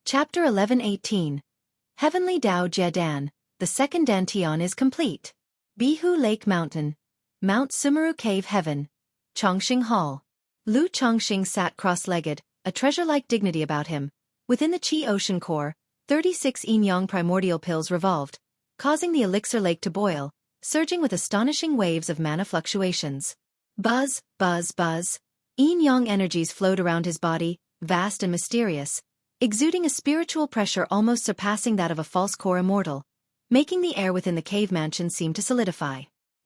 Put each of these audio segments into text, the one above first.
Chapter 11:18. Heavenly Dao Jie Dan, the second Dantian is complete. Bihu Lake Mountain, Mount Sumeru Cave Heaven, Chongqing Hall. Lu Chongqing sat cross-legged, a treasure-like dignity about him. Within the Qi ocean core, 36 yin-yang primordial pills revolved, causing the elixir lake to boil, surging with astonishing waves of mana fluctuations. Buzz, buzz, buzz. Yin-yang energies flowed around his body, vast and mysterious, exuding a spiritual pressure almost surpassing that of a false core immortal, making the air within the cave mansion seem to solidify.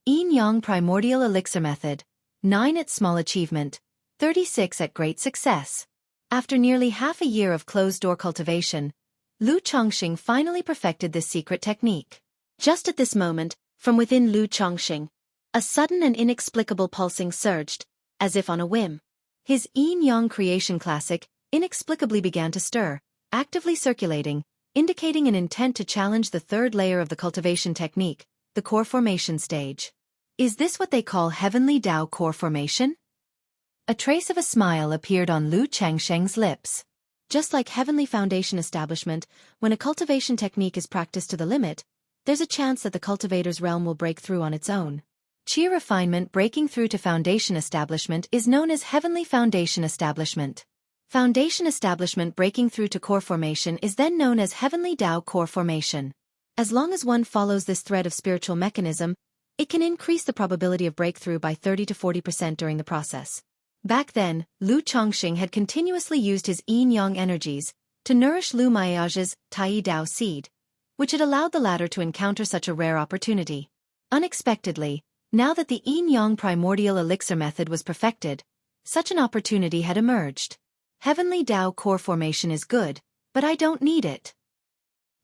Yin-yang primordial elixir method. 9 at small achievement, 36 at great success. After nearly half a year of closed-door cultivation, Lu Chongqing finally perfected this secret technique. Just at this moment, from within Lu Chongqing, a sudden and inexplicable pulsing surged, as if on a whim. His yin-yang creation classic inexplicably began to stir, actively circulating, indicating an intent to challenge the third layer of the cultivation technique, the core formation stage. Is this what they call Heavenly Dao core formation? A trace of a smile appeared on Lu Chongqing's lips. Just like Heavenly Foundation establishment, when a cultivation technique is practiced to the limit, there's a chance that the cultivator's realm will break through on its own. Qi refinement breaking through to foundation establishment is known as Heavenly Foundation establishment. Foundation establishment breaking through to core formation is then known as Heavenly Dao core formation. As long as one follows this thread of spiritual mechanism, it can increase the probability of breakthrough by 30 to 40% during the process. Back then, Lu Chongqing had continuously used his yin-yang energies to nourish Lu Maiage's Tai Dao seed, which had allowed the latter to encounter such a rare opportunity. Unexpectedly, now that the yin-yang primordial elixir method was perfected, such an opportunity had emerged. Heavenly Dao core formation is good, but I don't need it.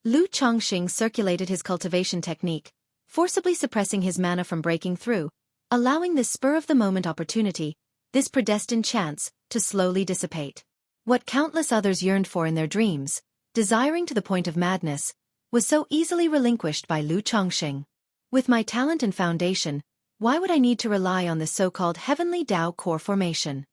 Lu Chongqing circulated his cultivation technique, forcibly suppressing his mana from breaking through, allowing this spur-of-the-moment opportunity, this predestined chance, to slowly dissipate. What countless others yearned for in their dreams, desiring to the point of madness, was so easily relinquished by Lu Chongqing. With my talent and foundation, why would I need to rely on this so-called Heavenly Dao core formation?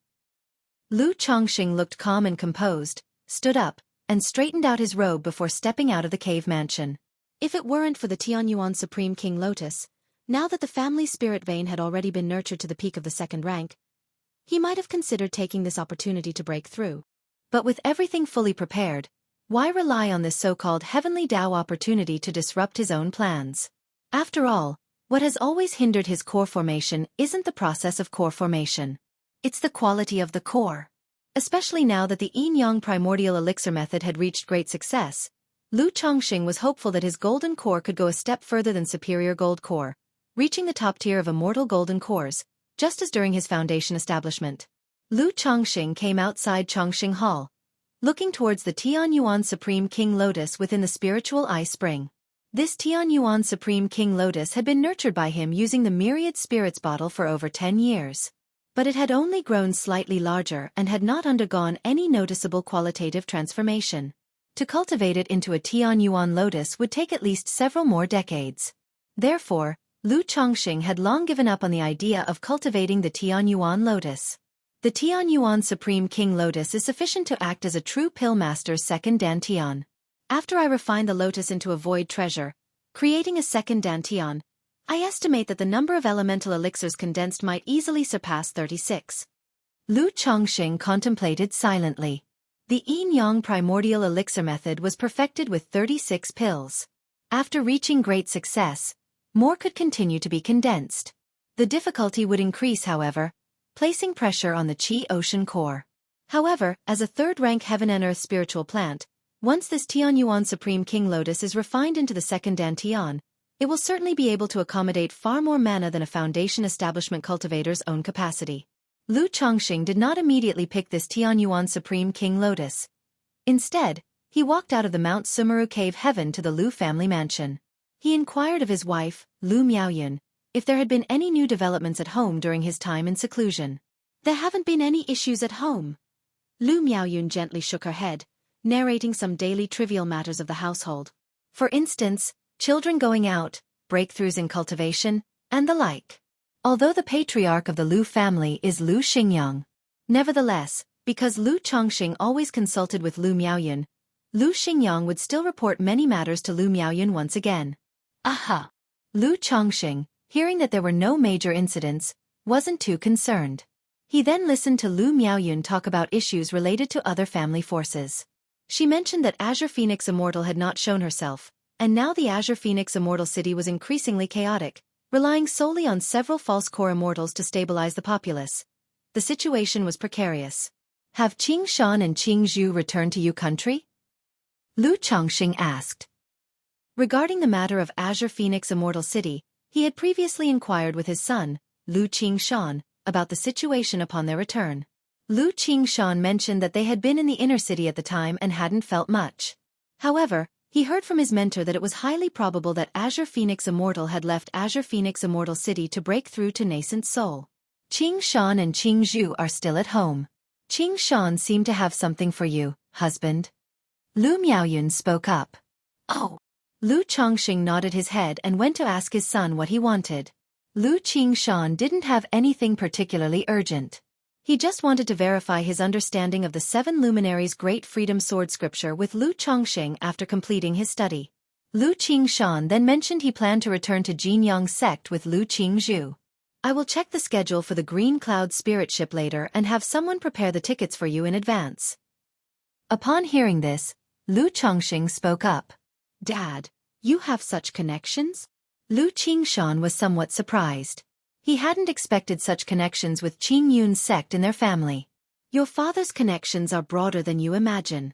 Lu Chongqing looked calm and composed, stood up, and straightened out his robe before stepping out of the cave mansion. If it weren't for the Tianyuan Supreme King Lotus, now that the family spirit vein had already been nurtured to the peak of the second rank, he might have considered taking this opportunity to break through. But with everything fully prepared, why rely on this so-called Heavenly Dao opportunity to disrupt his own plans? After all, what has always hindered his core formation isn't the process of core formation. It's the quality of the core. Especially now that the yin-yang primordial elixir method had reached great success, Lu Chongqing was hopeful that his golden core could go a step further than superior gold core, reaching the top tier of immortal golden cores, just as during his foundation establishment. Lu Chongqing came outside Chongqing Hall, looking towards the Tianyuan Supreme King Lotus within the spiritual eye spring. This Tianyuan Supreme King Lotus had been nurtured by him using the Myriad Spirits bottle for over 10 years. But it had only grown slightly larger and had not undergone any noticeable qualitative transformation. To cultivate it into a Tianyuan lotus would take at least several more decades. Therefore, Lu Chongqing had long given up on the idea of cultivating the Tianyuan lotus. The Tianyuan Supreme King Lotus is sufficient to act as a true pill master's second Dantian. After I refine the lotus into a void treasure, creating a second Dantian, I estimate that the number of elemental elixirs condensed might easily surpass 36. Lu Chongqing contemplated silently. The yin-yang primordial elixir method was perfected with 36 pills. After reaching great success, more could continue to be condensed. The difficulty would increase, however, placing pressure on the Qi ocean core. However, as a third-rank heaven and earth spiritual plant, once this Tianyuan Supreme King Lotus is refined into the second Dantian, it will certainly be able to accommodate far more mana than a foundation establishment cultivator's own capacity. Lu Chongqing did not immediately pick this Tianyuan Supreme King Lotus. Instead, he walked out of the Mount Sumeru Cave Heaven to the Lu family mansion. He inquired of his wife, Lu Miaoyun, if there had been any new developments at home during his time in seclusion. There haven't been any issues at home. Lu Miaoyun gently shook her head, narrating some daily trivial matters of the household. For instance, children going out, breakthroughs in cultivation, and the like. Although the patriarch of the Lu family is Lu Xingyang. Nevertheless, because Lu Chongqing always consulted with Lu Miaoyun, Lu Xingyang would still report many matters to Lu Miaoyun once again. Aha! Lu Chongxing, hearing that there were no major incidents, wasn't too concerned. He then listened to Lu Miaoyun talk about issues related to other family forces. She mentioned that Azure Phoenix Immortal had not shown herself, and now the Azure Phoenix Immortal City was increasingly chaotic, relying solely on several false core immortals to stabilize the populace. The situation was precarious. Have Qing Shan and Qing Zhu returned to Yu country? Lu Chongxing asked. Regarding the matter of Azure Phoenix Immortal City, he had previously inquired with his son, Lu Qingshan, about the situation upon their return. Lu Qingshan mentioned that they had been in the inner city at the time and hadn't felt much. However, he heard from his mentor that it was highly probable that Azure Phoenix Immortal had left Azure Phoenix Immortal City to break through to Nascent Soul. Qing Shan and Qing Zhu are still at home. Qing Shan seemed to have something for you, husband. Lu Miaoyun spoke up. Oh. Lu Chongxing nodded his head and went to ask his son what he wanted. Lu Qingshan didn't have anything particularly urgent. He just wanted to verify his understanding of the Seven Luminaries' Great Freedom Sword Scripture with Lu Chongxing after completing his study. Lu Qingshan then mentioned he planned to return to Jinyang sect with Lu Qingzhu. I will check the schedule for the Green Cloud spirit ship later and have someone prepare the tickets for you in advance. Upon hearing this, Lu Chongxing spoke up. Dad, you have such connections? Lu Qingshan was somewhat surprised. He hadn't expected such connections with Qing Yun's sect in their family. Your father's connections are broader than you imagine.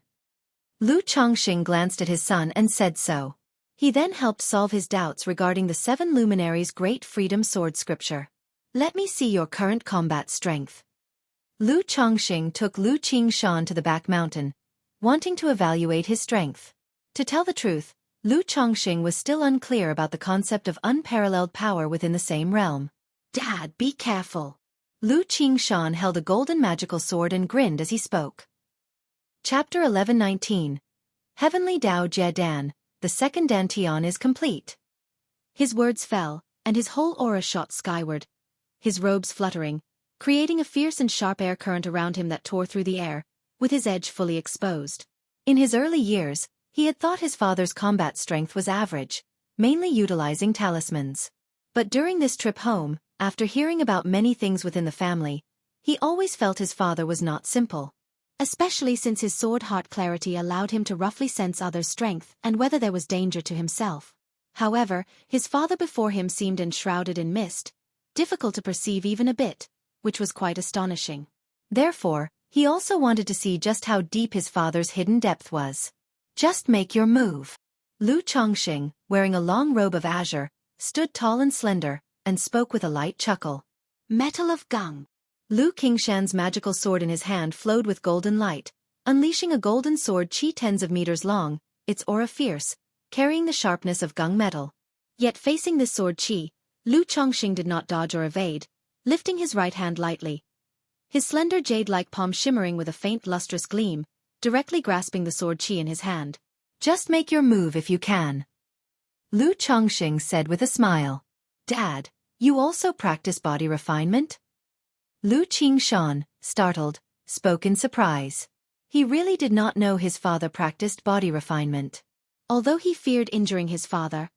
Lu Chongxing glanced at his son and said so. He then helped solve his doubts regarding the Seven Luminaries' Great Freedom Sword Scripture. Let me see your current combat strength. Lu Chongxing took Lu Qingshan to the back mountain, wanting to evaluate his strength. To tell the truth, Lu Chongxing was still unclear about the concept of unparalleled power within the same realm. Dad, be careful. Lu Qingshan held a golden magical sword and grinned as he spoke. Chapter 1119. Heavenly Dao Jie Dan, the second Dantian is complete. His words fell, and his whole aura shot skyward, his robes fluttering, creating a fierce and sharp air current around him that tore through the air, with his edge fully exposed. In his early years, he had thought his father's combat strength was average, mainly utilizing talismans. But during this trip home, after hearing about many things within the family, he always felt his father was not simple. Especially since his sword heart clarity allowed him to roughly sense others' strength and whether there was danger to himself. However, his father before him seemed enshrouded in mist, difficult to perceive even a bit, which was quite astonishing. Therefore, he also wanted to see just how deep his father's hidden depth was. Just make your move. Lu Chongxing, wearing a long robe of azure, stood tall and slender, and spoke with a light chuckle. Metal of Gung. Lu Qingshan's magical sword in his hand flowed with golden light, unleashing a golden sword chi tens of meters long, its aura fierce, carrying the sharpness of Gung metal. Yet facing this sword chi, Lu Chongxing did not dodge or evade, lifting his right hand lightly, his slender jade-like palm shimmering with a faint lustrous gleam, directly grasping the sword chi in his hand. Just make your move if you can. Lu Chongxing said with a smile. Dad, you also practice body refinement? Lu Qingshan, startled, spoke in surprise. He really did not know his father practiced body refinement. Although he feared injuring his father,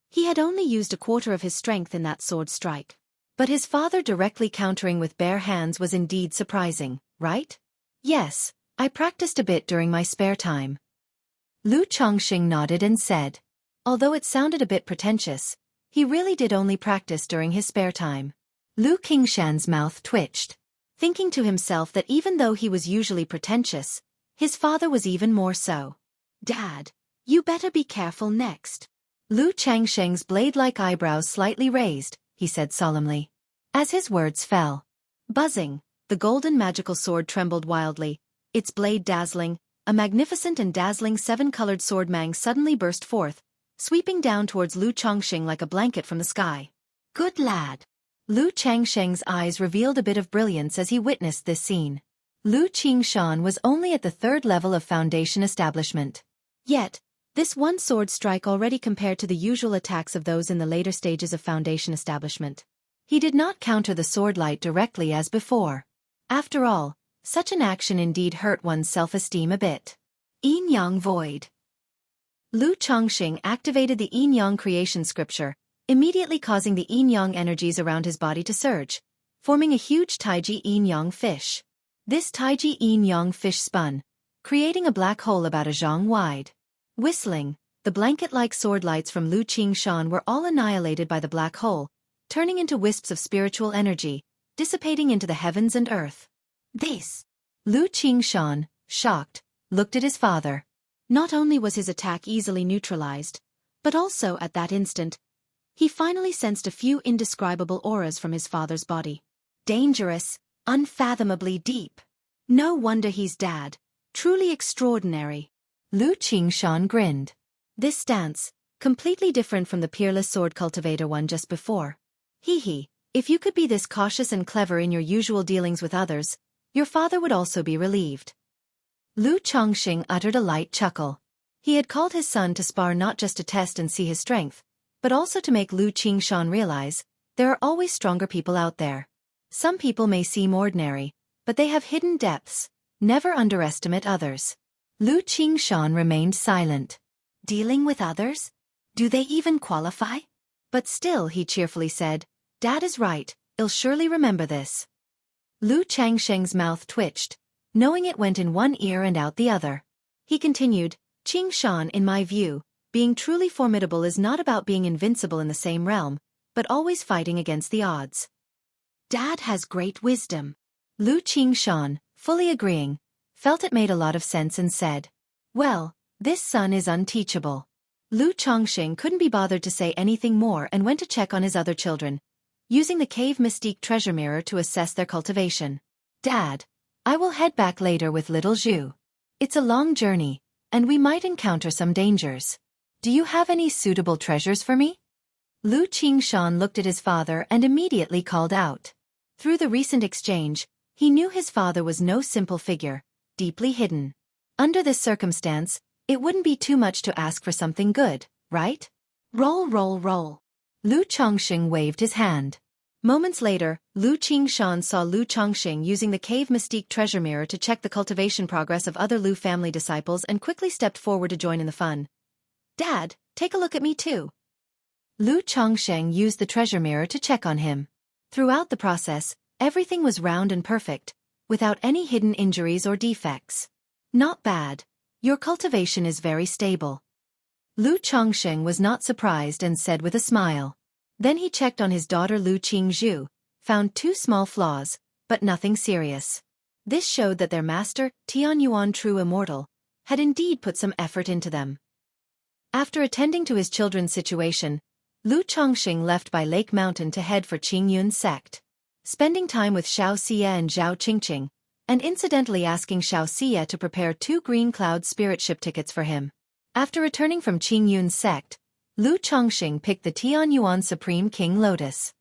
he had only used a quarter of his strength in that sword strike. But his father directly countering with bare hands was indeed surprising, right? Yes, I practiced a bit during my spare time. Lu Chongxing nodded and said. Although it sounded a bit pretentious, he really did only practice during his spare time. Lu Qingshan's mouth twitched, thinking to himself that even though he was usually pretentious, his father was even more so. Dad, you better be careful next. Lu Changsheng's blade-like eyebrows slightly raised, he said solemnly. As his words fell. Buzzing, the golden magical sword trembled wildly, its blade dazzling, a magnificent and dazzling seven-colored sword mang suddenly burst forth, sweeping down towards Lu Chongxing like a blanket from the sky. Good lad. Lu Changsheng's eyes revealed a bit of brilliance as he witnessed this scene. Lu Qingshan was only at the third level of foundation establishment. Yet, this one sword strike already compared to the usual attacks of those in the later stages of foundation establishment. He did not counter the sword light directly as before. After all, such an action indeed hurt one's self-esteem a bit. Yin-Yang Void. Lu Chongqing activated the Yin-Yang creation scripture, immediately causing the Yin-Yang energies around his body to surge, forming a huge Taiji Yin-Yang fish. This Taiji Yin-Yang fish spun, creating a black hole about a zhang wide. Whistling, the blanket-like sword lights from Lu Qingshan were all annihilated by the black hole, turning into wisps of spiritual energy, dissipating into the heavens and earth. This. Lu Qingshan, shocked, looked at his father. Not only was his attack easily neutralized, but also at that instant, he finally sensed a few indescribable auras from his father's body. Dangerous, unfathomably deep. No wonder he's dad. Truly extraordinary. Lu Qingshan grinned. This stance, completely different from the peerless sword cultivator one just before. Hee, if you could be this cautious and clever in your usual dealings with others, your father would also be relieved. Lu Chongqing uttered a light chuckle. He had called his son to spar not just to test and see his strength, but also to make Lu Qingshan realize there are always stronger people out there. Some people may seem ordinary, but they have hidden depths. Never underestimate others. Lu Qingshan remained silent. Dealing with others? Do they even qualify? But still, he cheerfully said, Dad is right, I'll surely remember this. Lu Changsheng's mouth twitched, knowing it went in one ear and out the other. He continued, Qingshan, in my view, being truly formidable is not about being invincible in the same realm, but always fighting against the odds. Dad has great wisdom. Lu Qingshan, fully agreeing, felt it made a lot of sense and said, well, this son is unteachable. Lu Chongqing couldn't be bothered to say anything more and went to check on his other children, using the cave mystique treasure mirror to assess their cultivation. Dad, I will head back later with little Zhu. It's a long journey, and we might encounter some dangers. Do you have any suitable treasures for me? Lu Qingshan looked at his father and immediately called out. Through the recent exchange, he knew his father was no simple figure, deeply hidden. Under this circumstance, it wouldn't be too much to ask for something good, right? Roll, roll, roll. Lu Chongqing waved his hand. Moments later, Lu Qingshan saw Lu Chongqing using the cave mystique treasure mirror to check the cultivation progress of other Lu family disciples and quickly stepped forward to join in the fun. Dad, take a look at me too. Lu Chongqing used the treasure mirror to check on him. Throughout the process, everything was round and perfect, without any hidden injuries or defects. Not bad. Your cultivation is very stable. Lu Chongqing was not surprised and said with a smile. Then he checked on his daughter Lu Qingzhu, found 2 small flaws, but nothing serious. This showed that their master, Tianyuan True Immortal, had indeed put some effort into them. After attending to his children's situation, Lu Chongqing left by Lake Mountain to head for Qingyun's sect. Spending time with Xiaofan and Zhao Qingqing, and incidentally asking Xiaofan to prepare 2 Green Cloud spirit ship tickets for him. After returning from Qingyun's sect, Lu Chongqing picked the Tianyuan Supreme King Lotus.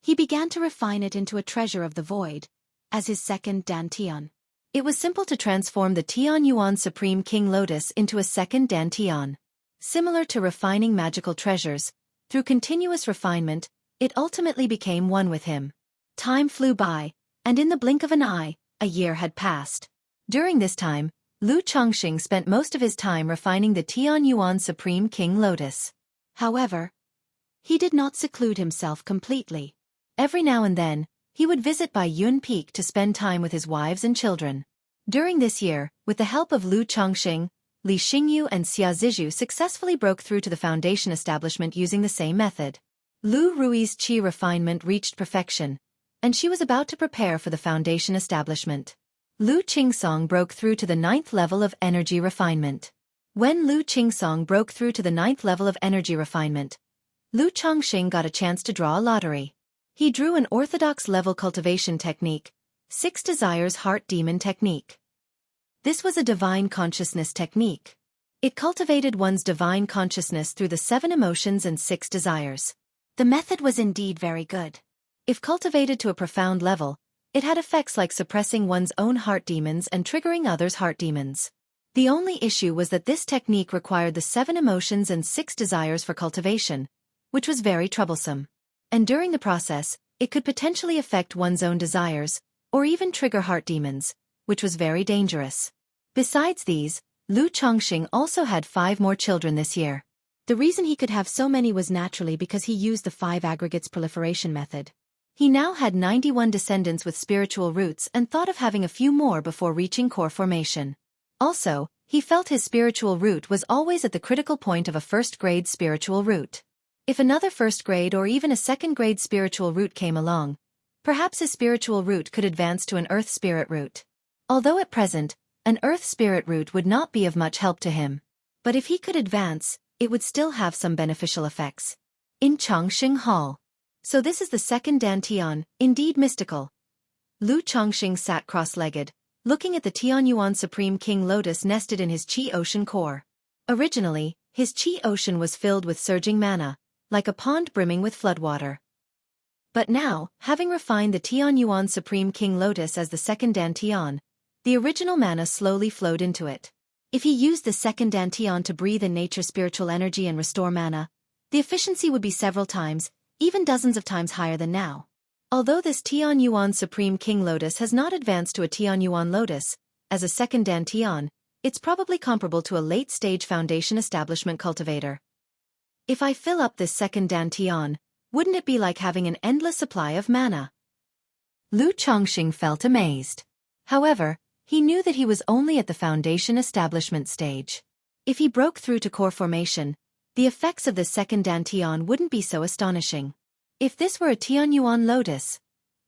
He began to refine it into a treasure of the void, as his second Dantian. It was simple to transform the Tianyuan Supreme King Lotus into a second Dantian. Similar to refining magical treasures, through continuous refinement, it ultimately became one with him. Time flew by, and in the blink of an eye, a year had passed. During this time, Lu Chongqing spent most of his time refining the Tianyuan Supreme King Lotus. However, he did not seclude himself completely. Every now and then, he would visit Baiyun Peak to spend time with his wives and children. During this year, with the help of Lu Chongqing, Li Xingyu and Xia Zizhu successfully broke through to the foundation establishment using the same method. Lu Rui's qi refinement reached perfection, and she was about to prepare for the foundation establishment. Lu Qingsong broke through to the 9th level of energy refinement. When Lu Qingsong broke through to the 9th level of energy refinement, Lu Chongqing got a chance to draw a lottery. He drew an orthodox level cultivation technique, 6 Desires Heart Demon technique. This was a divine consciousness technique. It cultivated one's divine consciousness through the 7 emotions and 6 desires. The method was indeed very good. If cultivated to a profound level, it had effects like suppressing one's own heart demons and triggering others' heart demons. The only issue was that this technique required the 7 emotions and 6 desires for cultivation, which was very troublesome. And during the process, it could potentially affect one's own desires, or even trigger heart demons, which was very dangerous. Besides these, Lu Chongqing also had 5 more children this year. The reason he could have so many was naturally because he used the 5 aggregates proliferation method. He now had 91 descendants with spiritual roots and thought of having a few more before reaching core formation. Also, he felt his spiritual root was always at the critical point of a first-grade spiritual root. If another first-grade or even a second-grade spiritual root came along, perhaps his spiritual root could advance to an earth spirit root. Although at present, an earth spirit root would not be of much help to him. But if he could advance, it would still have some beneficial effects. In Chongqing Hall. So this is the second Dantian, indeed mystical. Lu Chongqing sat cross-legged, looking at the Tianyuan Supreme King Lotus nested in his Qi Ocean core. Originally, his Qi Ocean was filled with surging mana, like a pond brimming with floodwater. But now, having refined the Tianyuan Supreme King Lotus as the second Dantian, the original mana slowly flowed into it. If he used the second Dantian to breathe in nature's spiritual energy and restore mana, the efficiency would be several times, even dozens of times higher than now. Although this Tianyuan Supreme King Lotus has not advanced to a Tianyuan Lotus, as a second Dantian, it's probably comparable to a late-stage foundation establishment cultivator. If I fill up this second Dantian, wouldn't it be like having an endless supply of mana? Lu Chongqing felt amazed. However, he knew that he was only at the foundation establishment stage. If he broke through to core formation, the effects of the second Dantian wouldn't be so astonishing. If this were a Tianyuan Lotus,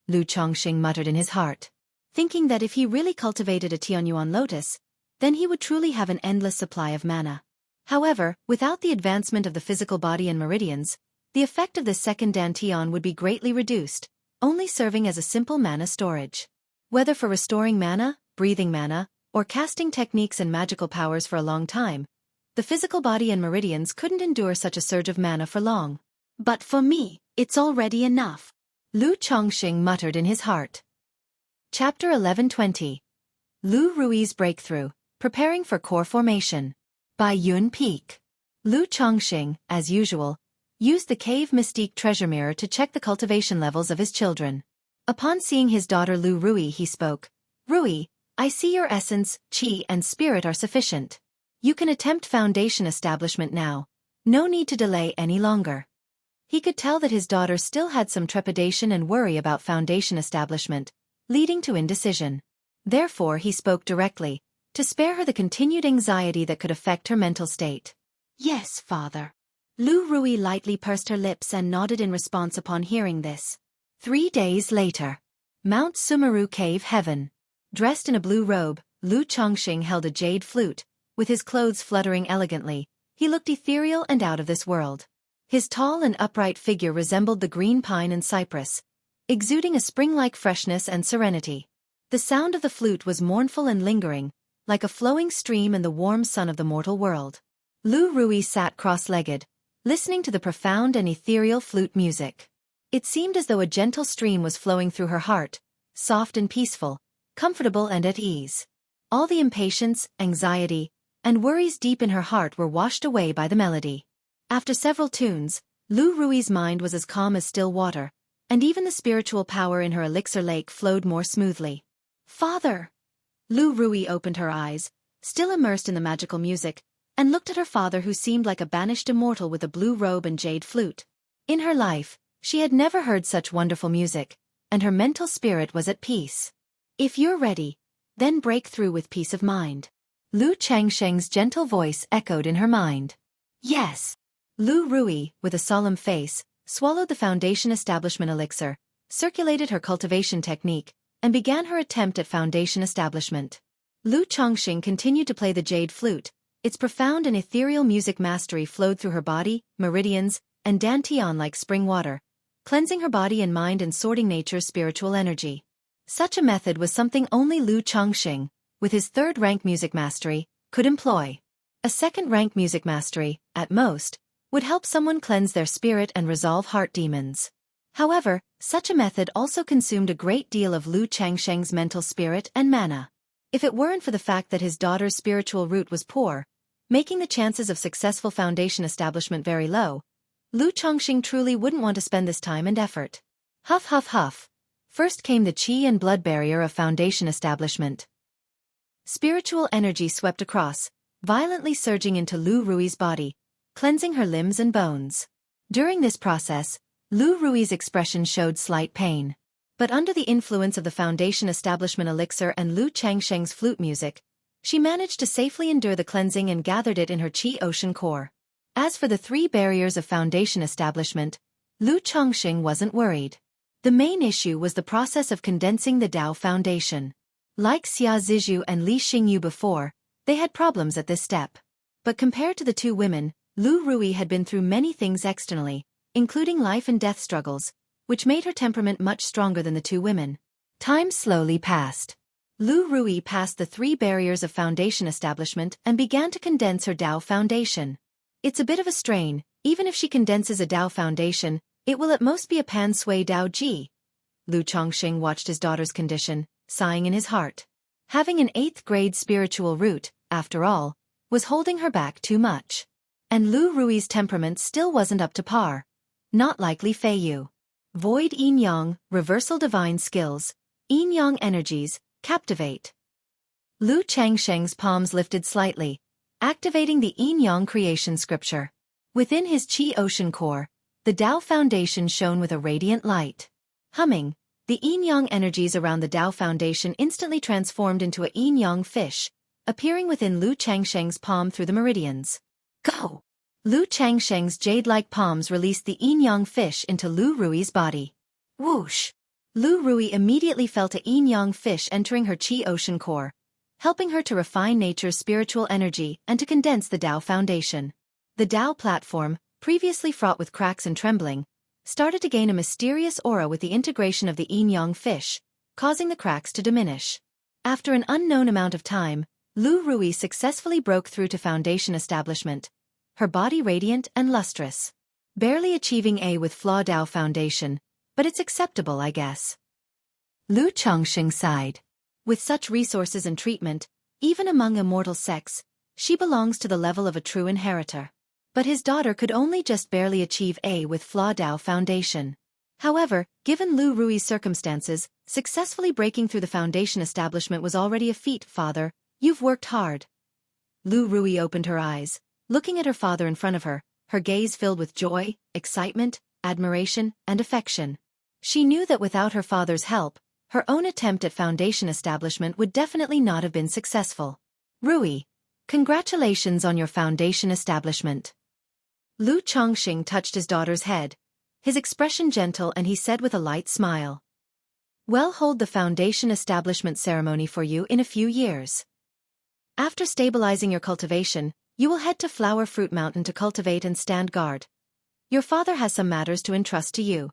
Lu Chongqing muttered in his heart, thinking that if he really cultivated a Tianyuan Lotus, then he would truly have an endless supply of mana. However, without the advancement of the physical body and meridians, the effect of the second Dantian would be greatly reduced, only serving as a simple mana storage. Whether for restoring mana, breathing mana, or casting techniques and magical powers for a long time, the physical body and meridians couldn't endure such a surge of mana for long. But for me, it's already enough, Lu Chongqing muttered in his heart. Chapter 1120. Lu Rui's Breakthrough, Preparing for Core Formation. By Yun Peak. Lu Chongqing, as usual, used the Cave Mystique treasure mirror to check the cultivation levels of his children. Upon seeing his daughter Lu Rui, he spoke, "Rui, I see your essence, qi and spirit are sufficient. You can attempt foundation establishment now. No need to delay any longer." He could tell that his daughter still had some trepidation and worry about foundation establishment, leading to indecision. Therefore he spoke directly, to spare her the continued anxiety that could affect her mental state. "Yes, father." Lu Rui lightly pursed her lips and nodded in response upon hearing this. 3 days later. Mount Sumeru Cave Heaven. Dressed in a blue robe, Lu Chongqing held a jade flute. With his clothes fluttering elegantly, he looked ethereal and out of this world. His tall and upright figure resembled the green pine and cypress, exuding a spring-like freshness and serenity. The sound of the flute was mournful and lingering, like a flowing stream in the warm sun of the mortal world. Lu Rui sat cross-legged, listening to the profound and ethereal flute music. It seemed as though a gentle stream was flowing through her heart, soft and peaceful, comfortable and at ease. All the impatience, anxiety, and worries deep in her heart were washed away by the melody. After several tunes, Lu Rui's mind was as calm as still water, and even the spiritual power in her elixir lake flowed more smoothly. "Father!" Lu Rui opened her eyes, still immersed in the magical music, and looked at her father who seemed like a banished immortal with a blue robe and jade flute. In her life, she had never heard such wonderful music, and her mental spirit was at peace. "If you're ready, then break through with peace of mind." Lu Chongqing's gentle voice echoed in her mind. "Yes." Lu Rui, with a solemn face, swallowed the foundation establishment elixir, circulated her cultivation technique, and began her attempt at foundation establishment. Lu Chongqing continued to play the jade flute. Its profound and ethereal music mastery flowed through her body, meridians, and dantian like spring water, cleansing her body and mind and sorting nature's spiritual energy. Such a method was something only Lu Chongqing, with his third-rank music mastery, could employ. A second-rank music mastery, at most, would help someone cleanse their spirit and resolve heart demons. However, such a method also consumed a great deal of Lu Chongqing's mental spirit and mana. If it weren't for the fact that his daughter's spiritual root was poor, making the chances of successful foundation establishment very low, Lu Chongqing truly wouldn't want to spend this time and effort. Huff huff huff. First came the qi and blood barrier of foundation establishment. Spiritual energy swept across, violently surging into Lu Rui's body, cleansing her limbs and bones. During this process, Lu Rui's expression showed slight pain. But under the influence of the Foundation Establishment elixir and Lu Changsheng's flute music, she managed to safely endure the cleansing and gathered it in her Qi Ocean core. As for the 3 barriers of Foundation Establishment, Lu Changsheng wasn't worried. The main issue was the process of condensing the Tao Foundation. Like Xia Zizhu and Li Xingyu before, they had problems at this step. But compared to the 2 women, Lu Rui had been through many things externally, including life and death struggles, which made her temperament much stronger than the 2 women. Time slowly passed. Lu Rui passed the 3 barriers of Foundation Establishment and began to condense her Tao Foundation. It's a bit of a strain. Even if she condenses a Tao Foundation, it will at most be a Pan Sui Tao Ji. Lu Chongqing watched his daughter's condition, sighing in his heart. Having an 8th grade spiritual root, after all, was holding her back too much. And Lu Rui's temperament still wasn't up to par. Not like Li Feiyu. Void Yin Yang, Reversal Divine Skills, Yin Yang Energies, Captivate. Lu Changsheng's palms lifted slightly, activating the Yin Yang creation scripture. Within his Qi Ocean core, the Tao Foundation shone with a radiant light. Humming, the Yin Yang energies around the Tao Foundation instantly transformed into a Yin Yang fish, appearing within Lu Changsheng's palm through the meridians. Go! Lu Changsheng's jade-like palms released the Yin Yang fish into Lu Rui's body. Whoosh! Lu Rui immediately felt a Yin Yang fish entering her Qi Ocean core, helping her to refine nature's spiritual energy and to condense the Tao Foundation. The Tao platform, previously fraught with cracks and trembling, started to gain a mysterious aura with the integration of the Yin Yang fish, causing the cracks to diminish. After an unknown amount of time, Lu Rui successfully broke through to Foundation Establishment, her body radiant and lustrous. Barely achieving A with Flaw Tao Foundation, but it's acceptable, I guess. Lu Chongqing sighed. With such resources and treatment, even among immortal sects, she belongs to the level of a true inheritor. But his daughter could only just barely achieve A with Flaw Tao Foundation. However, given Lu Rui's circumstances, successfully breaking through the Foundation Establishment was already a feat. Father, you've worked hard. Lu Rui opened her eyes, looking at her father in front of her, her gaze filled with joy, excitement, admiration, and affection. She knew that without her father's help, her own attempt at Foundation Establishment would definitely not have been successful. Rui, congratulations on your Foundation Establishment. Lu Chongqing touched his daughter's head, his expression gentle, and he said with a light smile. We'll hold the Foundation Establishment ceremony for you in a few years. After stabilizing your cultivation, you will head to Flower Fruit Mountain to cultivate and stand guard. Your father has some matters to entrust to you.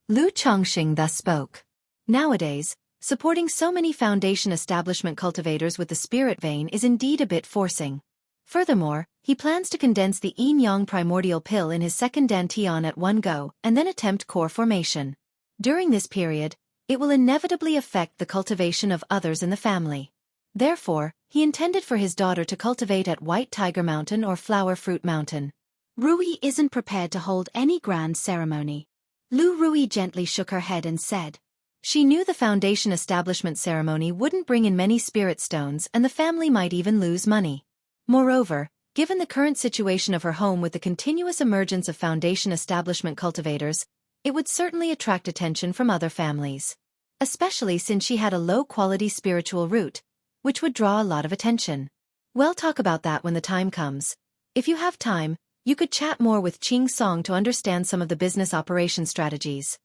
Lu Chongqing thus spoke. Nowadays, supporting so many Foundation Establishment cultivators with the spirit vein is indeed a bit forcing. Furthermore, he plans to condense the Yin Yang primordial pill in his second dantian at one go and then attempt core formation. During this period, it will inevitably affect the cultivation of others in the family. Therefore, he intended for his daughter to cultivate at White Tiger Mountain or Flower Fruit Mountain. Rui isn't prepared to hold any grand ceremony. Lu Rui gently shook her head and said. She knew the Foundation Establishment ceremony wouldn't bring in many spirit stones and the family might even lose money. Moreover, given the current situation of her home with the continuous emergence of Foundation Establishment cultivators, it would certainly attract attention from other families. Especially since she had a low-quality spiritual root, which would draw a lot of attention. We'll talk about that when the time comes. If you have time, you could chat more with Qing Song to understand some of the business operation strategies.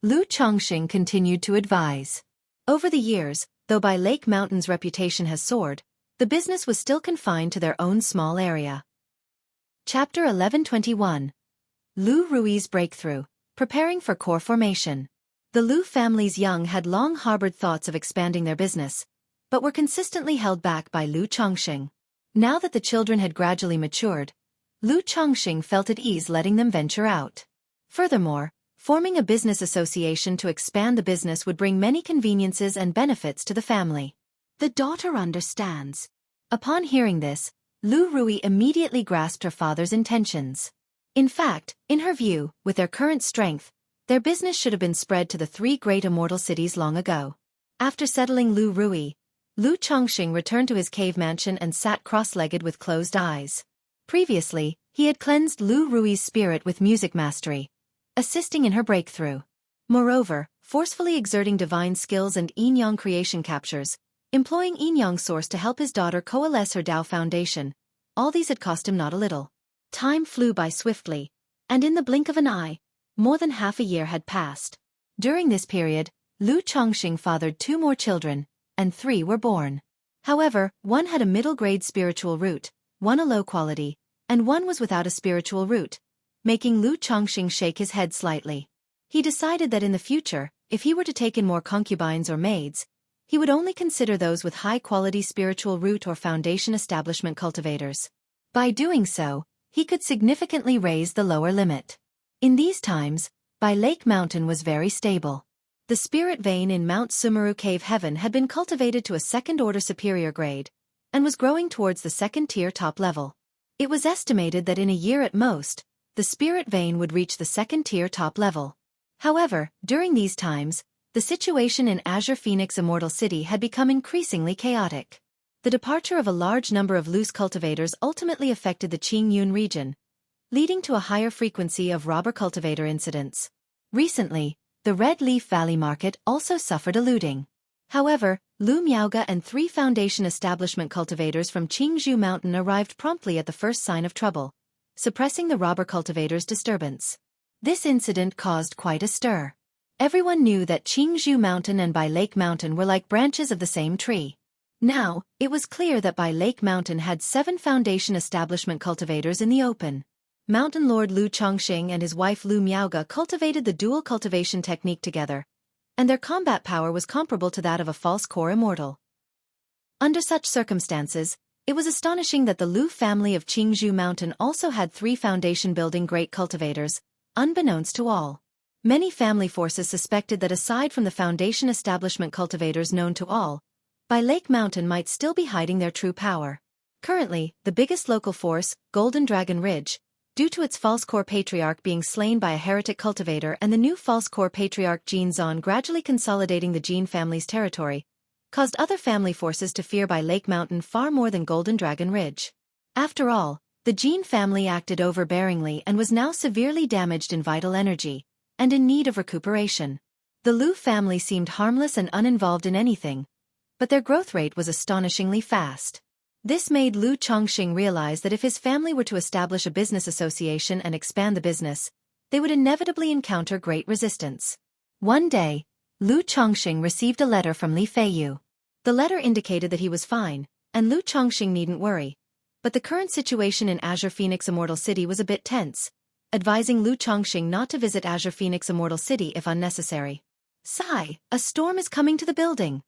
Lu Chongqing continued to advise. Over the years, though By Lake Mountain's reputation has soared, the business was still confined to their own small area. Chapter 1121. Lu Rui's Breakthrough, Preparing for Core Formation. The Lu family's young had long harbored thoughts of expanding their business, but were consistently held back by Lu Chongqing. Now that the children had gradually matured, Lu Chongqing felt at ease letting them venture out. Furthermore, forming a business association to expand the business would bring many conveniences and benefits to the family. The daughter understands. Upon hearing this, Lu Rui immediately grasped her father's intentions. In fact, in her view, with their current strength, their business should have been spread to the 3 great immortal cities long ago. After settling Lu Rui, Lu Chongqing returned to his cave mansion and sat cross-legged with closed eyes. Previously, he had cleansed Lu Rui's spirit with music mastery, assisting in her breakthrough. Moreover, forcefully exerting divine skills and yin-yang creation captures, employing yin-yang source to help his daughter coalesce her Tao foundation, all these had cost him not a little. Time flew by swiftly, and in the blink of an eye, more than half a year had passed. During this period, Lu Chongqing fathered 2 more children, and 3 were born. However, one had a middle-grade spiritual root, one a low quality, and one was without a spiritual root, making Lu Chongqing shake his head slightly. He decided that in the future, if he were to take in more concubines or maids, he would only consider those with high-quality spiritual root or foundation establishment cultivators. By doing so, he could significantly raise the lower limit. In these times, Bai Lake Mountain was very stable. The spirit vein in Mount Sumeru Cave Heaven had been cultivated to a second-order superior grade, and was growing towards the second-tier top level. It was estimated that in a year at most, the spirit vein would reach the second-tier top level. However, during these times, the situation in Azure Phoenix Immortal City had become increasingly chaotic. The departure of a large number of loose cultivators ultimately affected the Qingyun region, leading to a higher frequency of robber cultivator incidents. Recently, the Red Leaf Valley market also suffered a looting. However, Lu Miaoga and 3 foundation establishment cultivators from Qingzhou Mountain arrived promptly at the first sign of trouble, suppressing the robber cultivators' disturbance. This incident caused quite a stir. Everyone knew that Qingzhou Mountain and Bai Lake Mountain were like branches of the same tree. Now, it was clear that Bai Lake Mountain had 7 foundation establishment cultivators in the open. Mountain Lord Lu Chongqing and his wife Lu Miaoga cultivated the dual cultivation technique together, and their combat power was comparable to that of a false core immortal. Under such circumstances, it was astonishing that the Lu family of Qingzhou Mountain also had 3 foundation-building great cultivators, unbeknownst to all. Many family forces suspected that aside from the foundation establishment cultivators known to all, Bai Lake Mountain might still be hiding their true power. Currently, the biggest local force, Golden Dragon Ridge, due to its false core patriarch being slain by a heretic cultivator and the new false core patriarch Jin Zon gradually consolidating the Jin family's territory, caused other family forces to fear Bai Lake Mountain far more than Golden Dragon Ridge. After all, the Jin family acted overbearingly and was now severely damaged in vital energy, and in need of recuperation. The Lu family seemed harmless and uninvolved in anything, but their growth rate was astonishingly fast. This made Lu Chongqing realize that if his family were to establish a business association and expand the business, they would inevitably encounter great resistance. One day, Lu Chongqing received a letter from Li Feiyu. The letter indicated that he was fine, and Lu Chongqing needn't worry. But the current situation in Azure Phoenix Immortal City was a bit tense, advising Lu Chongqing not to visit Azure Phoenix Immortal City if unnecessary. Sigh, a storm is coming to the building.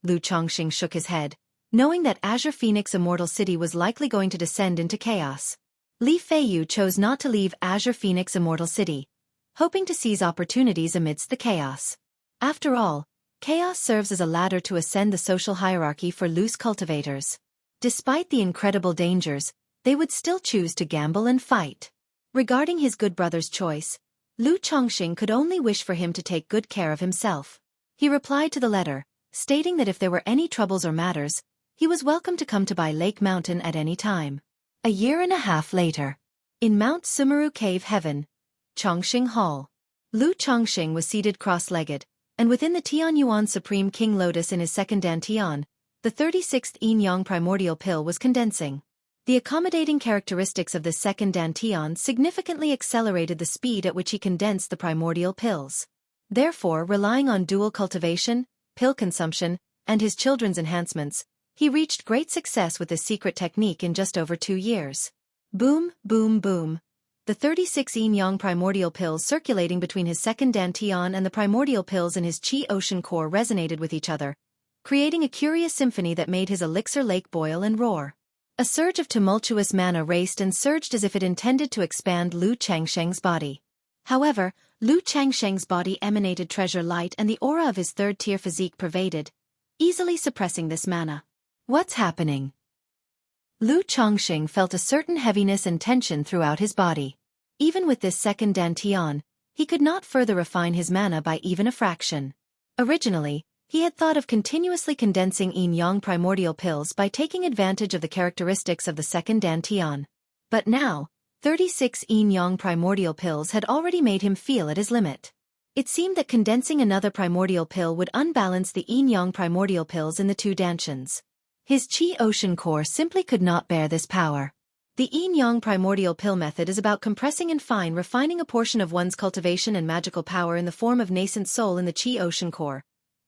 Lu Chongqing shook his head, knowing that Azure Phoenix Immortal City was likely going to descend into chaos. Li Feiyu chose not to leave Azure Phoenix Immortal City, hoping to seize opportunities amidst the chaos. After all, chaos serves as a ladder to ascend the social hierarchy for loose cultivators. Despite the incredible dangers, they would still choose to gamble and fight. Regarding his good brother's choice, Lu Chongqing could only wish for him to take good care of himself. He replied to the letter, stating that if there were any troubles or matters, he was welcome to come to Bai Lake Mountain at any time. A year and a half later, in Mount Sumeru Cave Heaven, Chongqing Hall, Lu Chongqing was seated cross-legged, and within the Tianyuan Supreme King Lotus in his second dantian, the 36th yin-yang primordial pill was condensing. The accommodating characteristics of this second dantian significantly accelerated the speed at which he condensed the primordial pills. Therefore, relying on dual cultivation, pill consumption, and his children's enhancements, he reached great success with this secret technique in just over 2 years. Boom, boom, boom. The 36 yin-yang primordial pills circulating between his second dantian and the primordial pills in his qi ocean core resonated with each other, creating a curious symphony that made his elixir lake boil and roar. A surge of tumultuous mana raced and surged as if it intended to expand Lu Changsheng's body. However, Lu Changsheng's body emanated treasure light and the aura of his third-tier physique pervaded, easily suppressing this mana. What's happening? Lu Chongqing felt a certain heaviness and tension throughout his body. Even with this second dantian, he could not further refine his mana by even a fraction. Originally, He had thought of continuously condensing yin-yang primordial pills by taking advantage of the characteristics of the second dantian. But now, 36 yin-yang primordial pills had already made him feel at his limit. It seemed that condensing another primordial pill would unbalance the yin-yang primordial pills in the two dantians. His Qi ocean core simply could not bear this power. The yin-yang primordial pill method is about compressing and refining a portion of one's cultivation and magical power in the form of nascent soul in the Qi ocean core,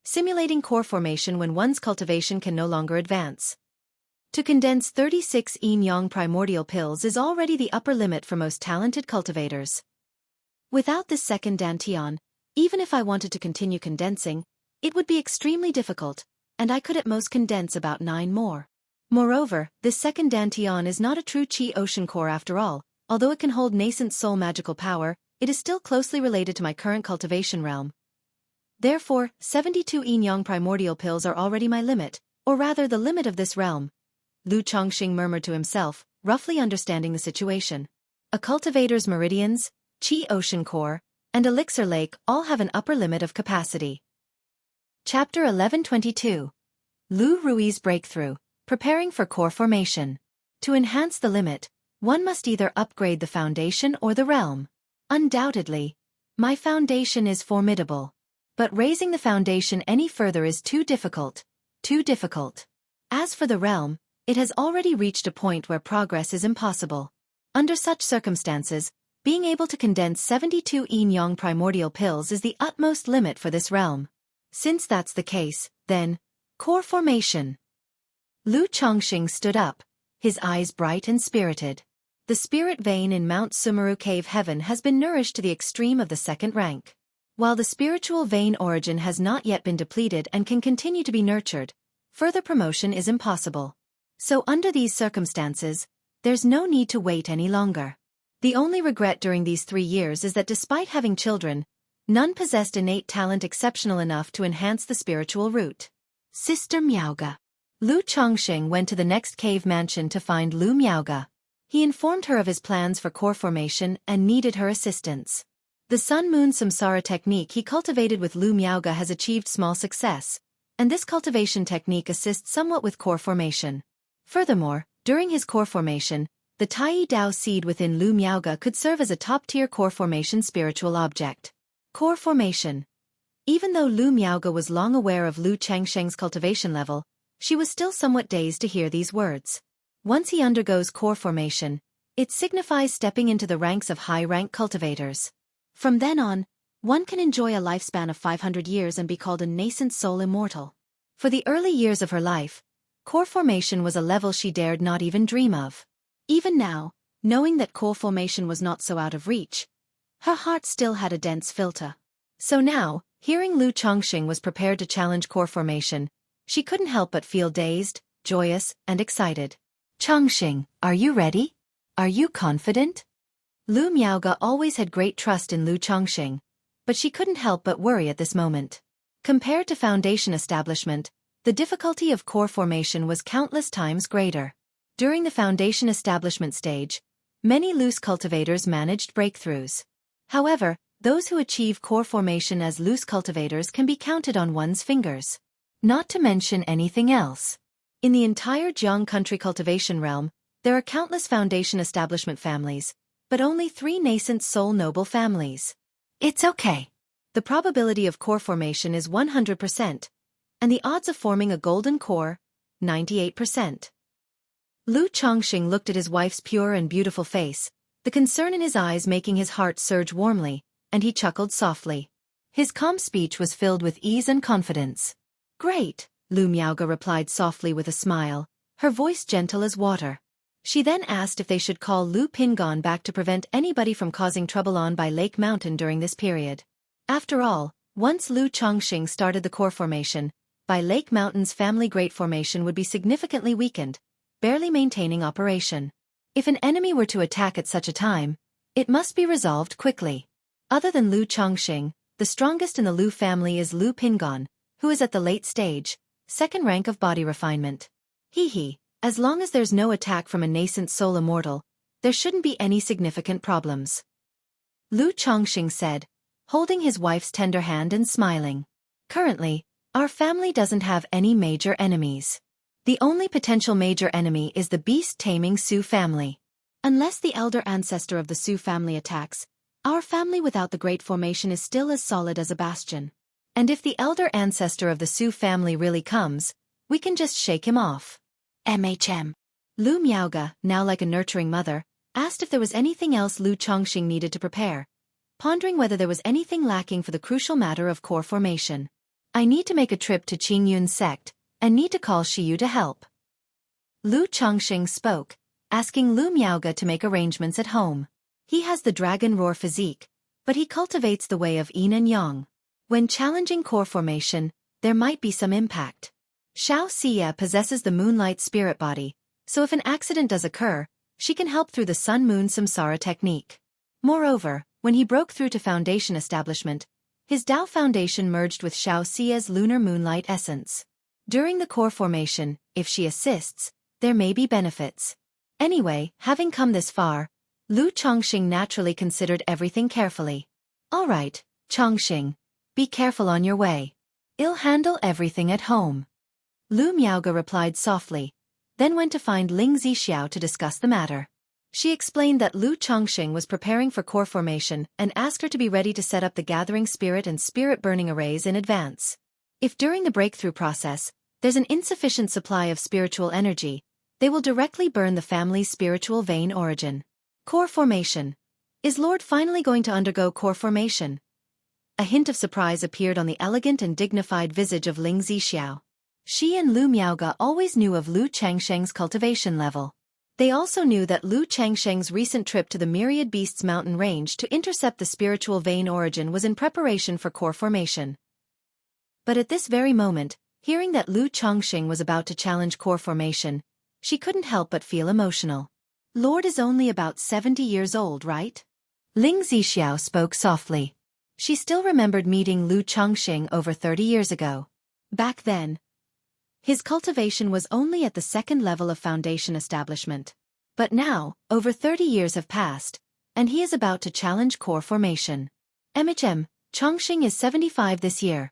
simulating core formation when one's cultivation can no longer advance. To condense 36 yin-yang primordial pills is already the upper limit for most talented cultivators. Without this second dantian, even if I wanted to continue condensing, it would be extremely difficult, and I could at most condense about 9 more. Moreover, this second dantian is not a true Qi ocean core after all. Although it can hold nascent soul magical power, it is still closely related to my current cultivation realm. Therefore, 72 yin-yang primordial pills are already my limit, or rather the limit of this realm. Lu Chongqing murmured to himself, roughly understanding the situation. A cultivator's meridians, Qi ocean core, and elixir lake all have an upper limit of capacity. Chapter 1122. Lu Rui's breakthrough. Preparing for core formation. To enhance the limit, one must either upgrade the foundation or the realm. Undoubtedly, my foundation is formidable. But raising the foundation any further is too difficult. As for the realm, it has already reached a point where progress is impossible. Under such circumstances, being able to condense 72 yin-yang primordial pills is the utmost limit for this realm. Since that's the case, then, core formation. Lu Chongqing stood up, his eyes bright and spirited. The spirit vein in Mount Sumeru Cave Heaven has been nourished to the extreme of the second rank. While the spiritual vein origin has not yet been depleted and can continue to be nurtured, further promotion is impossible. So under these circumstances, there's no need to wait any longer. The only regret during these 3 years is that despite having children, none possessed innate talent exceptional enough to enhance the spiritual root. Sister Miaoga. Lu Chongqing went to the next cave mansion to find Lu Miaoga. He informed her of his plans for core formation and needed her assistance. The Sun-Moon Samsara technique he cultivated with Lu Miaoga has achieved small success, and this cultivation technique assists somewhat with core formation. Furthermore, during his core formation, the Tai Dao seed within Lu Miaoga could serve as a top-tier core formation spiritual object. Core formation. Even though Lu Miaoga was long aware of Lu Chengsheng's cultivation level, she was still somewhat dazed to hear these words. Once he undergoes core formation, it signifies stepping into the ranks of high-rank cultivators. From then on, one can enjoy a lifespan of 500 years and be called a nascent soul immortal. For the early years of her life, core formation was a level she dared not even dream of. Even now, knowing that core formation was not so out of reach, her heart still had a dense filter. So now, hearing Lu Chongqing was prepared to challenge core formation, she couldn't help but feel dazed, joyous, and excited. Chongqing, are you ready? Are you confident? Lu Miaoga always had great trust in Lu Chongqing, but she couldn't help but worry at this moment. Compared to foundation establishment, the difficulty of core formation was countless times greater. During the foundation establishment stage, many loose cultivators managed breakthroughs. However, those who achieve core formation as loose cultivators can be counted on one's fingers. Not to mention anything else. In the entire Jiang country cultivation realm, there are countless foundation establishment families, but only 3 nascent soul noble families. It's okay. The probability of core formation is 100%, and the odds of forming a golden core, 98%. Lu Chongqing looked at his wife's pure and beautiful face, the concern in his eyes making his heart surge warmly, and he chuckled softly. His calm speech was filled with ease and confidence. Great, Lu Miaoga replied softly with a smile, her voice gentle as water. She then asked if they should call Lu Pingon back to prevent anybody from causing trouble on by Lake Mountain during this period. After all, once Lu Chongqing started the core formation, by Lake Mountain's family great formation would be significantly weakened, barely maintaining operation. If an enemy were to attack at such a time, it must be resolved quickly. Other than Lu Chongqing, the strongest in the Lu family is Lu Pingon, who is at the late stage, second rank of body refinement. As long as there's no attack from a nascent soul immortal, there shouldn't be any significant problems. Lu Chongqing said, holding his wife's tender hand and smiling. Currently, Our family doesn't have any major enemies. The only potential major enemy is the beast-taming Su family. Unless the elder ancestor of the Su family attacks, our family without the Great Formation is still as solid as a bastion. And if the elder ancestor of the Su family really comes, we can just shake him off. Lu Miaoge, now like a nurturing mother, asked if there was anything else Lu Chongqing needed to prepare, pondering whether there was anything lacking for the crucial matter of core formation. I need to make a trip to Qingyun's sect, and need to call Shiyu to help. Lu Chongqing spoke, asking Lu Miaoge to make arrangements at home. He has the dragon roar physique, but he cultivates the way of yin and yang. When challenging core formation, there might be some impact. Xiaofan possesses the moonlight spirit body, so if an accident does occur, she can help through the sun-moon samsara technique. Moreover, when he broke through to foundation establishment, his Dao foundation merged with Xiaofan's lunar moonlight essence. During the core formation, if she assists, there may be benefits. Anyway, having come this far, Lu Chongqing naturally considered everything carefully. All right, Chongqing, be careful on your way. I'll handle everything at home. Lu Miaoge replied softly, then went to find Ling Zixiao to discuss the matter. She explained that Lu Chongqing was preparing for core formation and asked her to be ready to set up the gathering spirit and spirit burning arrays in advance. If during the breakthrough process, there's an insufficient supply of spiritual energy, they will directly burn the family's spiritual vein origin. Core formation. Is Lord finally going to undergo core formation? A hint of surprise appeared on the elegant and dignified visage of Ling Zixiao. She and Lu Miaoge always knew of Lu Changsheng's cultivation level. They also knew that Lu Changsheng's recent trip to the Myriad Beasts mountain range to intercept the spiritual vein origin was in preparation for core formation. But at this very moment, hearing that Lu Chongqing was about to challenge core formation, she couldn't help but feel emotional. Lord is only about 70 years old, right? Ling Zixiao spoke softly. She still remembered meeting Lu Chongqing over 30 years ago. Back then, his cultivation was only at the second level of foundation establishment. But now, over 30 years have passed, and he is about to challenge core formation. Chongqing is 75 this year,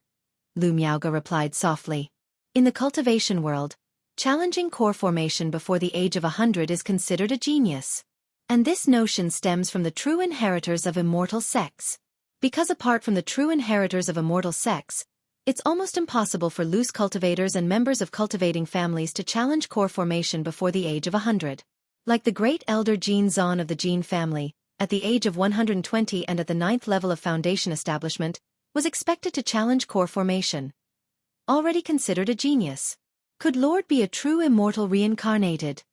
Lu Miaoge replied softly. In the cultivation world, challenging core formation before the age of 100 is considered a genius. And this notion stems from the true inheritors of immortal sects. Because apart from the true inheritors of immortal sects, it's almost impossible for loose cultivators and members of cultivating families to challenge core formation before the age of 100. Like the great elder Jin Zan of the Jin family, at the age of 120 and at the 9th level of foundation establishment, was expected to challenge core formation. Already considered a genius. Could Lord be a true immortal reincarnated?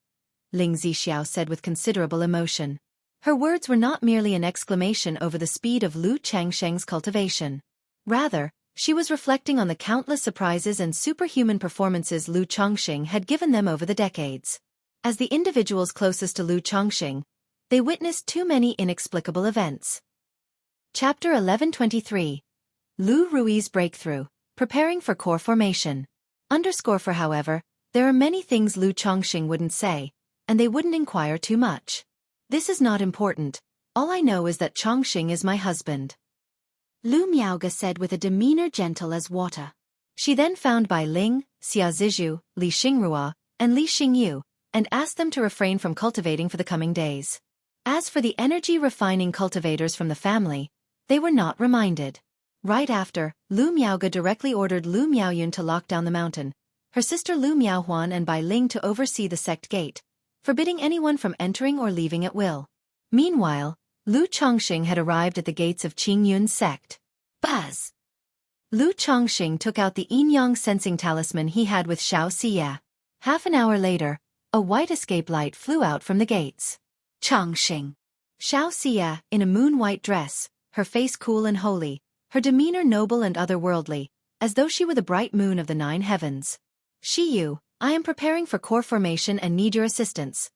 Ling Zixiao said with considerable emotion. Her words were not merely an exclamation over the speed of Lu Changsheng's cultivation. Rather, she was reflecting on the countless surprises and superhuman performances Lu Chongqing had given them over the decades. As the individuals closest to Lu Chongqing, they witnessed too many inexplicable events. Chapter 1123. Lu Rui's Breakthrough, Preparing for Core Formation. For however, there are many things Lu Chongqing wouldn't say, and they wouldn't inquire too much. This is not important. All I know is that Chongqing is my husband. Lu Miaoge said with a demeanor gentle as water. She then found Bai Ling, Xia Zizhu, Li Xingrua, and Li Xingyu, and asked them to refrain from cultivating for the coming days. As for the energy-refining cultivators from the family, they were not reminded. Right after, Lu Miaoge directly ordered Lu Miaoyun to lock down the mountain, her sister Lu Miaohuan and Bai Ling to oversee the sect gate, forbidding anyone from entering or leaving at will. Meanwhile, Lu Chongqing had arrived at the gates of Qingyun's sect. Buzz! Lu Chongqing took out the yin-yang sensing talisman he had with Xiaofan. Half an hour later, a white escape light flew out from the gates. Chongqing. Xiaofan, in a moon-white dress, her face cool and holy, her demeanor noble and otherworldly, as though she were the bright moon of the 9 heavens. Shiyu, I am preparing for core formation and need your assistance.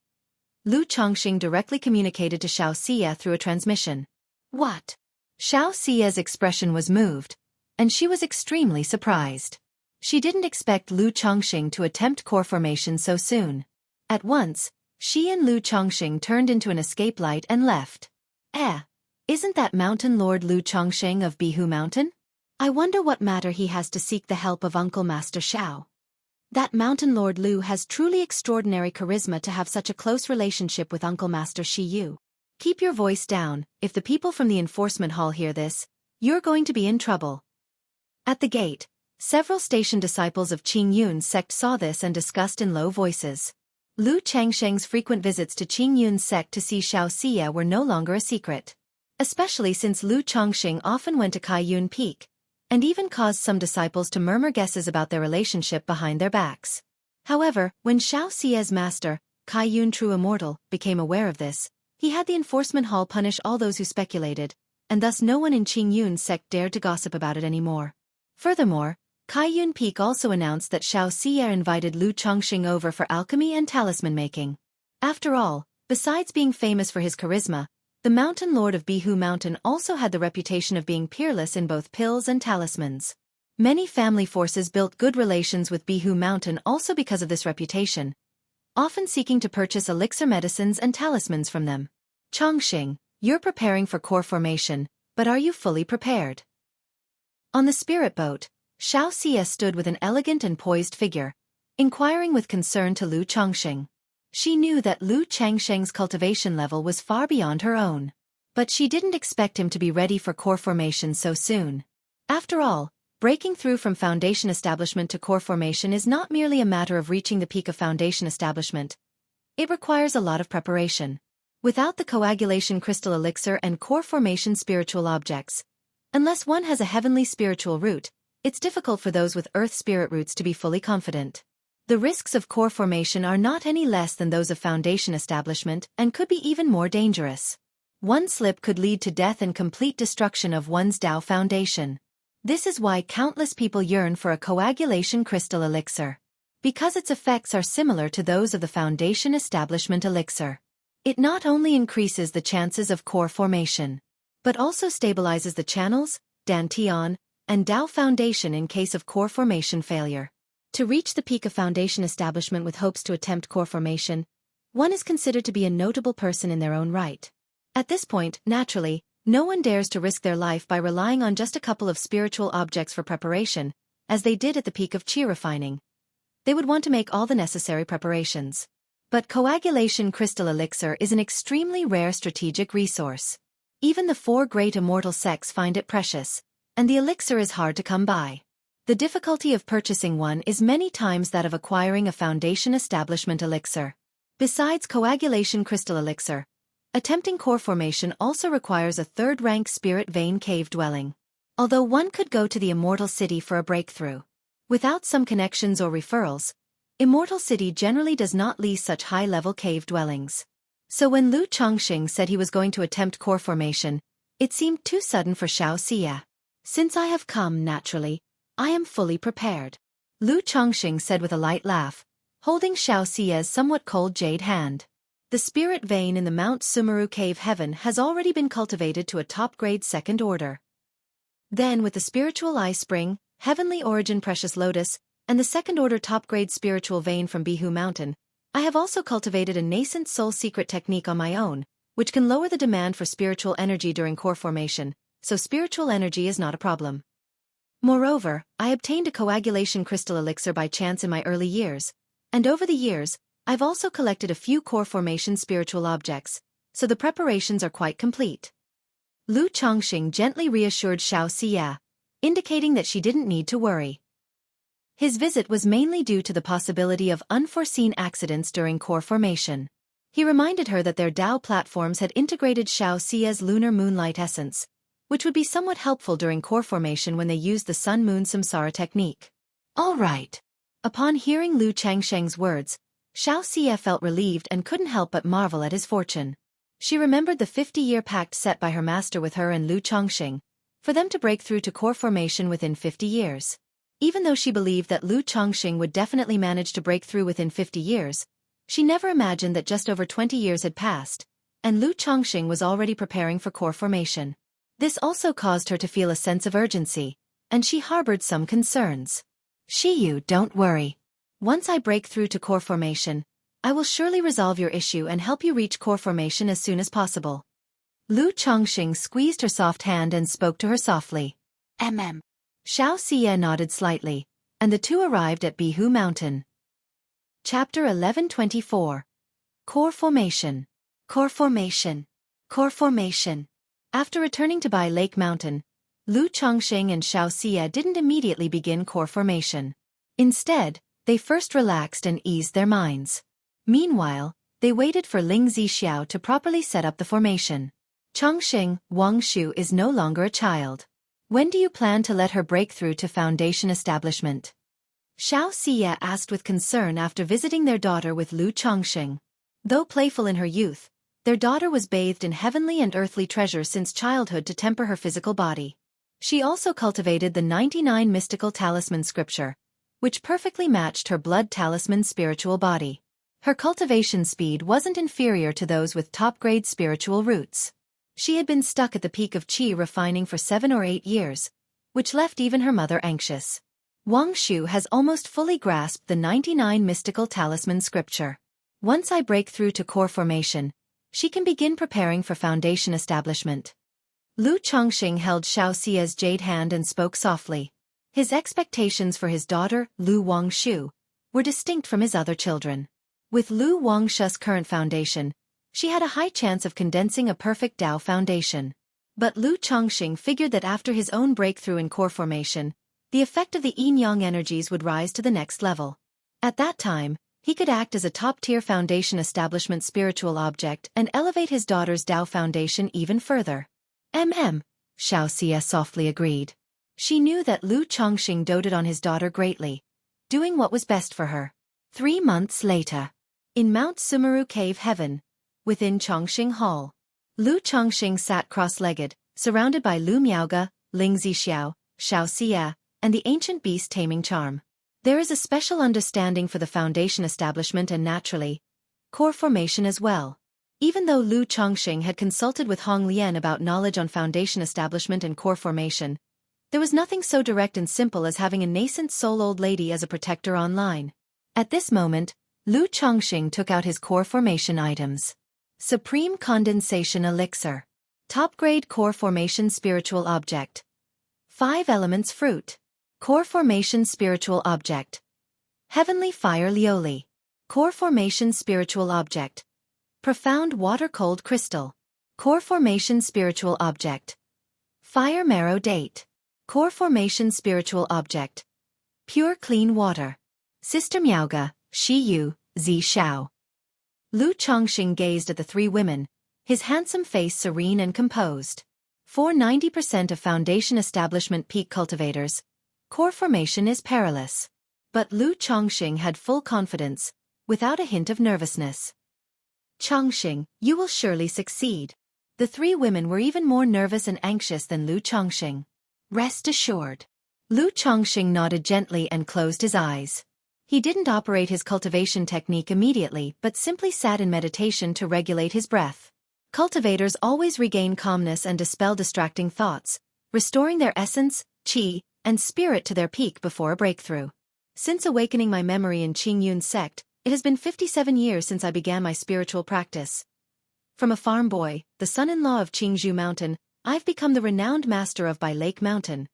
Lu Chongqing directly communicated to Xiaofan through a transmission. What? Xiaofan's expression was moved, and she was extremely surprised. She didn't expect Lu Chongqing to attempt core formation so soon. At once, she and Lu Chongqing turned into an escape light and left. Isn't that Mountain Lord Lu Chongqing of Bihu Mountain? I wonder what matter he has to seek the help of Uncle Master Xiao. That Mountain Lord Lu has truly extraordinary charisma to have such a close relationship with Uncle Master Shi Yu. Keep your voice down. If the people from the enforcement hall hear this, you're going to be in trouble. At the gate, several station disciples of Qing Yun's sect saw this and discussed in low voices. Lu Changsheng's frequent visits to Qing Yun's sect to see Xiaofan were no longer a secret. Especially since Lu Changsheng often went to Kaiyun Peak, and even caused some disciples to murmur guesses about their relationship behind their backs. However, when Xiaofan's master, Kaiyun True Immortal, became aware of this, he had the enforcement hall punish all those who speculated, and thus no one in Qing Yun's sect dared to gossip about it anymore. Furthermore, Kaiyun Peak also announced that Xiaofan invited Lu Changsheng over for alchemy and talisman making. After all, besides being famous for his charisma, the Mountain Lord of Bihu Mountain also had the reputation of being peerless in both pills and talismans. Many family forces built good relations with Bihu Mountain also because of this reputation, often seeking to purchase elixir medicines and talismans from them. Changsheng, you're preparing for core formation, but are you fully prepared? On the spirit boat, Xiaofan stood with an elegant and poised figure, inquiring with concern to Lu Changsheng. She knew that Lu Changsheng's cultivation level was far beyond her own. But she didn't expect him to be ready for core formation so soon. After all, breaking through from foundation establishment to core formation is not merely a matter of reaching the peak of foundation establishment. It requires a lot of preparation. Without the coagulation crystal elixir and core formation spiritual objects, unless one has a heavenly spiritual root, it's difficult for those with earth spirit roots to be fully confident. The risks of core formation are not any less than those of foundation establishment and could be even more dangerous. One slip could lead to death and complete destruction of one's Tao foundation. This is why countless people yearn for a coagulation crystal elixir. Because its effects are similar to those of the foundation establishment elixir. It not only increases the chances of core formation, but also stabilizes the channels, dantian, and Tao foundation in case of core formation failure. To reach the peak of foundation establishment with hopes to attempt core formation, one is considered to be a notable person in their own right. At this point, naturally, no one dares to risk their life by relying on just a couple of spiritual objects for preparation, as they did at the peak of qi refining. They would want to make all the necessary preparations. But coagulation crystal elixir is an extremely rare strategic resource. Even the 4 great immortal sects find it precious, and the elixir is hard to come by. The difficulty of purchasing one is many times that of acquiring a foundation establishment elixir. Besides coagulation crystal elixir, attempting core formation also requires a 3rd-rank spirit vein cave dwelling. Although one could go to the Immortal City for a breakthrough. Without some connections or referrals, Immortal City generally does not lease such high-level cave dwellings. So when Lu Changsheng said he was going to attempt core formation, it seemed too sudden for Xiaofan. Since I have come naturally, I am fully prepared. Lu Changsheng said with a light laugh, holding Xiaofan's somewhat cold jade hand. The spirit vein in the Mount Sumeru cave heaven has already been cultivated to a top-grade 2nd order. Then with the spiritual eye spring, heavenly origin precious lotus, and the 2nd order top-grade spiritual vein from Bihu Mountain, I have also cultivated a nascent soul secret technique on my own, which can lower the demand for spiritual energy during core formation, so spiritual energy is not a problem. Moreover, I obtained a coagulation crystal elixir by chance in my early years, and over the years, I've also collected a few core formation spiritual objects, so the preparations are quite complete. Lu Changsheng gently reassured Xiaofan, indicating that she didn't need to worry. His visit was mainly due to the possibility of unforeseen accidents during core formation. He reminded her that their Tao platforms had integrated Xiaofan's lunar moonlight essence, which would be somewhat helpful during core formation when they used the sun-moon samsara technique. All right. Upon hearing Lu Changsheng's words, Xiaofan felt relieved and couldn't help but marvel at his fortune. She remembered the 50-year pact set by her master with her and Lu Changsheng, for them to break through to core formation within 50 years. Even though she believed that Lu Changsheng would definitely manage to break through within 50 years, she never imagined that just over 20 years had passed, and Lu Changsheng was already preparing for core formation. This also caused her to feel a sense of urgency, and she harbored some concerns. Shiyu, don't worry. Once I break through to core formation, I will surely resolve your issue and help you reach core formation as soon as possible. Lu Changsheng squeezed her soft hand and spoke to her softly. Xiaofan nodded slightly, and the two arrived at Bihu Mountain. Chapter 1124. Core Formation. Core Formation. Core Formation. After returning to Bai Lake Mountain, Lu Chongxing and Xiaofan didn't immediately begin core formation. Instead, they first relaxed and eased their minds. Meanwhile, they waited for Ling Zixiao to properly set up the formation. Chongxing, Wang Shu is no longer a child. When do you plan to let her break through to foundation establishment? Xiaofan asked with concern after visiting their daughter with Lu Chongxing. Though playful in her youth, their daughter was bathed in heavenly and earthly treasures since childhood to temper her physical body. She also cultivated the 99 mystical talisman scripture, which perfectly matched her blood talisman spiritual body. Her cultivation speed wasn't inferior to those with top-grade spiritual roots. She had been stuck at the peak of qi refining for 7 or 8 years, which left even her mother anxious. Wang Shu has almost fully grasped the 99 mystical talisman scripture. Once I break through to core formation, she can begin preparing for foundation establishment. Lu Chongxing held Xiaoxia's jade hand and spoke softly. His expectations for his daughter, Lu Wangshu, were distinct from his other children. With Lu Wangshu's current foundation, she had a high chance of condensing a perfect Dao foundation. But Lu Chongxing figured that after his own breakthrough in core formation, the effect of the yin-yang energies would rise to the next level. At that time, he could act as a top-tier foundation establishment spiritual object and elevate his daughter's Dao foundation even further. Xiaoxia softly agreed. She knew that Lu Chongxing doted on his daughter greatly, doing what was best for her. 3 months later, in Mount Sumeru Cave Heaven, within Chongxing Hall, Lu Chongxing sat cross-legged, surrounded by Lu Miaoge, Ling Zixiao, Xiaoxia, and the ancient beast taming charm. There is a special understanding for the foundation establishment and naturally, core formation as well. Even though Lu Chongxing had consulted with Hong Lian about knowledge on foundation establishment and core formation, there was nothing so direct and simple as having a nascent soul old lady as a protector online. At this moment, Lu Chongxing took out his core formation items. Supreme Condensation Elixir. Top-grade core formation spiritual object. 5 elements fruit. Core formation spiritual object. Heavenly fire lioli. Core formation spiritual object. Profound water-cold crystal. Core formation spiritual object. Fire marrow date. Core formation spiritual object. Pure clean water. Sister Miaoge, Shi Yu, Zi Shao. Lu Chongxing gazed at the 3 women, his handsome face serene and composed. For 90% of foundation establishment peak cultivators, core formation is perilous. But Lu Chongxing had full confidence, without a hint of nervousness. Chongxing, you will surely succeed. The 3 women were even more nervous and anxious than Lu Chongxing. Rest assured. Lu Chongxing nodded gently and closed his eyes. He didn't operate his cultivation technique immediately but simply sat in meditation to regulate his breath. Cultivators always regain calmness and dispel distracting thoughts, restoring their essence, qi, and spirit to their peak before a breakthrough. Since awakening my memory in Qingyun's sect, it has been 57 years since I began my spiritual practice. From a farm boy, the son-in-law of Qingzhou Mountain, I've become the renowned master of Bai Lake Mountain.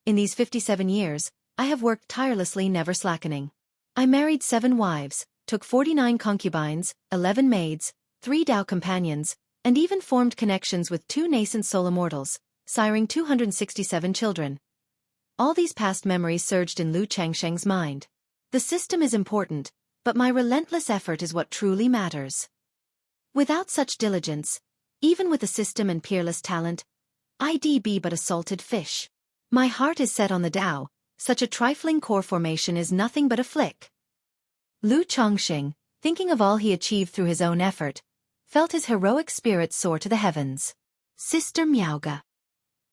In these 57 years, I have worked tirelessly, never slackening. I married 7 wives, took 49 concubines, 11 maids, 3 Dao companions, and even formed connections with 2 nascent soul immortals, siring 267 children. All these past memories surged in Lu Chongxing's mind. The system is important, but my relentless effort is what truly matters. Without such diligence, even with the system and peerless talent, I'd be but a salted fish. My heart is set on the Dao, such a trifling core formation is nothing but a flick. Lu Chongxing, thinking of all he achieved through his own effort, felt his heroic spirit soar to the heavens. Sister Miaoge.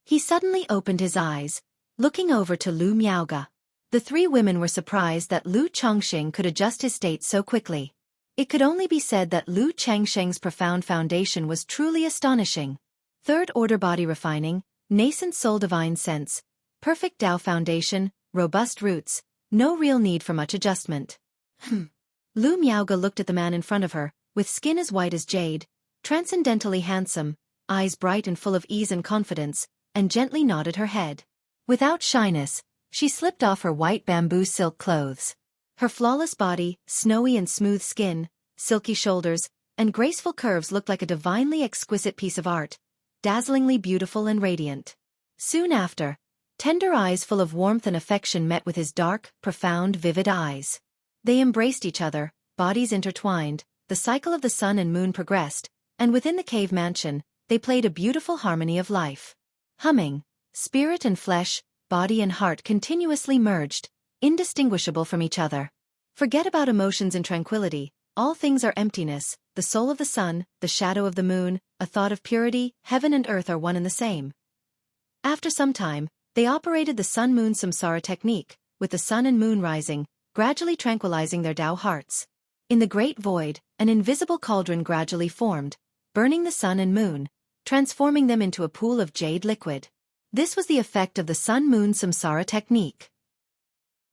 He suddenly opened his eyes, looking over to Lu Miaoge. The 3 women were surprised that Lu Chongxing could adjust his state so quickly. It could only be said that Lu Chongxing's profound foundation was truly astonishing. 3rd order body refining, nascent soul divine sense, perfect Dao foundation, robust roots, no real need for much adjustment. Lu Miaoge looked at the man in front of her, with skin as white as jade, transcendently handsome, eyes bright and full of ease and confidence, and gently nodded her head. Without shyness, she slipped off her white bamboo silk clothes. Her flawless body, snowy and smooth skin, silky shoulders, and graceful curves looked like a divinely exquisite piece of art, dazzlingly beautiful and radiant. Soon after, tender eyes full of warmth and affection met with his dark, profound, vivid eyes. They embraced each other, bodies intertwined, the cycle of the sun and moon progressed, and within the cave mansion, they played a beautiful harmony of life. Humming, spirit and flesh, body and heart continuously merged, indistinguishable from each other. Forget about emotions in tranquility, all things are emptiness, the soul of the sun, the shadow of the moon, a thought of purity, heaven and earth are one and the same. After some time, they operated the sun-moon samsara technique, with the sun and moon rising, gradually tranquilizing their Tao hearts. In the great void, an invisible cauldron gradually formed, burning the sun and moon, transforming them into a pool of jade liquid. This was the effect of the sun-moon samsara technique.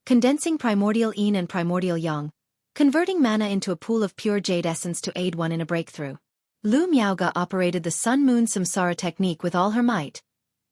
Condensing primordial yin and primordial yang, converting mana into a pool of pure jade essence to aid one in a breakthrough. Lu Miaoga operated the sun-moon samsara technique with all her might,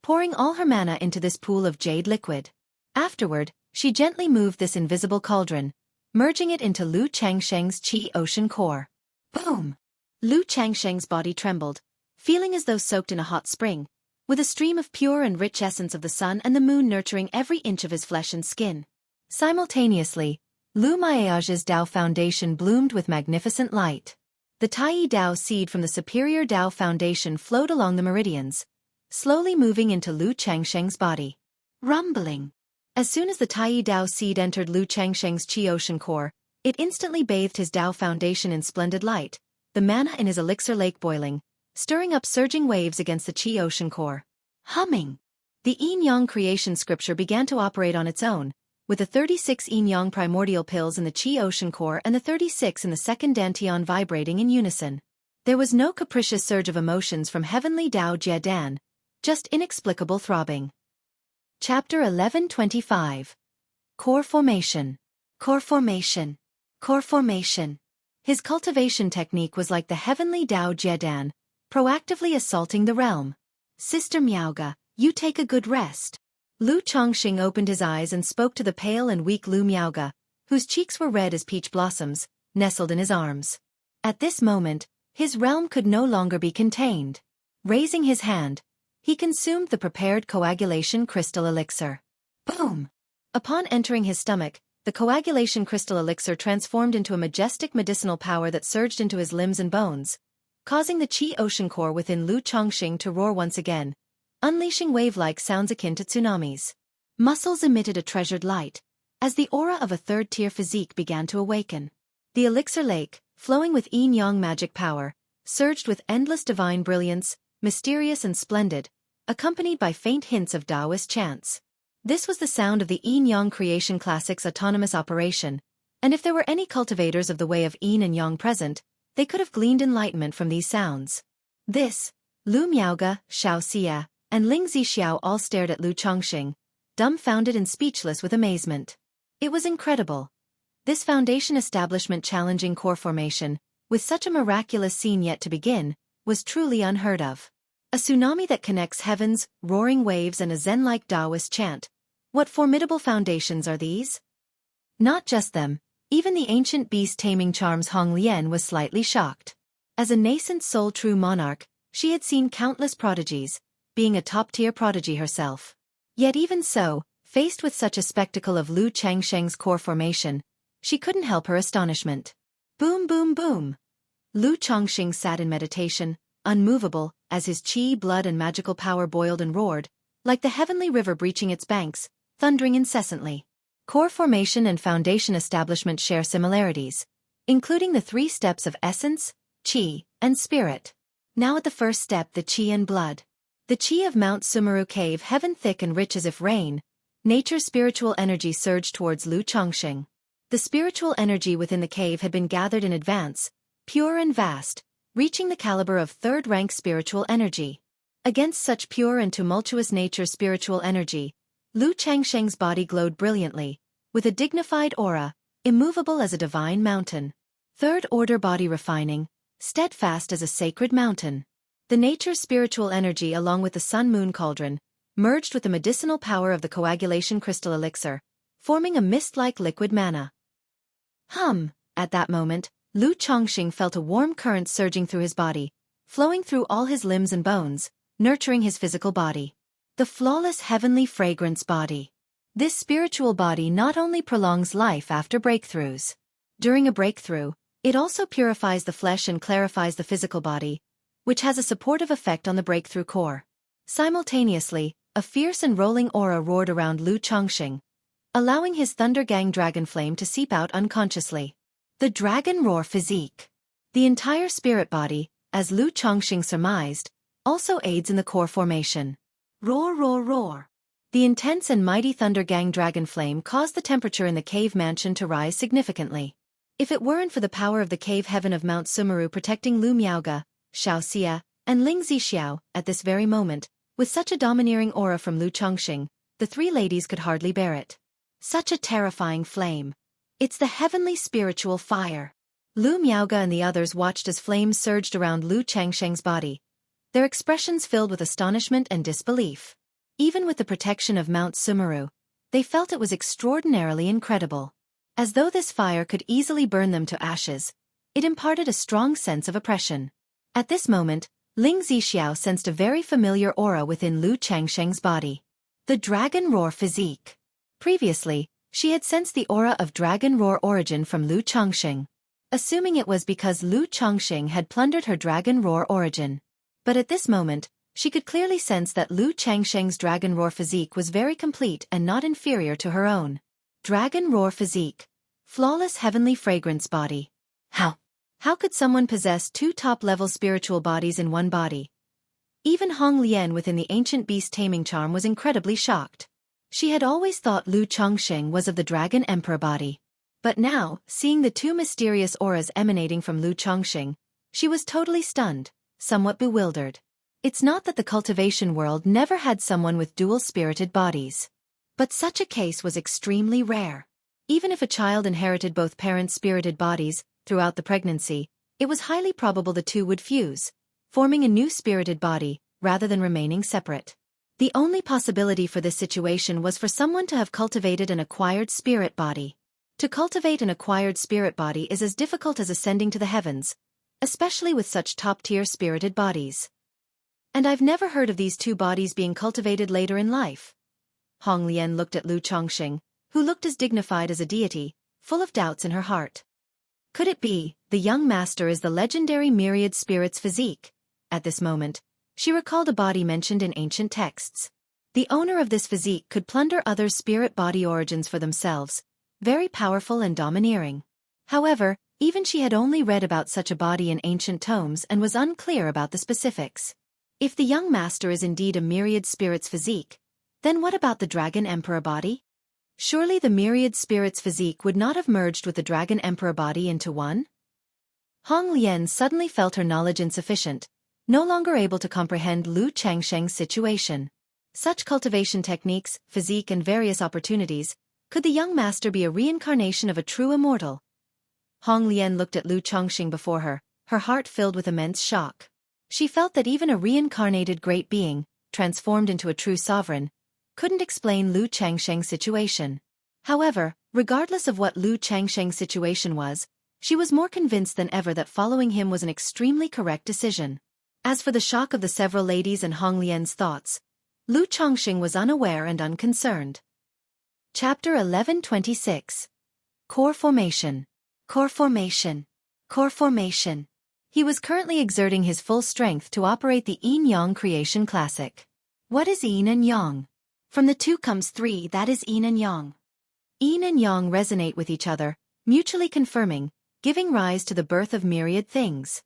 pouring all her mana into this pool of jade liquid. Afterward, she gently moved this invisible cauldron, merging it into Lu Changsheng's qi ocean core. Boom! Lu Changsheng's body trembled, feeling as though soaked in a hot spring, with a stream of pure and rich essence of the sun and the moon nurturing every inch of his flesh and skin. Simultaneously, Lu Miaoge's Tao foundation bloomed with magnificent light. The Taiyi Tao seed from the superior Tao foundation flowed along the meridians, slowly moving into Lu Changsheng's body. Rumbling. As soon as the Taiyi Tao seed entered Lu Changsheng's qi ocean core, it instantly bathed his Tao foundation in splendid light, the mana in his elixir lake boiling, stirring up surging waves against the qi ocean core. Humming. The yin-yang creation scripture began to operate on its own, with the 36 yin-yang primordial pills in the qi ocean core and the 36 in the second dantian vibrating in unison. There was no capricious surge of emotions from heavenly Tao Jie Dan, just inexplicable throbbing. Chapter 1125. Core Formation. Core Formation. Core Formation. His cultivation technique was like the heavenly Tao Jie Dan, proactively assaulting the realm. Sister Miaoga, you take a good rest. Lu Chongqing opened his eyes and spoke to the pale and weak Lu Miaoga, whose cheeks were red as peach blossoms, nestled in his arms. At this moment, his realm could no longer be contained. Raising his hand, he consumed the prepared coagulation crystal elixir. Boom! Upon entering his stomach, the coagulation crystal elixir transformed into a majestic medicinal power that surged into his limbs and bones, causing the qi ocean core within Lu Chongqing to roar once again, unleashing wave-like sounds akin to tsunamis. Muscles emitted a treasured light, as the aura of a third-tier physique began to awaken. The elixir lake, flowing with yin-yang magic power, surged with endless divine brilliance, mysterious and splendid, accompanied by faint hints of Taoist chants. This was the sound of the yin-yang creation classic's autonomous operation, and if there were any cultivators of the way of yin and yang present, they could have gleaned enlightenment from these sounds. This, Lu Miaoga, Xiao Xia, and Ling Zixiao all stared at Lu Chongqing, dumbfounded and speechless with amazement. It was incredible. This foundation establishment challenging core formation, with such a miraculous scene yet to begin, was truly unheard of. A tsunami that connects heavens, roaring waves and a zen-like Taoist chant. What formidable foundations are these? Not just them, even the ancient beast-taming charms Hong Lian was slightly shocked. As a nascent soul-true monarch, she had seen countless prodigies, being a top-tier prodigy herself. Yet even so, faced with such a spectacle of Lu Changsheng's core formation, she couldn't help her astonishment. Boom boom boom! Lu Chongqing sat in meditation, unmovable, as his qi, blood and magical power boiled and roared, like the heavenly river breaching its banks, thundering incessantly. Core formation and foundation establishment share similarities, including the 3 steps of essence, qi, and spirit. Now at the first step, the qi and blood. The qi of Mount Sumeru Cave, heaven thick and rich as if rain, nature's spiritual energy surged towards Lu Chongqing. The spiritual energy within the cave had been gathered in advance, pure and vast, reaching the caliber of third-rank spiritual energy. Against such pure and tumultuous nature's spiritual energy, Lu Changsheng's body glowed brilliantly, with a dignified aura, immovable as a divine mountain. Third-order body refining, steadfast as a sacred mountain. The nature's spiritual energy along with the sun-moon cauldron, merged with the medicinal power of the coagulation crystal elixir, forming a mist-like liquid mana. At that moment, Lu Chongqing felt a warm current surging through his body, flowing through all his limbs and bones, nurturing his physical body. The flawless heavenly fragrance body. This spiritual body not only prolongs life after breakthroughs. During a breakthrough, it also purifies the flesh and clarifies the physical body, which has a supportive effect on the breakthrough core. Simultaneously, a fierce and rolling aura roared around Lu Chongqing, allowing his Thunder Gang dragon flame to seep out unconsciously. The Dragon Roar physique. The entire spirit body, as Lu Chongqing surmised, also aids in the core formation. Roar, roar, roar. The intense and mighty Thunder Gang dragon flame caused the temperature in the cave mansion to rise significantly. If it weren't for the power of the cave heaven of Mount Sumeru protecting Lu Miaoge, Xiaoxia, and Ling Zixiao at this very moment, with such a domineering aura from Lu Chongqing, the three ladies could hardly bear it. Such a terrifying flame. It's the heavenly spiritual fire. Lu Miaoge and the others watched as flames surged around Lu Changsheng's body, their expressions filled with astonishment and disbelief. Even with the protection of Mount Sumeru, they felt it was extraordinarily incredible. As though this fire could easily burn them to ashes, it imparted a strong sense of oppression. At this moment, Ling Zixiao sensed a very familiar aura within Lu Changsheng's body. The Dragon Roar physique. Previously, she had sensed the aura of Dragon Roar origin from Lu Chongqing, assuming it was because Lu Chongqing had plundered her Dragon Roar origin. But at this moment, she could clearly sense that Lu Changsheng's Dragon Roar physique was very complete and not inferior to her own. Dragon Roar physique. Flawless heavenly fragrance body. How could someone possess two top-level spiritual bodies in one body? Even Hong Lian within the ancient beast taming charm was incredibly shocked. She had always thought Lu Chongqing was of the Dragon Emperor body. But now, seeing the two mysterious auras emanating from Lu Chongqing, she was totally stunned, somewhat bewildered. It's not that the cultivation world never had someone with dual-spirited bodies. But such a case was extremely rare. Even if a child inherited both parents' spirited bodies throughout the pregnancy, it was highly probable the two would fuse, forming a new spirited body, rather than remaining separate. The only possibility for this situation was for someone to have cultivated an acquired spirit body. To cultivate an acquired spirit body is as difficult as ascending to the heavens, especially with such top-tier spirited bodies. And I've never heard of these two bodies being cultivated later in life. Hong Lian looked at Lu Chongqing, who looked as dignified as a deity, full of doubts in her heart. Could it be, the young master is the legendary myriad spirits physique? At this moment, she recalled a body mentioned in ancient texts. The owner of this physique could plunder others' spirit body origins for themselves, very powerful and domineering. However, even she had only read about such a body in ancient tomes and was unclear about the specifics. If the young master is indeed a myriad spirits physique, then what about the Dragon Emperor body? Surely the myriad spirits physique would not have merged with the Dragon Emperor body into one? Hong Lian suddenly felt her knowledge insufficient, no longer able to comprehend Lu Changsheng's situation. Such cultivation techniques, physique and various opportunities, could the young master be a reincarnation of a true immortal? Hong Lian looked at Lu Chongqing before her, her heart filled with immense shock. She felt that even a reincarnated great being, transformed into a true sovereign, couldn't explain Lu Changsheng's situation. However, regardless of what Lu Changsheng's situation was, she was more convinced than ever that following him was an extremely correct decision. As for the shock of the several ladies and Hong Lian's thoughts, Lu Chongqing was unaware and unconcerned. Chapter 1126. Core Formation. Core Formation. Core Formation. He was currently exerting his full strength to operate the Yin-Yang Creation Classic. What is Yin and Yang? From the two comes three, that is Yin and Yang. Yin and Yang resonate with each other, mutually confirming, giving rise to the birth of myriad things.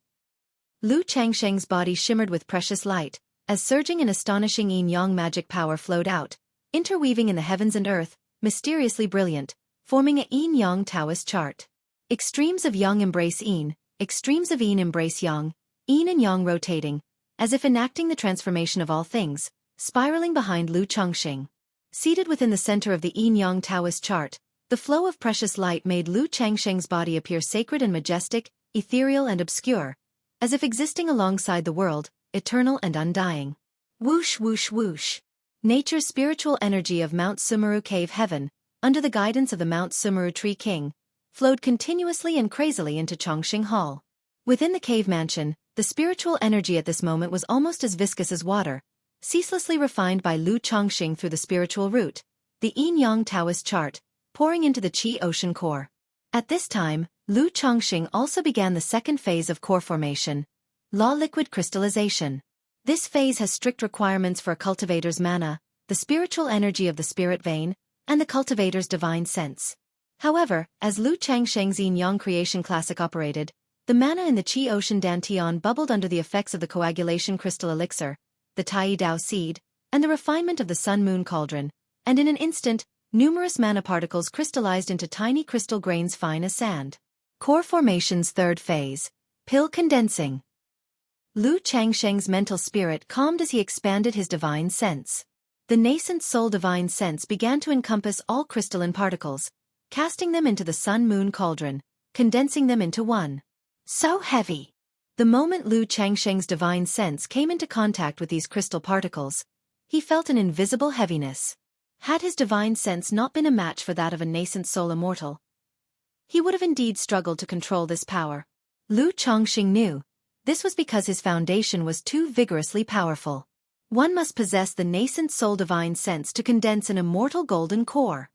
Lu Changsheng's body shimmered with precious light, as surging and astonishing Yin-Yang magic power flowed out, interweaving in the heavens and earth, mysteriously brilliant, forming a Yin-Yang Taoist chart. Extremes of Yang embrace Yin, extremes of Yin embrace Yang, Yin and Yang rotating, as if enacting the transformation of all things, spiraling behind Lu Chongqing. Seated within the center of the Yin-Yang Taoist chart, the flow of precious light made Lu Changsheng's body appear sacred and majestic, ethereal and obscure, as if existing alongside the world, eternal and undying. Whoosh whoosh whoosh. nature's spiritual energy of Mount Sumeru Cave Heaven, under the guidance of the Mount Sumeru Tree King, flowed continuously and crazily into Chongqing Hall. Within the cave mansion, the spiritual energy at this moment was almost as viscous as water, ceaselessly refined by Lu Chongqing through the spiritual root, the yin-yang Taoist chart, pouring into the Qi ocean core. At this time, Lu Chongqing also began the second phase of core formation, law liquid crystallization. This phase has strict requirements for a cultivator's mana, the spiritual energy of the spirit vein, and the cultivator's divine sense. However, as Lu Changsheng's yin-yang creation classic operated, the mana in the Qi ocean dantian bubbled under the effects of the coagulation crystal elixir, the Tai Dao seed, and the refinement of the sun-moon cauldron, and in an instant, numerous mana particles crystallized into tiny crystal grains fine as sand. Core formation's third phase, pill condensing. Lu Changsheng's mental spirit calmed as he expanded his divine sense. The nascent soul divine sense began to encompass all crystalline particles, casting them into the sun-moon cauldron, condensing them into one. So heavy! The moment Lu Changsheng's divine sense came into contact with these crystal particles, he felt an invisible heaviness. Had his divine sense not been a match for that of a nascent soul immortal, he would have indeed struggled to control this power. Lu Chongqing knew this was because his foundation was too vigorously powerful. One must possess the nascent soul divine sense to condense an immortal golden core.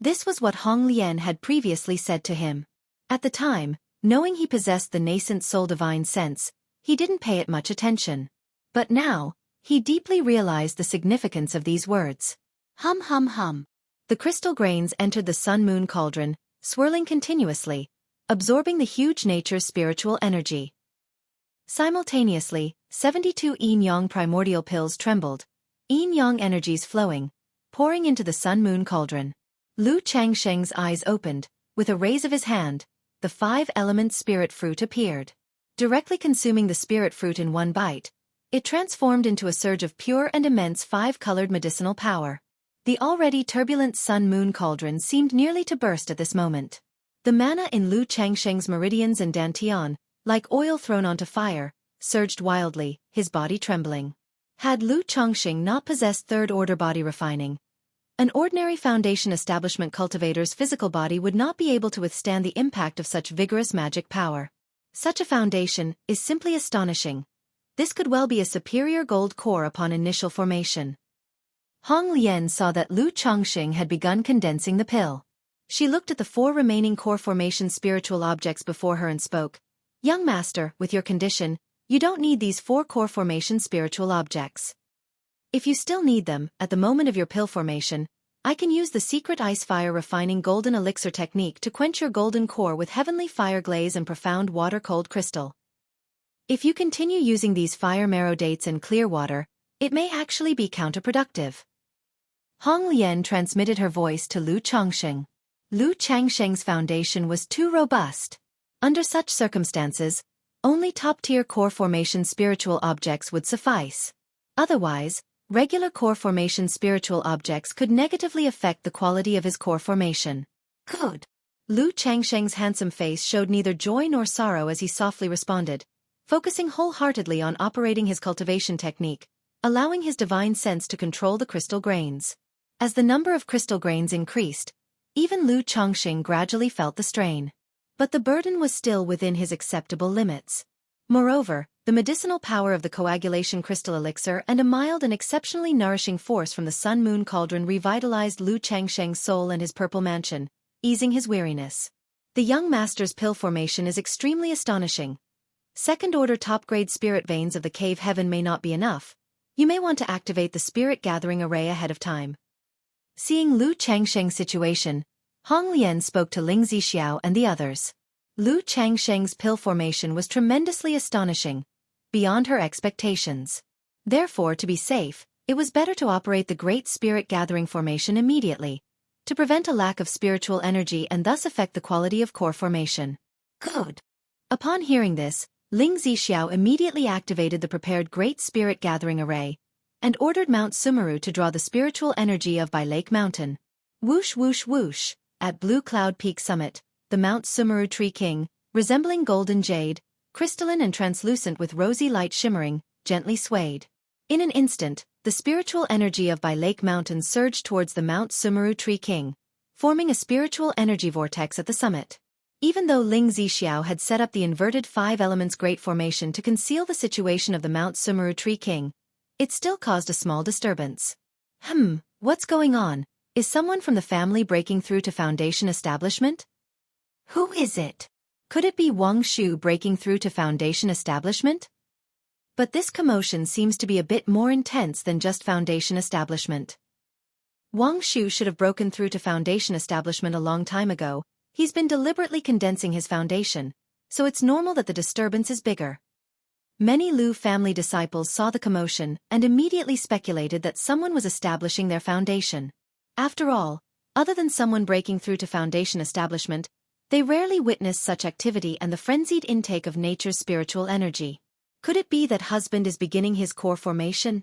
This was what Hong Lian had previously said to him. At the time, knowing he possessed the nascent soul divine sense, he didn't pay it much attention. But now, he deeply realized the significance of these words. Hum hum hum. The crystal grains entered the sun-moon cauldron, swirling continuously, absorbing the huge nature's spiritual energy. Simultaneously, 72 yin-yang primordial pills trembled, yin-yang energies flowing, pouring into the sun-moon cauldron. Lu Changsheng's eyes opened. With a raise of his hand, the five-element spirit fruit appeared. Directly consuming the spirit fruit in one bite, it transformed into a surge of pure and immense five-colored medicinal power. The already turbulent sun-moon cauldron seemed nearly to burst at this moment. The mana in Lu Changsheng's meridians and dantian, like oil thrown onto fire, surged wildly, his body trembling. Had Lu Chongqing not possessed third-order body refining, an ordinary foundation establishment cultivator's physical body would not be able to withstand the impact of such vigorous magic power. Such a foundation is simply astonishing. This could well be a superior gold core upon initial formation. Hong Lian saw that Lu Chongqing had begun condensing the pill. She looked at the four remaining core formation spiritual objects before her and spoke. Young master, with your condition, you don't need these four core formation spiritual objects. If you still need them, at the moment of your pill formation, I can use the secret ice fire refining golden elixir technique to quench your golden core with heavenly fire glaze and profound water-cold crystal. If you continue using these fire marrow dates and clear water, it may actually be counterproductive. Hong Lian transmitted her voice to Lu Chongqing. Lu Changsheng's foundation was too robust. Under such circumstances, only top-tier core formation spiritual objects would suffice. Otherwise, regular core formation spiritual objects could negatively affect the quality of his core formation. Good. Lu Changsheng's handsome face showed neither joy nor sorrow as he softly responded, focusing wholeheartedly on operating his cultivation technique, allowing his divine sense to control the crystal grains. As the number of crystal grains increased, even Lu Chongqing gradually felt the strain. But the burden was still within his acceptable limits. Moreover, the medicinal power of the coagulation crystal elixir and a mild and exceptionally nourishing force from the sun-moon cauldron revitalized Lu Changsheng's soul and his purple mansion, easing his weariness. The young master's pill formation is extremely astonishing. Second-order top-grade spirit veins of the cave heaven may not be enough. You may want to activate the spirit gathering array ahead of time. Seeing Lu Changsheng's situation, Hong Lian spoke to Ling Zixiao and the others. Lu Changsheng's pill formation was tremendously astonishing, beyond her expectations. Therefore, to be safe, it was better to operate the Great Spirit Gathering formation immediately, to prevent a lack of spiritual energy and thus affect the quality of core formation. Good. Upon hearing this, Ling Zixiao immediately activated the prepared Great Spirit Gathering array, and ordered Mount Sumeru to draw the spiritual energy of Bai Lake Mountain. Whoosh whoosh whoosh, at Blue Cloud Peak Summit, the Mount Sumeru Tree King, resembling golden jade, crystalline and translucent with rosy light shimmering, gently swayed. In an instant, the spiritual energy of Bai Lake Mountain surged towards the Mount Sumeru Tree King, forming a spiritual energy vortex at the summit. Even though Ling Zixiao had set up the inverted five elements Great Formation to conceal the situation of the Mount Sumeru Tree King, it still caused a small disturbance. What's going on? Is someone from the family breaking through to Foundation establishment? Who is it? Could it be Wang Shu breaking through to Foundation establishment? But this commotion seems to be a bit more intense than just Foundation establishment. Wang Shu should have broken through to Foundation establishment a long time ago. He's been deliberately condensing his foundation, so it's normal that the disturbance is bigger. Many Lu family disciples saw the commotion and immediately speculated that someone was establishing their foundation. After all, other than someone breaking through to Foundation establishment, they rarely witness such activity and the frenzied intake of nature's spiritual energy. Could it be that husband is beginning his core formation?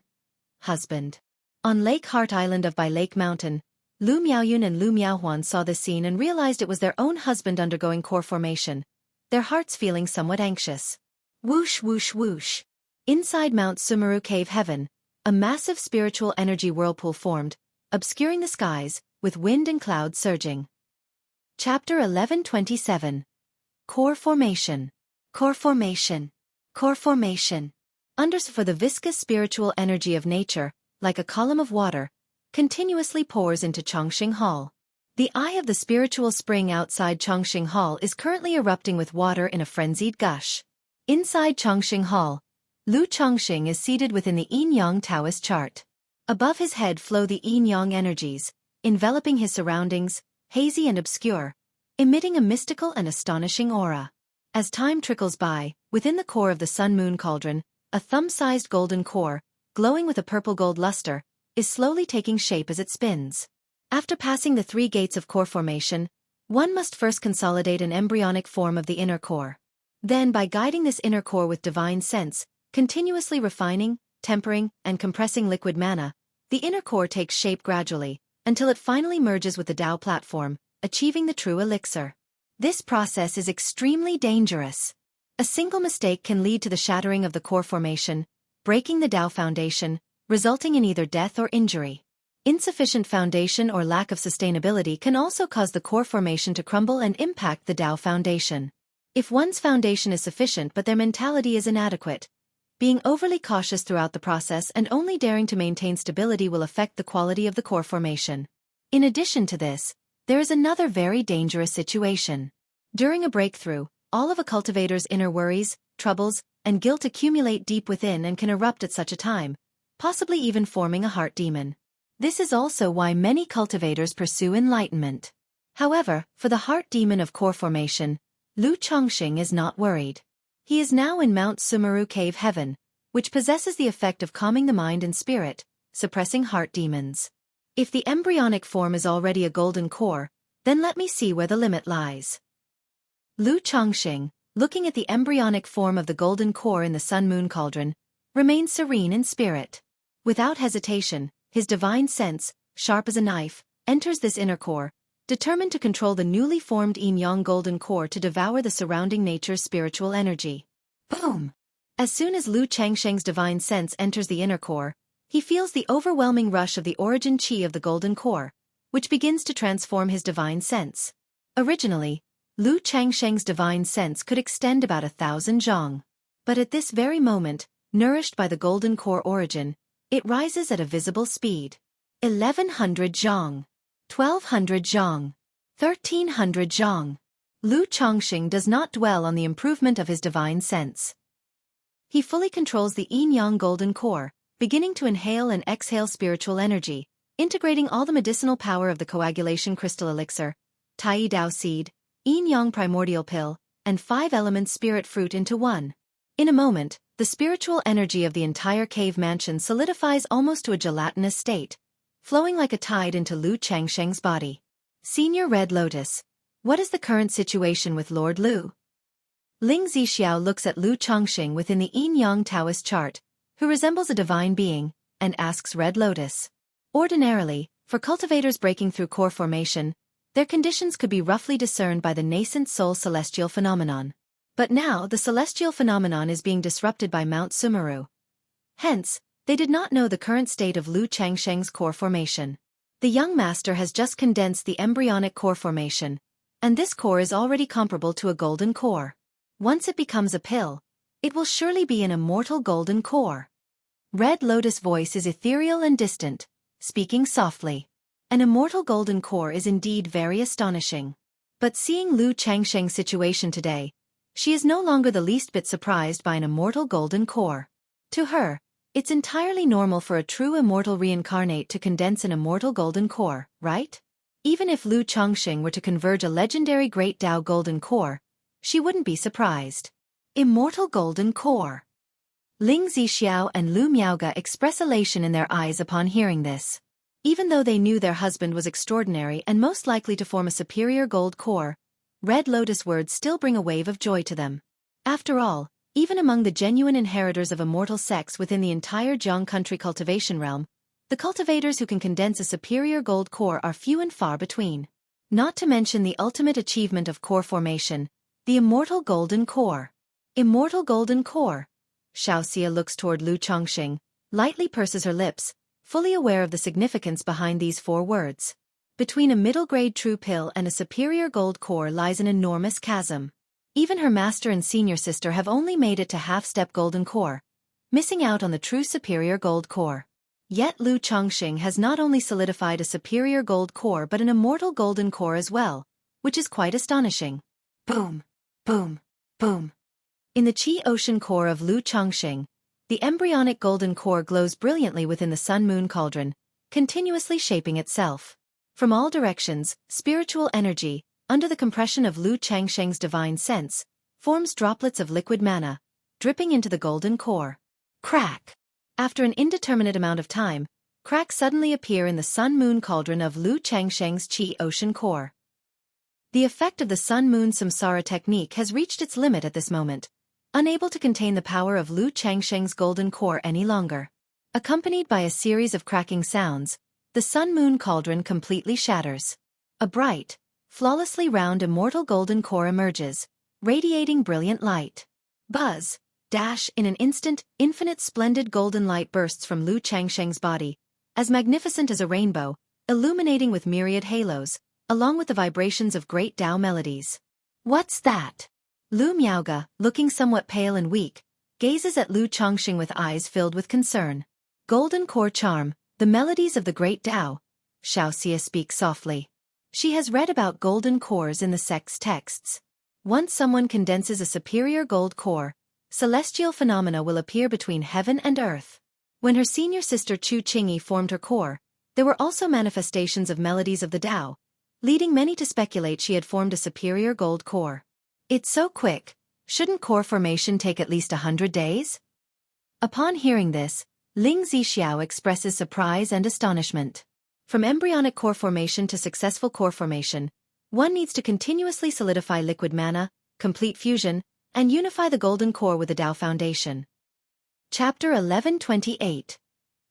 Husband. On Lake Heart Island of Bai Lake Mountain, Lu Miaoyun and Lu Miaohuan saw this scene and realized it was their own husband undergoing core formation, their hearts feeling somewhat anxious. Whoosh whoosh whoosh. Inside Mount Sumeru Cave Heaven, a massive spiritual energy whirlpool formed, obscuring the skies, with wind and clouds surging. Chapter 1127. Core Formation. Core Formation. Core Formation. For the viscous spiritual energy of nature, like a column of water, continuously pours into Chongqing Hall. The eye of the spiritual spring outside Chongqing Hall is currently erupting with water in a frenzied gush. Inside Chongqing Hall, Lu Chongqing is seated within the Yin-Yang Taoist chart. Above his head flow the Yin-Yang energies, enveloping his surroundings, hazy and obscure, emitting a mystical and astonishing aura. As time trickles by, within the core of the Sun-Moon Cauldron, a thumb-sized golden core, glowing with a purple-gold luster, is slowly taking shape as it spins. After passing the 3 gates of core formation, one must first consolidate an embryonic form of the inner core. Then, by guiding this inner core with divine sense, continuously refining, tempering, and compressing liquid mana, the inner core takes shape gradually, until it finally merges with the Tao platform, achieving the true elixir. This process is extremely dangerous. A single mistake can lead to the shattering of the core formation, breaking the Tao foundation, resulting in either death or injury. Insufficient foundation or lack of sustainability can also cause the core formation to crumble and impact the Tao foundation. If one's foundation is sufficient but their mentality is inadequate, being overly cautious throughout the process and only daring to maintain stability will affect the quality of the core formation. In addition to this, there is another very dangerous situation. During a breakthrough, all of a cultivator's inner worries, troubles, and guilt accumulate deep within and can erupt at such a time, possibly even forming a heart demon. This is also why many cultivators pursue enlightenment. However, for the heart demon of core formation, Lu Chongqing is not worried. He is now in Mount Sumeru Cave Heaven, which possesses the effect of calming the mind and spirit, suppressing heart demons. If the embryonic form is already a golden core, then let me see where the limit lies. Lu Chongqing, looking at the embryonic form of the golden core in the Sun-Moon Cauldron, remains serene in spirit. Without hesitation, his divine sense, sharp as a knife, enters this inner core, determined to control the newly formed Yin-Yang golden core to devour the surrounding nature's spiritual energy. Boom! As soon as Lu Chongqing's divine sense enters the inner core, he feels the overwhelming rush of the origin qi of the golden core, which begins to transform his divine sense. Originally, Lu Chongqing's divine sense could extend about 1,000 zhang. But at this very moment, nourished by the golden core origin, it rises at a visible speed. 1,100 zhang. 1,200 zhang. 1,300 zhang. Lu Chongqing does not dwell on the improvement of his divine sense. He fully controls the Yin-Yang golden core, beginning to inhale and exhale spiritual energy, integrating all the medicinal power of the coagulation crystal elixir, Tai Dao seed, Yin-Yang primordial pill, and 5-element spirit fruit into one. In a moment, the spiritual energy of the entire cave mansion solidifies almost to a gelatinous state, flowing like a tide into Lu Chongqing's body. Senior Red Lotus, what is the current situation with Lord Lu? Ling Zixiao looks at Lu Chongqing within the Yin-Yang Taoist chart, who resembles a divine being, and asks Red Lotus. Ordinarily, for cultivators breaking through core formation, their conditions could be roughly discerned by the nascent soul celestial phenomenon. But now the celestial phenomenon is being disrupted by Mount Sumeru. Hence, They did not know the current state of Lu Changsheng's core formation. The young master has just condensed the embryonic core formation, and this core is already comparable to a golden core. Once it becomes a pill, it will surely be an immortal golden core. Red Lotus voice is ethereal and distant, speaking softly. An immortal golden core is indeed very astonishing. But seeing Lu Changsheng's situation today, she is no longer the least bit surprised by an immortal golden core. To her, it's entirely normal for a true immortal reincarnate to condense an immortal golden core, right? Even if Lu Changsheng were to converge a legendary Great Tao golden core, she wouldn't be surprised. Immortal golden core. Ling Zixiao and Lu Miaoge express elation in their eyes upon hearing this. Even though they knew their husband was extraordinary and most likely to form a superior gold core, Red Lotus words still bring a wave of joy to them. After all, even among the genuine inheritors of immortal sex within the entire Jiang country cultivation realm, the cultivators who can condense a superior gold core are few and far between. Not to mention the ultimate achievement of core formation, the immortal golden core. Immortal golden core. Xiaofan looks toward Lu Changsheng, lightly purses her lips, fully aware of the significance behind these 4 words. Between a middle-grade true pill and a superior gold core lies an enormous chasm. Even her master and senior sister have only made it to half-step golden core, missing out on the true superior gold core. Yet Lu Changsheng has not only solidified a superior gold core but an immortal golden core as well, which is quite astonishing. Boom, boom, boom. In the Qi Ocean core of Lu Changsheng, the embryonic golden core glows brilliantly within the sun-moon cauldron, continuously shaping itself. From all directions, spiritual energy, under the compression of Lu Changsheng's divine sense, forms droplets of liquid mana, dripping into the golden core. Crack! After an indeterminate amount of time, cracks suddenly appear in the sun-moon cauldron of Lu Changsheng's Qi Ocean core. The effect of the sun-moon samsara technique has reached its limit at this moment, unable to contain the power of Lu Changsheng's golden core any longer. Accompanied by a series of cracking sounds, the sun-moon cauldron completely shatters. A bright, flawlessly round immortal golden core emerges, radiating brilliant light. Buzz, dash, in an instant, infinite splendid golden light bursts from Lu Changsheng's body, as magnificent as a rainbow, illuminating with myriad halos, along with the vibrations of great Tao melodies. What's that? Lu Miaoge, looking somewhat pale and weak, gazes at Lu Changsheng with eyes filled with concern. Golden core charm, the melodies of the great Tao. Xiaofan speaks softly. She has read about golden cores in the sect's texts. Once someone condenses a superior gold core, celestial phenomena will appear between heaven and earth. When her senior sister Chu Qingyi formed her core, there were also manifestations of melodies of the Tao, leading many to speculate she had formed a superior gold core. It's so quick, shouldn't core formation take at least 100 days? Upon hearing this, Ling Zixiao expresses surprise and astonishment. From embryonic core formation to successful core formation, one needs to continuously solidify liquid mana, complete fusion, and unify the golden core with the Tao foundation. Chapter 1128.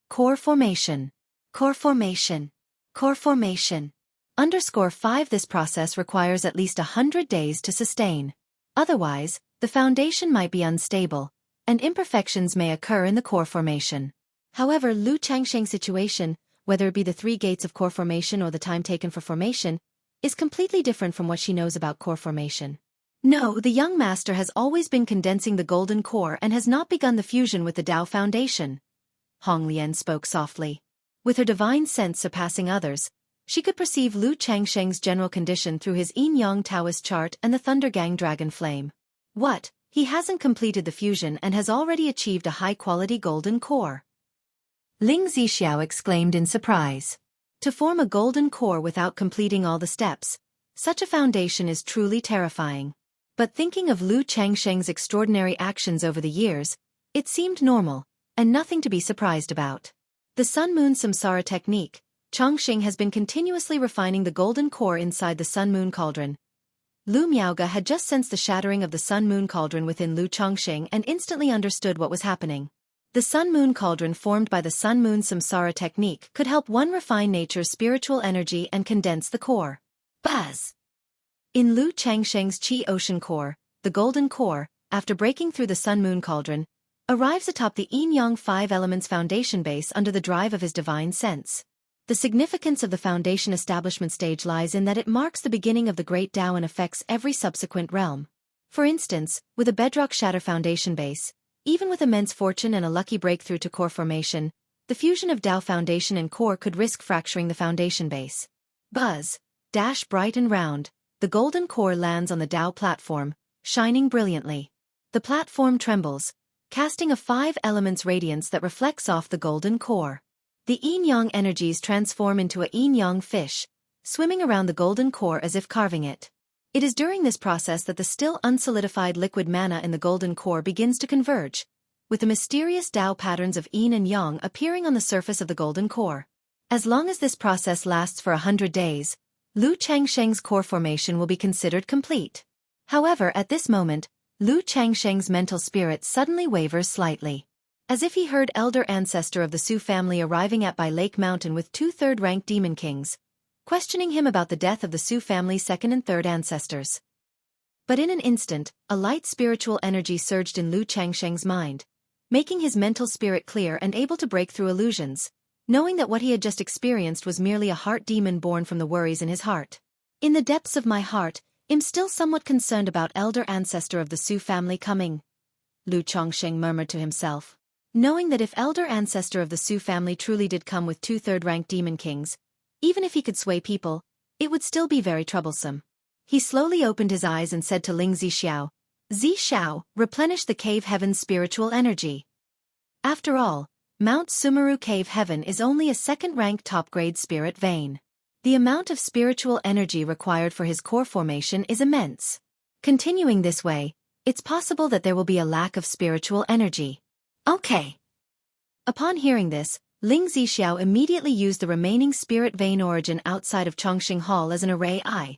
Core formation. Core formation. Core formation. _5 This process requires at least 100 days to sustain. Otherwise, the foundation might be unstable, and imperfections may occur in the core formation. However, Lu Changsheng's situation, whether it be the 3 gates of core formation or the time taken for formation, is completely different from what she knows about core formation. No, the young master has always been condensing the golden core and has not begun the fusion with the Tao foundation. Hong Lian spoke softly. With her divine sense surpassing others, she could perceive Lu Changsheng's general condition through his Yin-Yang Taoist chart and the Thunder Gang Dragon Flame. What? He hasn't completed the fusion and has already achieved a high-quality golden core. Ling Zixiao exclaimed in surprise. To form a golden core without completing all the steps, such a foundation is truly terrifying. But thinking of Lu Changsheng's extraordinary actions over the years, it seemed normal, and nothing to be surprised about. The Sun-Moon Samsara technique, Changsheng has been continuously refining the golden core inside the Sun-Moon cauldron. Lu Miaoge had just sensed the shattering of the Sun-Moon cauldron within Lu Changsheng and instantly understood what was happening. The Sun-Moon cauldron formed by the Sun-Moon Samsara technique could help one refine nature's spiritual energy and condense the core. Buzz! In Lu Changsheng's Qi Ocean core, the golden core, after breaking through the Sun-Moon cauldron, arrives atop the Yin-Yang 5 Elements foundation base under the drive of his divine sense. The significance of the foundation establishment stage lies in that it marks the beginning of the great Tao and affects every subsequent realm. For instance, with a bedrock shatter foundation base, even with immense fortune and a lucky breakthrough to core formation, the fusion of Tao foundation and core could risk fracturing the foundation base. Buzz, dash bright and round, the golden core lands on the Tao platform, shining brilliantly. The platform trembles, casting a 5 elements radiance that reflects off the golden core. The yin-yang energies transform into a yin-yang fish, swimming around the golden core as if carving it. It is during this process that the still unsolidified liquid mana in the golden core begins to converge, with the mysterious Tao patterns of yin and yang appearing on the surface of the golden core. As long as this process lasts for 100 days, Lu Changsheng's core formation will be considered complete. However, at this moment, Lu Changsheng's mental spirit suddenly wavers slightly. As if he heard elder ancestor of the Su family arriving at Bai Lake Mountain with 2 third-ranked demon kings, questioning him about the death of the Su family's second and third ancestors. But in an instant, a light spiritual energy surged in Lu Changsheng's mind, making his mental spirit clear and able to break through illusions, knowing that what he had just experienced was merely a heart demon born from the worries in his heart. In the depths of my heart, I'm still somewhat concerned about elder ancestor of the Su family coming, Lu Changsheng murmured to himself. Knowing that if elder ancestor of the Su family truly did come with 2 third-ranked demon kings, even if he could sway people, it would still be very troublesome. He slowly opened his eyes and said to Ling Zixiao, Zixiao, replenish the cave heaven's spiritual energy. After all, Mount Sumeru Cave Heaven is only a second-ranked top-grade spirit vein. The amount of spiritual energy required for his core formation is immense. Continuing this way, it's possible that there will be a lack of spiritual energy. Okay. Upon hearing this, Ling Zixiao immediately used the remaining spirit vein origin outside of Chongqing Hall as an array eye,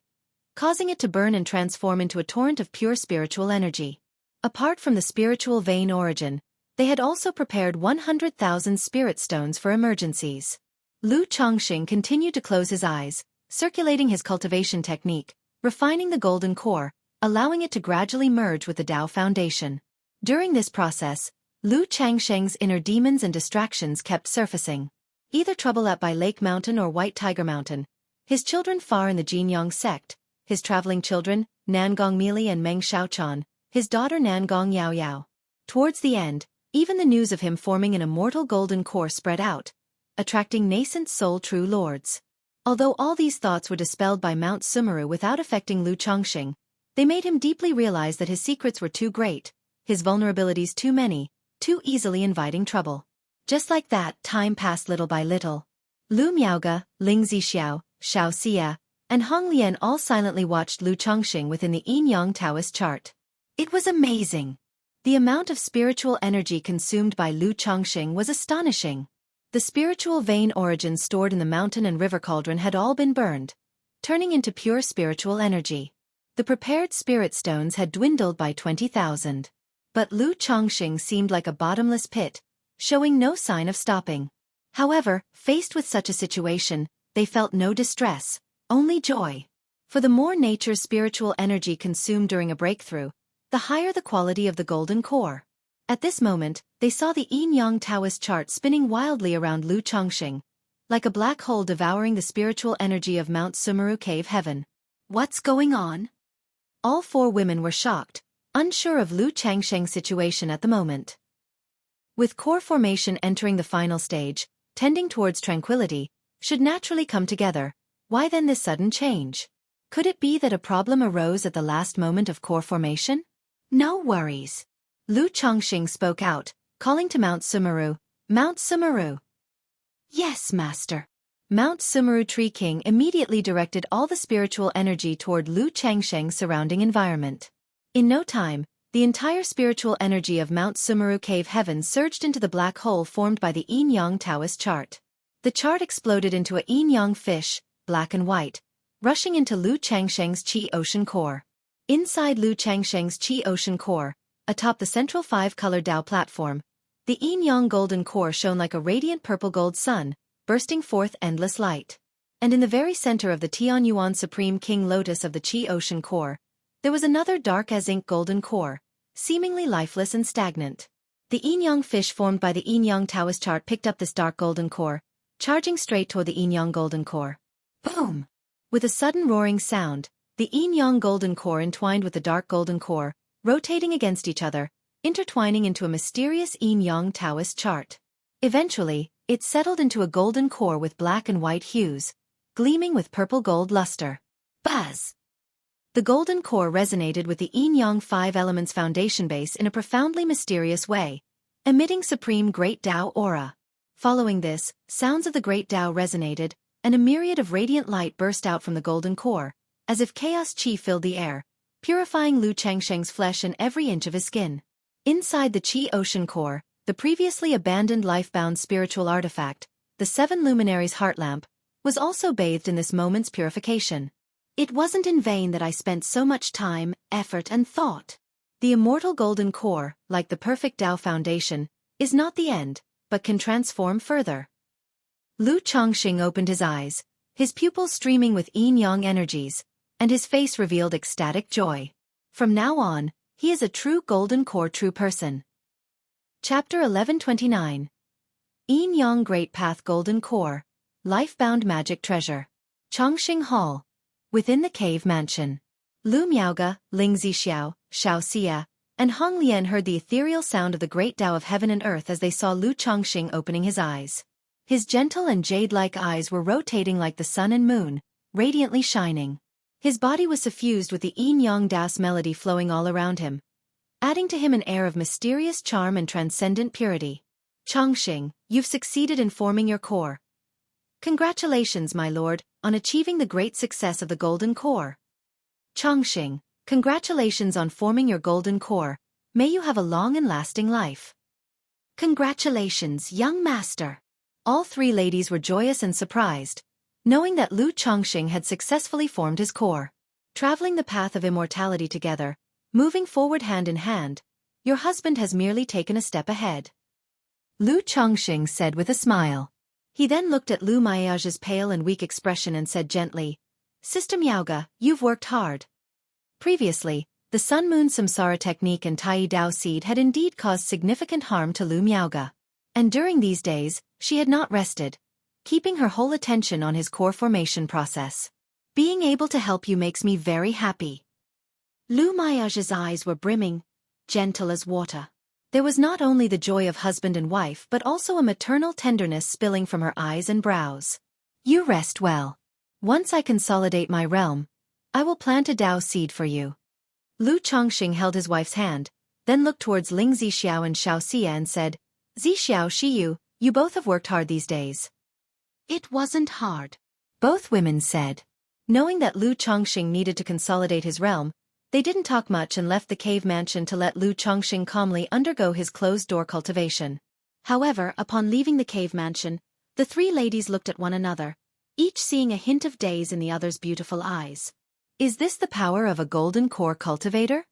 causing it to burn and transform into a torrent of pure spiritual energy. Apart from the spiritual vein origin, they had also prepared 100,000 spirit stones for emergencies. Lu Chongqing continued to close his eyes, circulating his cultivation technique, refining the golden core, allowing it to gradually merge with the Tao foundation. During this process, Lu Changsheng's inner demons and distractions kept surfacing. Either trouble at Bai Lake Mountain or White Tiger Mountain, his children far in the Jinyang sect, his traveling children, Nangong Mili and Meng Xiaochan, his daughter Nangong Yao Yao. Towards the end, even the news of him forming an immortal golden core spread out, attracting nascent soul true lords. Although all these thoughts were dispelled by Mount Sumeru without affecting Lu Chongqing, they made him deeply realize that his secrets were too great, his vulnerabilities too many, too easily inviting trouble. Just like that, time passed little by little. Lu Miaoge, Ling Zixiao, Xiao Xia, and Hong Lian all silently watched Lu Chongqing within the Yin-Yang Taoist chart. It was amazing. The amount of spiritual energy consumed by Lu Chongqing was astonishing. The spiritual vein origins stored in the mountain and river cauldron had all been burned, turning into pure spiritual energy. The prepared spirit stones had dwindled by 20,000. But Lu Chongqing seemed like a bottomless pit, showing no sign of stopping. However, faced with such a situation, they felt no distress, only joy. For the more nature's spiritual energy consumed during a breakthrough, the higher the quality of the golden core. At this moment, they saw the Yin-Yang Taoist chart spinning wildly around Lu Chongqing, like a black hole devouring the spiritual energy of Mount Sumeru Cave Heaven. What's going on? All 4 women were shocked, unsure of Lu Changsheng's situation at the moment. With core formation entering the final stage, tending towards tranquility, should naturally come together, why then this sudden change? Could it be that a problem arose at the last moment of core formation? No worries. Lu Chongqing spoke out, calling to Mount Sumeru, Mount Sumeru. Yes, master. Mount Sumeru Tree King immediately directed all the spiritual energy toward Lu Changsheng's surrounding environment. In no time, the entire spiritual energy of Mount Sumeru Cave Heaven surged into the black hole formed by the Yin-Yang Taoist chart. The chart exploded into a yin-yang fish, black and white, rushing into Lu Changsheng's Qi Ocean core. Inside Lu Changsheng's Qi Ocean core, atop the central 5-color Tao platform, the yin-yang golden core shone like a radiant purple-gold sun, bursting forth endless light. And in the very center of the Tianyuan Supreme King Lotus of the Qi Ocean core, there was another dark-as-ink golden core, seemingly lifeless and stagnant. The yin-yang fish formed by the yin-yang Taoist chart picked up this dark golden core, charging straight toward the yin-yang golden core. Boom! With a sudden roaring sound, the yin-yang golden core entwined with the dark golden core, rotating against each other, intertwining into a mysterious yin-yang Taoist chart. Eventually, it settled into a golden core with black and white hues, gleaming with purple-gold luster. Buzz! The golden core resonated with the yin-yang 5 elements foundation base in a profoundly mysterious way, emitting supreme Great Tao aura. Following this, sounds of the Great Tao resonated, and a myriad of radiant light burst out from the golden core, as if chaos chi filled the air, purifying Lu Changsheng's flesh and every inch of his skin. Inside the Qi Ocean core, the previously abandoned life-bound spiritual artifact, the Seven Luminaries Heart Lamp, was also bathed in this moment's purification. It wasn't in vain that I spent so much time, effort and thought. The immortal golden core, like the perfect Tao foundation, is not the end, but can transform further. Lu Changxing opened his eyes, his pupils streaming with yin-yang energies, and his face revealed ecstatic joy. From now on, he is a true golden core true person. Chapter 1129. Yin-yang Great Path Golden Core, Life-Bound Magic Treasure. Changxing Hall. Within the cave mansion. Lu Miaoge, Ling Zixiao, Xiaofan, and Hong Lian heard the ethereal sound of the great Tao of heaven and earth as they saw Lu Changxing opening his eyes. His gentle and jade-like eyes were rotating like the sun and moon, radiantly shining. His body was suffused with the yin-yang Dao's melody flowing all around him, adding to him an air of mysterious charm and transcendent purity. Changxing, you've succeeded in forming your core. Congratulations, my lord, on achieving the great success of the golden core. Changxing, congratulations on forming your golden core. May you have a long and lasting life. Congratulations, young master. All three ladies were joyous and surprised, knowing that Lu Changxing had successfully formed his core. Traveling the path of immortality together, moving forward hand in hand, your husband has merely taken a step ahead. Lu Changxing said with a smile. He then looked at Lu Miaoge's pale and weak expression and said gently, Sister Miaoge, you've worked hard. Previously, the Sun-Moon Samsara technique and Tai Dao seed had indeed caused significant harm to Lu Miaoge. And during these days, she had not rested, keeping her whole attention on his core formation process. Being able to help you makes me very happy. Lu Miaoge's eyes were brimming, gentle as water. There was not only the joy of husband and wife but also a maternal tenderness spilling from her eyes and brows. You rest well. Once I consolidate my realm, I will plant a Dao seed for you. Lu Changxing held his wife's hand, then looked towards Ling Zixiao and Xiaofan and said, Zixiao Shiyu, you both have worked hard these days. It wasn't hard. Both women said. Knowing that Lu Changxing needed to consolidate his realm, they didn't talk much and left the cave mansion to let Lu Changxing calmly undergo his closed-door cultivation. However, upon leaving the cave mansion, the three ladies looked at one another, each seeing a hint of daze in the other's beautiful eyes. Is this the power of a golden core cultivator?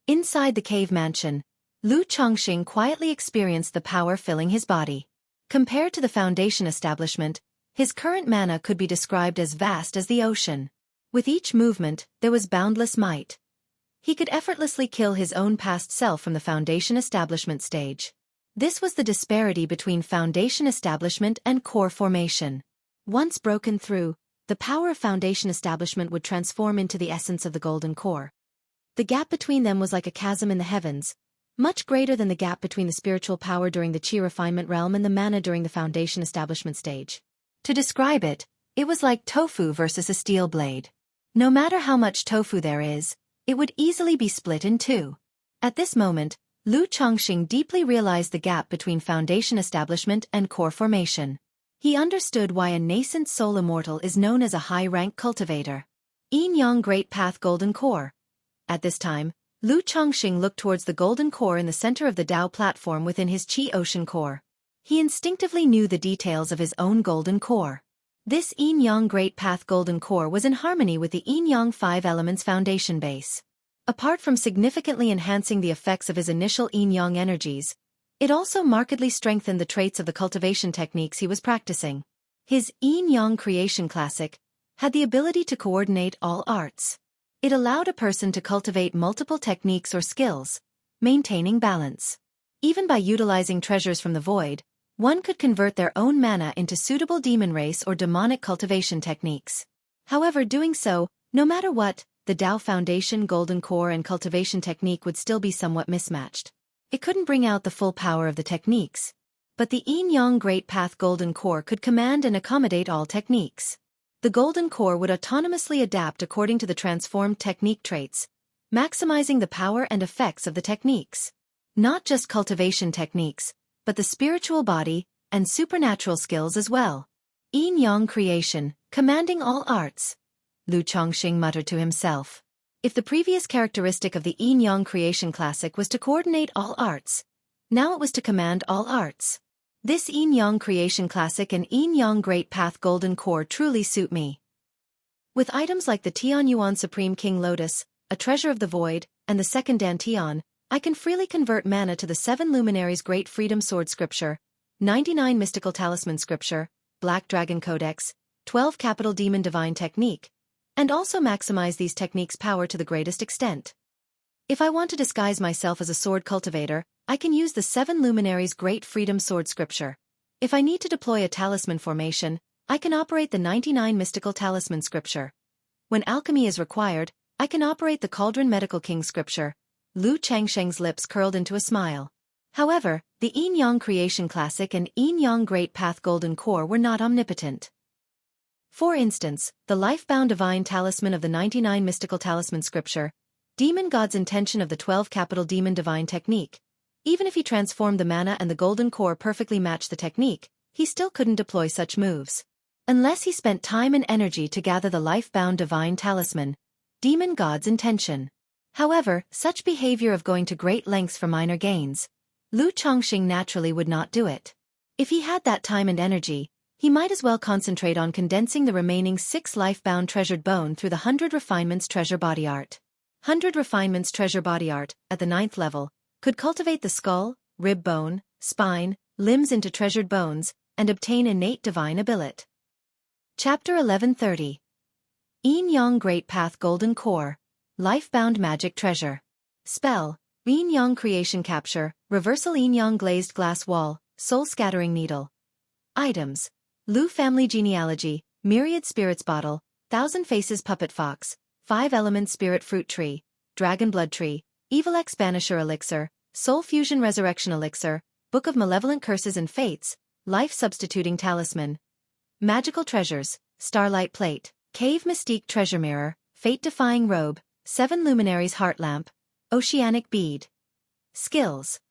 Inside the cave mansion, Lu Changxing quietly experienced the power filling his body. Compared to the foundation establishment, his current mana could be described as vast as the ocean. With each movement, there was boundless might. He could effortlessly kill his own past self from the foundation establishment stage. This was the disparity between foundation establishment and core formation. Once broken through, the power of foundation establishment would transform into the essence of the golden core. The gap between them was like a chasm in the heavens, much greater than the gap between the spiritual power during the Qi refinement realm and the mana during the foundation establishment stage. To describe it, it was like tofu versus a steel blade. No matter how much tofu there is, it would easily be split in two. At this moment, Lu Changxing deeply realized the gap between foundation establishment and core formation. He understood why a nascent soul immortal is known as a high-rank cultivator. Yin-yang Great Path Golden Core. At this time, Lu Changxing looked towards the golden core in the center of the Tao platform within his Qi Ocean core. He instinctively knew the details of his own golden core. This yin-yang Great Path Golden Core was in harmony with the yin-yang 5 elements foundation base. Apart from significantly enhancing the effects of his initial yin-yang energies, it also markedly strengthened the traits of the cultivation techniques he was practicing. His yin-yang creation classic had the ability to coordinate all arts. It allowed a person to cultivate multiple techniques or skills, maintaining balance. Even by utilizing treasures from the void, one could convert their own mana into suitable demon race or demonic cultivation techniques. However, doing so, no matter what, the Tao Foundation Golden Core and cultivation technique would still be somewhat mismatched. It couldn't bring out the full power of the techniques. But the Yin-Yang Great Path Golden Core could command and accommodate all techniques. The Golden Core would autonomously adapt according to the transformed technique traits, maximizing the power and effects of the techniques. Not just cultivation techniques, but the spiritual body and supernatural skills as well. Yin-Yang creation, commanding all arts. Lu Chongqing muttered to himself. If the previous characteristic of the Yin-Yang creation classic was to coordinate all arts, now it was to command all arts. This Yin-Yang creation classic and Yin-Yang Great Path Golden Core truly suit me. With items like the Tian Yuan Supreme King Lotus, a treasure of the void, and the second Dantian, I can freely convert mana to the 7 Luminaries Great Freedom Sword Scripture, 99 Mystical Talisman Scripture, Black Dragon Codex, 12 Capital Demon Divine Technique, and also maximize these techniques' power to the greatest extent. If I want to disguise myself as a sword cultivator, I can use the 7 Luminaries Great Freedom Sword Scripture. If I need to deploy a talisman formation, I can operate the 99 Mystical Talisman Scripture. When alchemy is required, I can operate the Cauldron Medical King Scripture. Lu Changsheng's lips curled into a smile. However, the Yin-Yang Creation Classic and Yin-Yang Great Path Golden Core were not omnipotent. For instance, the Life-Bound Divine Talisman of the 99 Mystical Talisman Scripture, Demon God's Intention of the 12 Capital Demon Divine Technique. Even if he transformed the mana and the Golden Core perfectly matched the technique, he still couldn't deploy such moves. Unless he spent time and energy to gather the Life-Bound Divine Talisman, Demon God's Intention. However, such behavior of going to great lengths for minor gains, Lu Chongqing naturally would not do it. If he had that time and energy, he might as well concentrate on condensing the remaining 6 life-bound treasured bone through the 100 Refinements Treasure Body Art. 100 Refinements Treasure Body Art, at the 9th level, could cultivate the skull, rib bone, spine, limbs into treasured bones, and obtain innate divine ability. Chapter 1130. Yin-Yang Great Path Golden Core, Life-Bound Magic Treasure. Spell, Yin-Yang Creation Capture, Reversal Yin-Yang Glazed Glass Wall, Soul Scattering Needle. Items. Lu Family Genealogy, Myriad Spirits Bottle, 1000 Faces Puppet Fox, 5 Elements Spirit Fruit Tree, Dragon Blood Tree, Evil X Banisher Elixir, Soul Fusion Resurrection Elixir, Book of Malevolent Curses and Fates, Life Substituting Talisman. Magical Treasures, Starlight Plate, Cave Mystique Treasure Mirror, Fate Defying Robe, 7 Luminaries Heart Lamp, Oceanic Bead. Skills.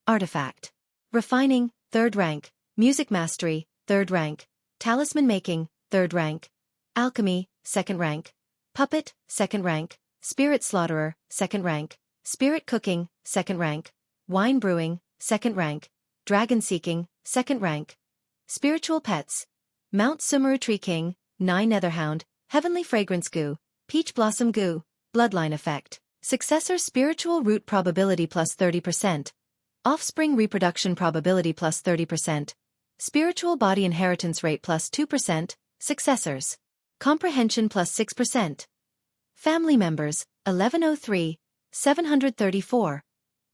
Artifact. Refining, 3rd rank, Music Mastery, 3rd rank, Talisman Making, 3rd rank, Alchemy, 2nd rank, Puppet, 2nd rank, Spirit Slaughterer, 2nd rank, Spirit Cooking, 2nd rank, Wine Brewing, 2nd rank, Dragon Seeking, 2nd rank. Spiritual Pets. Mount Sumeru Tree King, 9 Netherhound, Heavenly Fragrance Goo, Peach Blossom Goo, Bloodline Effect. Successor Spiritual Root Probability plus 30%. Offspring Reproduction Probability plus 30%. Spiritual Body Inheritance Rate plus 2%. Successors. Comprehension plus 6%. Family Members, 1103, 734.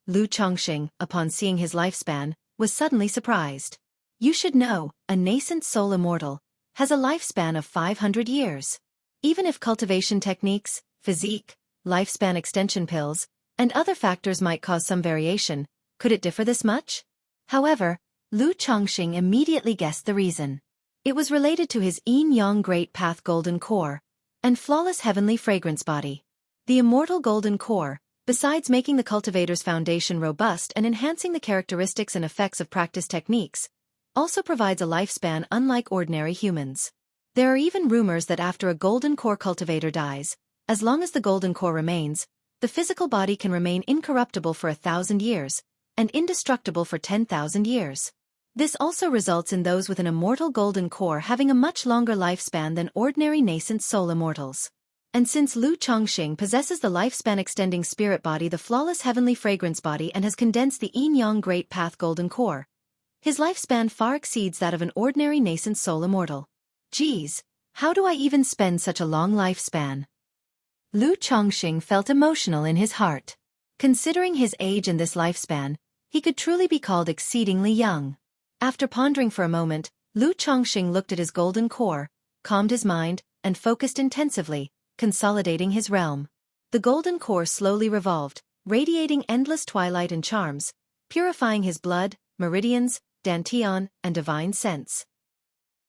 Lu Chongqing, upon seeing his lifespan, was suddenly surprised. You should know, a nascent soul immortal has a lifespan of 500 years. Even if cultivation techniques, physique, lifespan extension pills, and other factors might cause some variation, could it differ this much? However, Lu Chongqing immediately guessed the reason. It was related to his Yin-Yang Great Path Golden Core and Flawless Heavenly Fragrance Body. The immortal Golden Core, besides making the cultivator's foundation robust and enhancing the characteristics and effects of practice techniques, also provides a lifespan unlike ordinary humans. There are even rumors that after a Golden Core cultivator dies, as long as the Golden Core remains, the physical body can remain incorruptible for 1,000 years, and indestructible for 10,000 years. This also results in those with an immortal Golden Core having a much longer lifespan than ordinary nascent soul immortals. And since Lu Chongqing possesses the lifespan-extending spirit body, the Flawless Heavenly Fragrance Body, and has condensed the Yin-Yang Great Path Golden Core, his lifespan far exceeds that of an ordinary nascent soul immortal. Geez, how do I even spend such a long lifespan? Lu Chongqing felt emotional in his heart. Considering his age and this lifespan, he could truly be called exceedingly young. After pondering for a moment, Lu Chongqing looked at his golden core, calmed his mind, and focused intensively, consolidating his realm. The golden core slowly revolved, radiating endless twilight and charms, purifying his blood, meridians, dantian, and divine sense.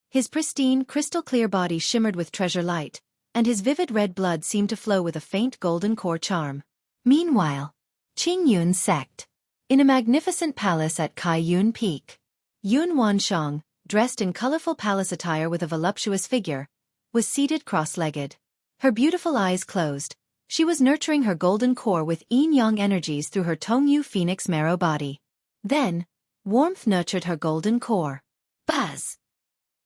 His pristine, crystal-clear body shimmered with treasure light, and his vivid red blood seemed to flow with a faint golden core charm. Meanwhile, Qingyun's sect. In a magnificent palace at Kaiyun Peak, Yun Wanshang, dressed in colorful palace attire with a voluptuous figure, was seated cross-legged. Her beautiful eyes closed, she was nurturing her golden core with yin-yang energies through her Tongyu Phoenix marrow body. Then, warmth nurtured her golden core. Buzz!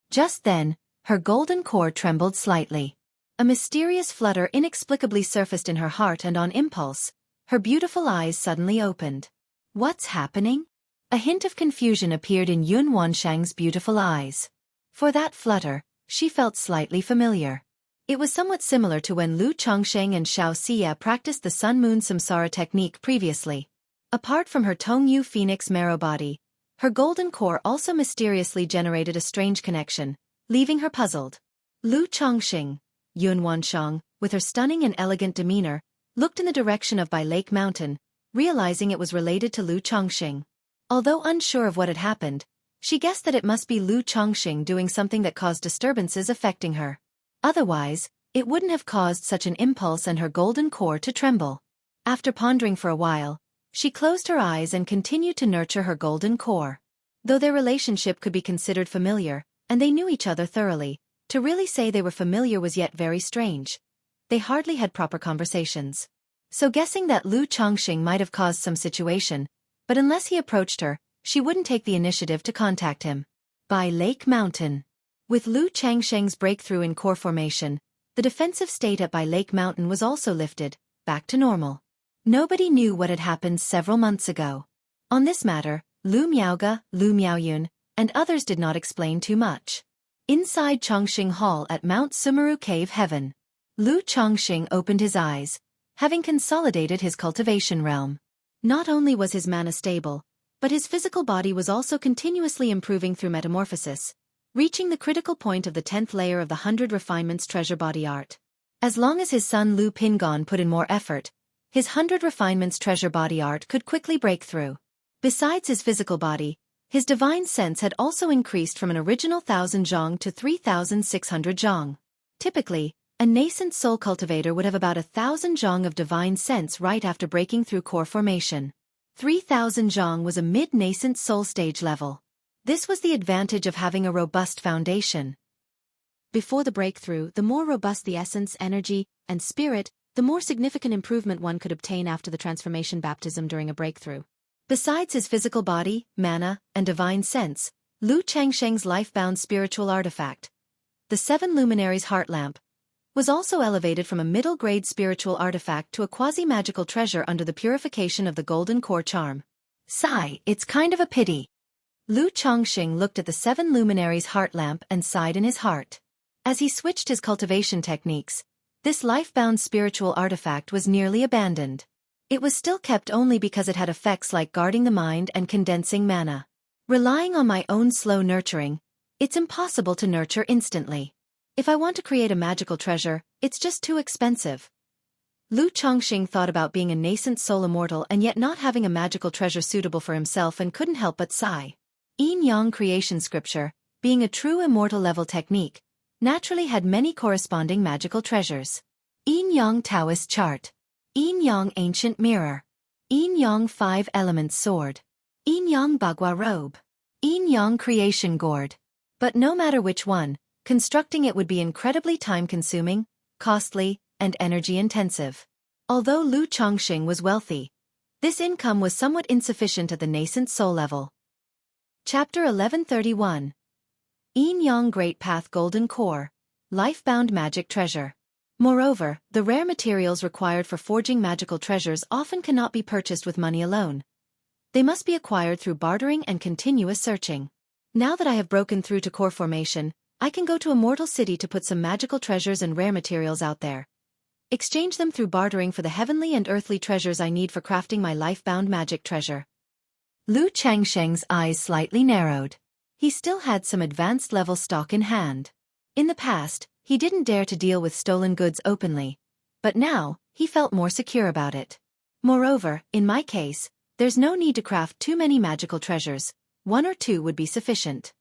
Just then, her golden core trembled slightly. A mysterious flutter inexplicably surfaced in her heart, and on impulse, her beautiful eyes suddenly opened. What's happening? A hint of confusion appeared in Yun Wanshang's beautiful eyes. For that flutter, she felt slightly familiar. It was somewhat similar to when Lu Chongqing and Xiaofan practiced the Sun-Moon Samsara technique previously. Apart from her Tongyu Phoenix marrow body, her golden core also mysteriously generated a strange connection, leaving her puzzled. Lu Chongqing, Yun Wanshang, with her stunning and elegant demeanor, looked in the direction of Bai Lake Mountain, realizing it was related to Lu Chongqing. Although unsure of what had happened, she guessed that it must be Lu Chongqing doing something that caused disturbances affecting her. Otherwise, it wouldn't have caused such an impulse and her golden core to tremble. After pondering for a while, she closed her eyes and continued to nurture her golden core. Though their relationship could be considered familiar, and they knew each other thoroughly, to really say they were familiar was yet very strange. They hardly had proper conversations. So guessing that Lu Chongqing might have caused some situation, but unless he approached her, she wouldn't take the initiative to contact him. By Lake Mountain. With Lu Chongqing's breakthrough in core formation, the defensive state at Bai Lake Mountain was also lifted, back to normal. Nobody knew what had happened several months ago. On this matter, Lu Miaoge, Lu Miaoyun, and others did not explain too much. Inside Chongqing Hall at Mount Sumeru Cave Heaven, Lu Chongqing opened his eyes, having consolidated his cultivation realm. Not only was his mana stable, but his physical body was also continuously improving through metamorphosis, reaching the critical point of the 10th layer of the 100 Refinements Treasure Body Art. As long as his son Lu Pingon put in more effort, his 100 Refinements Treasure Body Art could quickly break through. Besides his physical body, his divine sense had also increased from an original 1,000 zhang to 3,600 zhang. Typically, a nascent soul cultivator would have about 1,000 zhang of divine sense right after breaking through core formation. 3,000 zhang was a mid-nascent soul stage level. This was the advantage of having a robust foundation. Before the breakthrough, the more robust the essence, energy, and spirit, the more significant improvement one could obtain after the transformation baptism during a breakthrough. Besides his physical body, mana, and divine sense, Lu Chongqing's life-bound spiritual artifact, the 7 Luminaries Heart Lamp, was also elevated from a middle-grade spiritual artifact to a quasi-magical treasure under the purification of the golden core charm. Sigh, it's kind of a pity. Lu Chongqing looked at the 7 Luminaries Heart Lamp and sighed in his heart. As he switched his cultivation techniques, this life-bound spiritual artifact was nearly abandoned. It was still kept only because it had effects like guarding the mind and condensing mana. Relying on my own slow nurturing, it's impossible to nurture instantly. If I want to create a magical treasure, it's just too expensive. Lu Chongqing thought about being a nascent soul immortal and yet not having a magical treasure suitable for himself and couldn't help but sigh. Yin-Yang creation scripture, being a true immortal level technique, naturally had many corresponding magical treasures. Yin-Yang Taoist chart. Yin-Yang ancient mirror. Yin-Yang 5 elements sword. Yin-Yang bagua robe. Yin-Yang creation gourd. But no matter which one, constructing it would be incredibly time-consuming, costly, and energy-intensive. Although Lu Chongqing was wealthy, this income was somewhat insufficient at the nascent soul level. Chapter 1131. Yin-Yang Great Path Golden Core, Life-Bound Magic Treasure. Moreover, the rare materials required for forging magical treasures often cannot be purchased with money alone. They must be acquired through bartering and continuous searching. Now that I have broken through to core formation, I can go to a mortal city to put some magical treasures and rare materials out there. Exchange them through bartering for the heavenly and earthly treasures I need for crafting my life-bound magic treasure. Lu Changsheng's eyes slightly narrowed. He still had some advanced level stock in hand. In the past, he didn't dare to deal with stolen goods openly, but now, he felt more secure about it. Moreover, in my case, there's no need to craft too many magical treasures, 1 or 2 would be sufficient.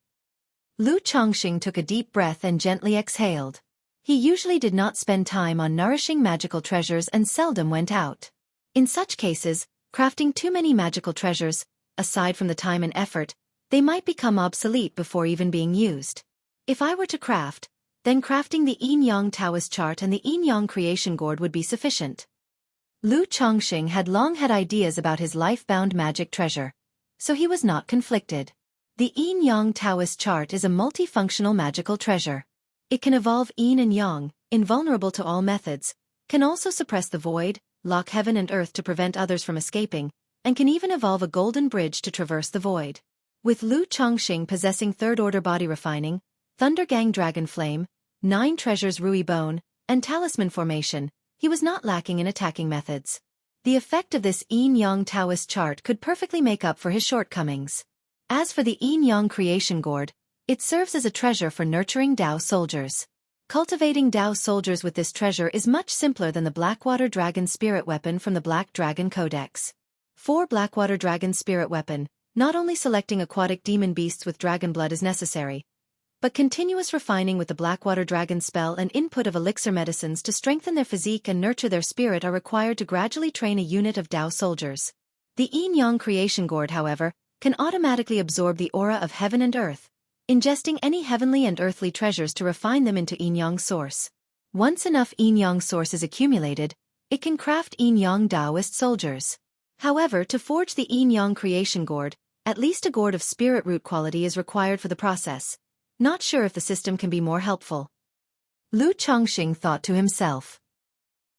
Lu Changxing took a deep breath and gently exhaled. He usually did not spend time on nourishing magical treasures and seldom went out. In such cases, crafting too many magical treasures, aside from the time and effort, they might become obsolete before even being used. If I were to craft, then crafting the Yin-Yang Taoist chart and the Yin-Yang creation gourd would be sufficient. Lu Changxing had long had ideas about his life-bound magic treasure, so he was not conflicted. The Yin-Yang Taoist chart is a multifunctional magical treasure. It can evolve yin and yang, invulnerable to all methods, can also suppress the void, lock heaven and earth to prevent others from escaping, and can even evolve a golden bridge to traverse the void. With Lu Changxing possessing third-order body refining, Thunder Gang Dragon Flame, 9 treasures Rui Bone, and Talisman Formation, he was not lacking in attacking methods. The effect of this Yin-Yang Taoist chart could perfectly make up for his shortcomings. As for the Yin-Yang creation gourd, it serves as a treasure for nurturing Dao soldiers. Cultivating Dao soldiers with this treasure is much simpler than the Blackwater Dragon Spirit Weapon from the Black Dragon Codex. For Blackwater Dragon Spirit Weapon, not only selecting aquatic demon beasts with dragon blood is necessary, but continuous refining with the Blackwater Dragon spell and input of elixir medicines to strengthen their physique and nurture their spirit are required to gradually train a unit of Dao soldiers. The Yin-Yang creation gourd, however, can automatically absorb the aura of heaven and earth, ingesting any heavenly and earthly treasures to refine them into Yin-Yang source. Once enough Yin-Yang source is accumulated, it can craft Yin-Yang Taoist soldiers. However, to forge the Yin-Yang creation gourd, at least a gourd of spirit root quality is required for the process. Not sure if the system can be more helpful. Lu Changxing thought to himself.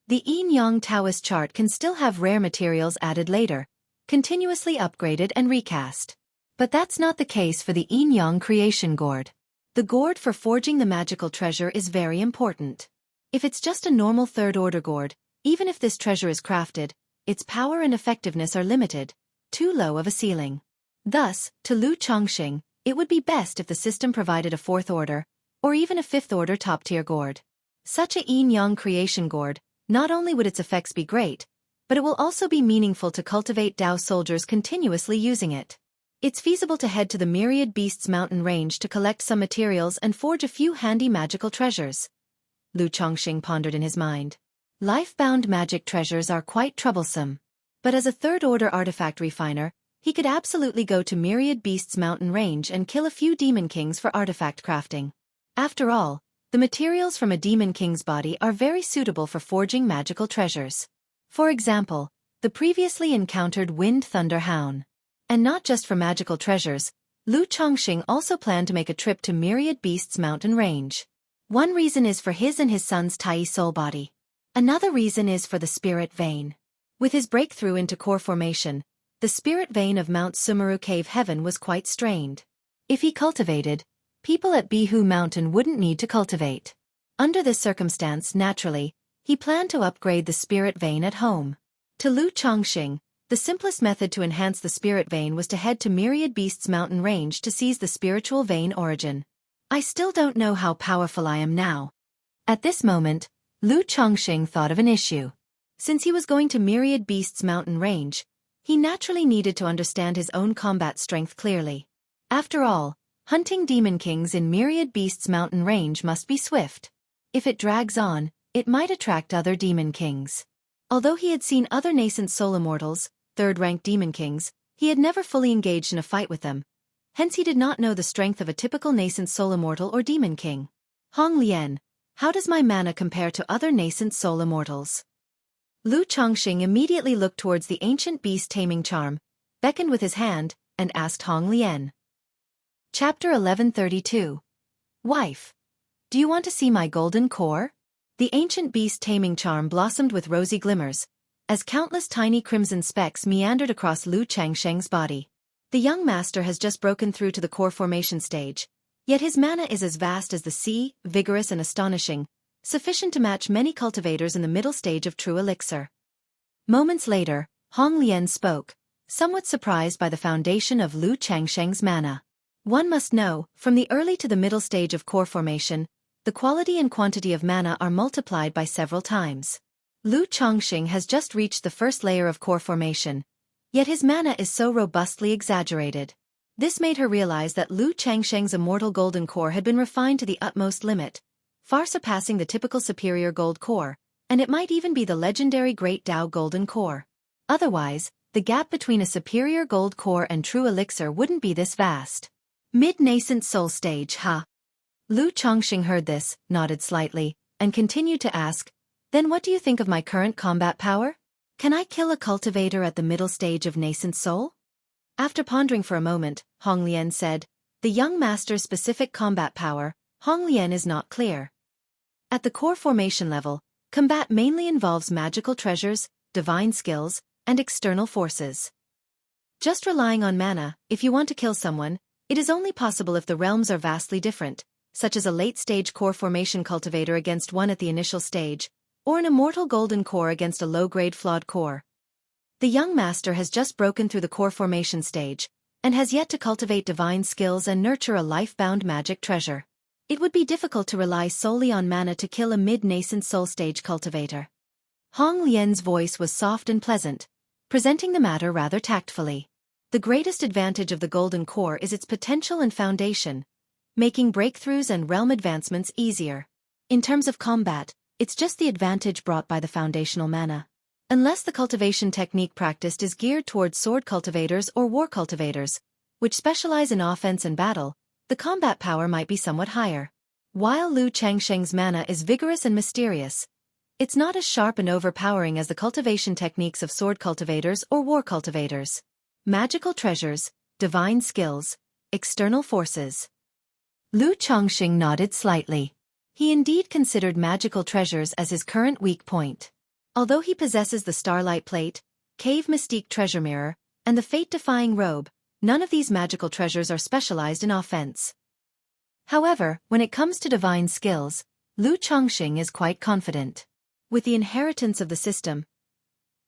The Yin-Yang Taoist chart can still have rare materials added later, continuously upgraded and recast. But that's not the case for the Yin-Yang creation gourd. The gourd for forging the magical treasure is very important. If it's just a normal third-order gourd, even if this treasure is crafted, its power and effectiveness are limited, too low of a ceiling. Thus, to Lu Changxing, it would be best if the system provided a 4th order, or even a 5th order top-tier gourd. Such a Yin-Yang creation gourd, not only would its effects be great, but it will also be meaningful to cultivate Dao soldiers continuously using it. It's feasible to head to the Myriad Beasts mountain range to collect some materials and forge a few handy magical treasures. Lu Changxing pondered in his mind. Life-bound magic treasures are quite troublesome. But as a third-order artifact refiner, he could absolutely go to Myriad Beasts mountain range and kill a few demon kings for artifact crafting. After all, the materials from a demon king's body are very suitable for forging magical treasures. For example, the previously encountered Wind Thunder Hound. And not just for magical treasures, Lu Changxing also planned to make a trip to Myriad Beasts mountain range. One reason is for his and his son's Tai soul body. Another reason is for the spirit vein. With his breakthrough into core formation, the spirit vein of Mount Sumeru Cave Heaven was quite strained. If he cultivated, people at Bihu Mountain wouldn't need to cultivate. Under this circumstance, naturally, he planned to upgrade the spirit vein at home. To Lu Changxing, the simplest method to enhance the spirit vein was to head to Myriad Beasts mountain range to seize the spiritual vein origin. I still don't know how powerful I am now. At this moment, Lu Changxing thought of an issue. Since he was going to Myriad Beasts mountain range, he naturally needed to understand his own combat strength clearly. After all, hunting demon kings in Myriad Beasts mountain range must be swift. If it drags on, it might attract other demon kings. Although he had seen other nascent soul immortals, third-rank demon kings, he had never fully engaged in a fight with them. Hence he did not know the strength of a typical nascent soul immortal or demon king. Hong Lian, how does my mana compare to other nascent soul immortals? Lu Changxing immediately looked towards the ancient beast taming charm, beckoned with his hand, and asked Hong Lian. Chapter 1132. Wife. Do you want to see my golden core? The ancient beast taming charm blossomed with rosy glimmers, as countless tiny crimson specks meandered across Lu Changxing's body. The young master has just broken through to the core formation stage, yet his mana is as vast as the sea, vigorous and astonishing, sufficient to match many cultivators in the middle stage of true elixir. Moments later, Hong Lian spoke, somewhat surprised by the foundation of Lu Changsheng's mana. One must know, from the early to the middle stage of core formation, the quality and quantity of mana are multiplied by several times. Lu Changsheng has just reached the first layer of core formation, yet his mana is so robustly exaggerated. This made her realize that Lu Changsheng's immortal golden core had been refined to the utmost limit, far surpassing the typical superior gold core, and it might even be the legendary Great Tao golden core. Otherwise, the gap between a superior gold core and true elixir wouldn't be this vast. Mid-nascent soul stage, huh? Lu Changsheng heard this, nodded slightly, and continued to ask, then what do you think of my current combat power? Can I kill a cultivator at the middle stage of nascent soul? After pondering for a moment, Hong Lian said, the young master's specific combat power, Hong Lian is not clear. At the core formation level, combat mainly involves magical treasures, divine skills, and external forces. Just relying on mana, if you want to kill someone, it is only possible if the realms are vastly different, such as a late-stage core formation cultivator against one at the initial stage, or an immortal golden core against a low-grade flawed core. The young master has just broken through the core formation stage, and has yet to cultivate divine skills and nurture a life-bound magic treasure. It would be difficult to rely solely on mana to kill a mid-nascent soul stage cultivator. Hong Lian's voice was soft and pleasant, presenting the matter rather tactfully. The greatest advantage of the golden core is its potential and foundation, making breakthroughs and realm advancements easier. In terms of combat, it's just the advantage brought by the foundational mana. Unless the cultivation technique practiced is geared towards sword cultivators or war cultivators, which specialize in offense and battle, the combat power might be somewhat higher. While Lu Changsheng's mana is vigorous and mysterious, it's not as sharp and overpowering as the cultivation techniques of sword cultivators or war cultivators. Magical treasures, divine skills, external forces. Lu Changsheng nodded slightly. He indeed considered magical treasures as his current weak point. Although he possesses the Starlight Plate, Cave Mystique Treasure Mirror, and the Fate-defying Robe, none of these magical treasures are specialized in offense. However, when it comes to divine skills, Lu Changsheng is quite confident. With the inheritance of the system,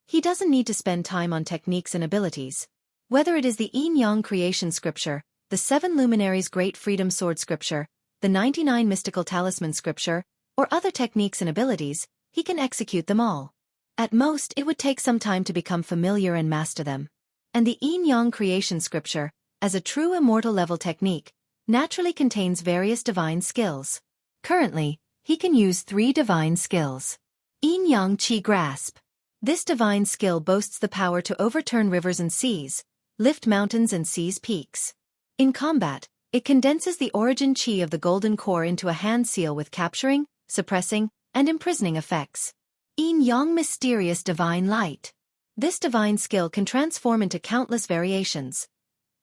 he doesn't need to spend time on techniques and abilities. Whether it is the Yin-Yang Creation Scripture, the 7 Luminaries Great Freedom Sword Scripture, the 99 Mystical Talisman Scripture, or other techniques and abilities, he can execute them all. At most, it would take some time to become familiar and master them. And the Yin-Yang Creation Scripture, as a true immortal level technique, naturally contains various divine skills. Currently, he can use 3 divine skills. Yin-Yang Qi Grasp. This divine skill boasts the power to overturn rivers and seas, lift mountains and seize peaks. In combat, it condenses the origin qi of the golden core into a hand seal with capturing, suppressing, and imprisoning effects. Yin-Yang Mysterious Divine Light. This divine skill can transform into countless variations.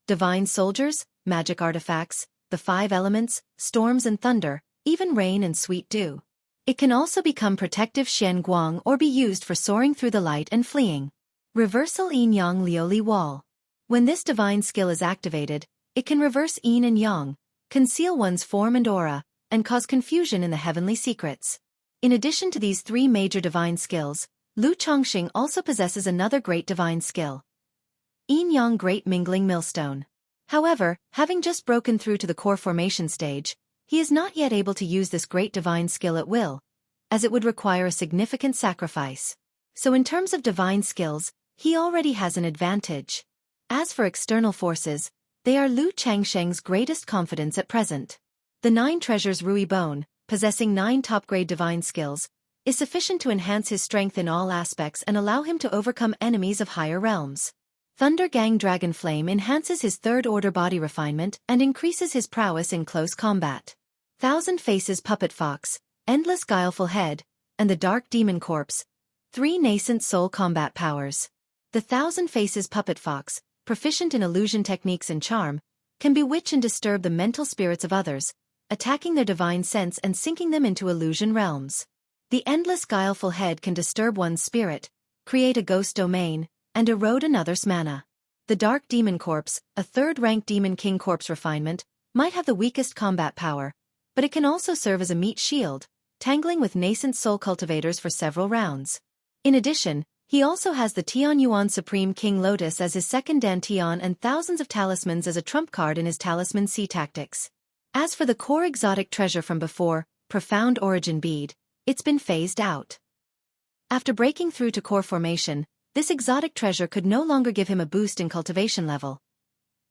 Divine soldiers, magic artifacts, the 5 elements, storms and thunder, even rain and sweet dew. It can also become protective Shen Guang or be used for soaring through the light and fleeing. Reversal Yin-Yang Liuli Wall. When this divine skill is activated, it can reverse yin and yang, conceal one's form and aura, and cause confusion in the heavenly secrets. In addition to these 3 major divine skills, Lu Changsheng also possesses another great divine skill. Yin-Yang Great Mingling Millstone. However, having just broken through to the core formation stage, he is not yet able to use this great divine skill at will, as it would require a significant sacrifice. So in terms of divine skills, he already has an advantage. As for external forces, they are Lu Changsheng's greatest confidence at present. The 9 treasures Rui Bone, possessing 9 top-grade divine skills, is sufficient to enhance his strength in all aspects and allow him to overcome enemies of higher realms. Thunder Gang Dragon Flame enhances his 3rd order body refinement and increases his prowess in close combat. Thousand Faces Puppet Fox, Endless Guileful Head, and the Dark Demon Corpse, 3 nascent soul combat powers. The Thousand Faces Puppet Fox, proficient in illusion techniques and charm, can bewitch and disturb the mental spirits of others, attacking their divine sense and sinking them into illusion realms. The Endless Guileful Head can disturb one's spirit, create a ghost domain, and erode another's mana. The Dark Demon Corpse, a 3rd-rank Demon King Corpse refinement, might have the weakest combat power, but it can also serve as a meat shield, tangling with nascent soul cultivators for several rounds. In addition, He also has the Tianyuan Supreme King Lotus as his second Dantian and thousands of talismans as a trump card in his Talisman C tactics. As for the core exotic treasure from before, Profound Origin Bead, it's been phased out. After breaking through to core formation, this exotic treasure could no longer give him a boost in cultivation level.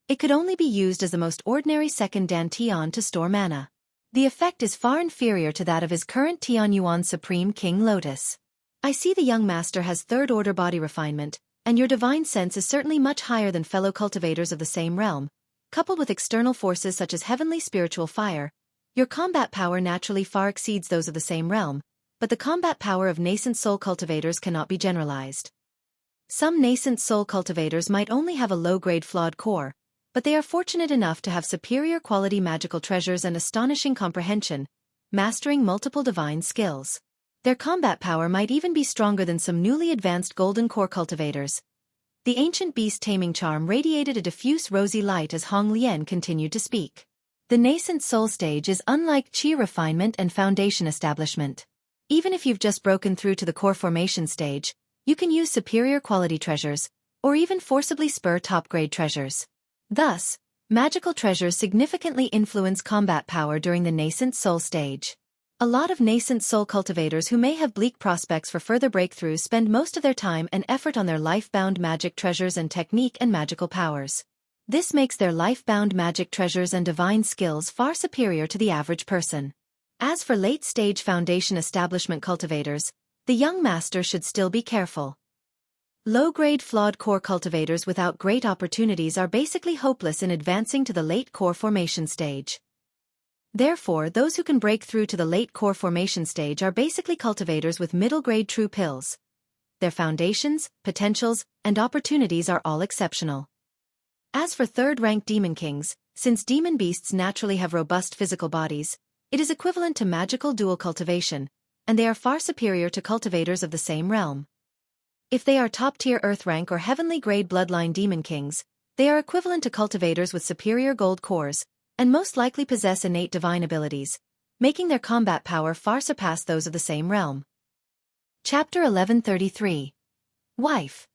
It could only be used as the most ordinary second Dantian to store mana. The effect is far inferior to that of his current Tianyuan Supreme King Lotus. I see the young master has third-order body refinement, and your divine sense is certainly much higher than fellow cultivators of the same realm. Coupled with external forces such as heavenly spiritual fire, your combat power naturally far exceeds those of the same realm, but the combat power of nascent soul cultivators cannot be generalized. Some nascent soul cultivators might only have a low-grade flawed core, but they are fortunate enough to have superior quality magical treasures and astonishing comprehension, mastering multiple divine skills. Their combat power might even be stronger than some newly advanced golden core cultivators. The ancient beast taming charm radiated a diffuse rosy light as Hong Lian continued to speak. The nascent soul stage is unlike Qi refinement and foundation establishment. Even if you've just broken through to the core formation stage, you can use superior quality treasures, or even forcibly spur top-grade treasures. Thus, magical treasures significantly influence combat power during the nascent soul stage. A lot of nascent soul cultivators who may have bleak prospects for further breakthroughs spend most of their time and effort on their life-bound magic treasures and technique and magical powers. This makes their life-bound magic treasures and divine skills far superior to the average person. As for late-stage foundation establishment cultivators, the young master should still be careful. Low-grade flawed core cultivators without great opportunities are basically hopeless in advancing to the late core formation stage. Therefore, those who can break through to the late core formation stage are basically cultivators with middle-grade true pills. Their foundations, potentials, and opportunities are all exceptional. As for third-rank demon kings, since demon beasts naturally have robust physical bodies, it is equivalent to magical dual cultivation, and they are far superior to cultivators of the same realm. If they are top-tier earth rank or heavenly grade bloodline demon kings, they are equivalent to cultivators with superior gold cores, and most likely possess innate divine abilities, making their combat power far surpass those of the same realm. Chapter 1133. Wife.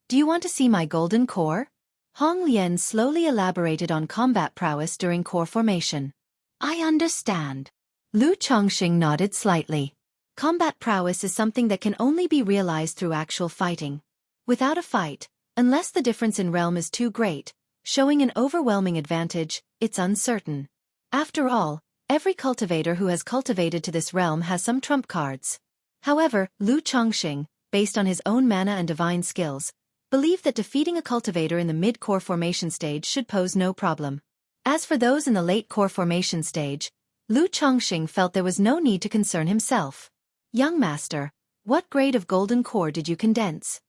Do you want to see my golden core? Hong Lian slowly elaborated on combat prowess during core formation. I understand. Lu Chongqing nodded slightly. Combat prowess is something that can only be realized through actual fighting. Without a fight, unless the difference in realm is too great, showing an overwhelming advantage, it's uncertain. After all, every cultivator who has cultivated to this realm has some trump cards. However, Lu Chongqing, based on his own mana and divine skills, believed that defeating a cultivator in the mid-core formation stage should pose no problem. As for those in the late core formation stage, Lu Chongqing felt there was no need to concern himself. Young master, what grade of golden core did you condense?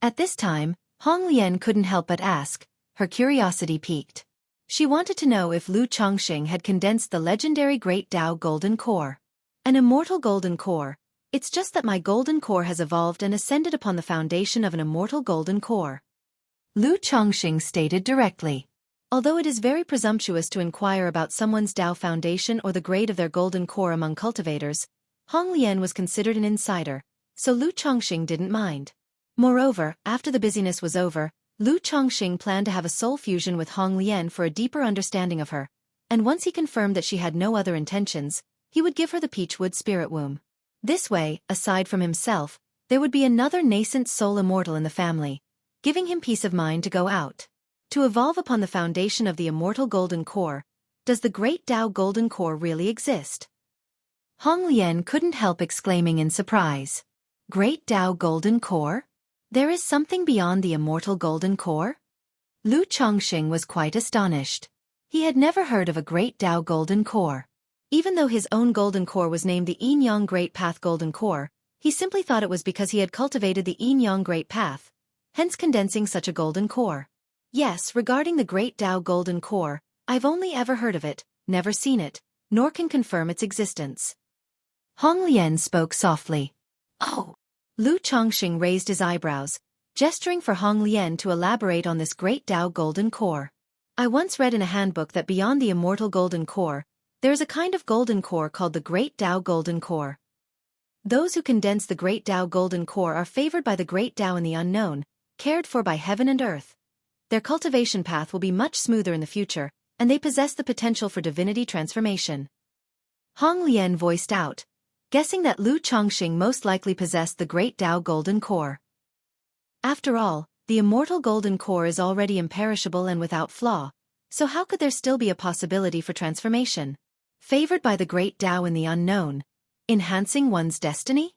At this time, Hong Lian couldn't help but ask, her curiosity piqued. She wanted to know if Lu Chongqing had condensed the legendary Great Tao Golden Core. An immortal golden core. It's just that my golden core has evolved and ascended upon the foundation of an immortal golden core. Lu Chongqing stated directly. Although it is very presumptuous to inquire about someone's Tao foundation or the grade of their golden core among cultivators, Hong Lian was considered an insider, so Lu Chongqing didn't mind. Moreover, after the busyness was over, Lu Chongqing planned to have a soul fusion with Hong Lian for a deeper understanding of her, and once he confirmed that she had no other intentions, he would give her the Peachwood Spirit Womb. This way, aside from himself, there would be another nascent soul immortal in the family, giving him peace of mind to go out. To evolve upon the foundation of the immortal golden core, does the Great Tao Golden Core really exist? Hong Lian couldn't help exclaiming in surprise. Great Tao Golden Core? There is something beyond the immortal golden core? Lu Chongqing was quite astonished. He had never heard of a Great Tao Golden Core. Even though his own golden core was named the Yin Yang Great Path Golden Core, he simply thought it was because he had cultivated the Yin Yang Great Path, hence condensing such a golden core. Yes, regarding the Great Tao Golden Core, I've only ever heard of it, never seen it, nor can confirm its existence. Hong Lian spoke softly. Oh. Lu Chongqing raised his eyebrows, gesturing for Hong Lian to elaborate on this Great Tao Golden Core. I once read in a handbook that beyond the immortal golden core, there is a kind of golden core called the Great Tao Golden Core. Those who condense the Great Tao Golden Core are favored by the Great Tao in the unknown, cared for by heaven and earth. Their cultivation path will be much smoother in the future, and they possess the potential for divinity transformation. Hong Lian voiced out, guessing that Lu Chongqing most likely possessed the Great Tao Golden Core. After all, the immortal Golden Core is already imperishable and without flaw, so how could there still be a possibility for transformation? Favored by the Great Tao in the unknown, enhancing one's destiny?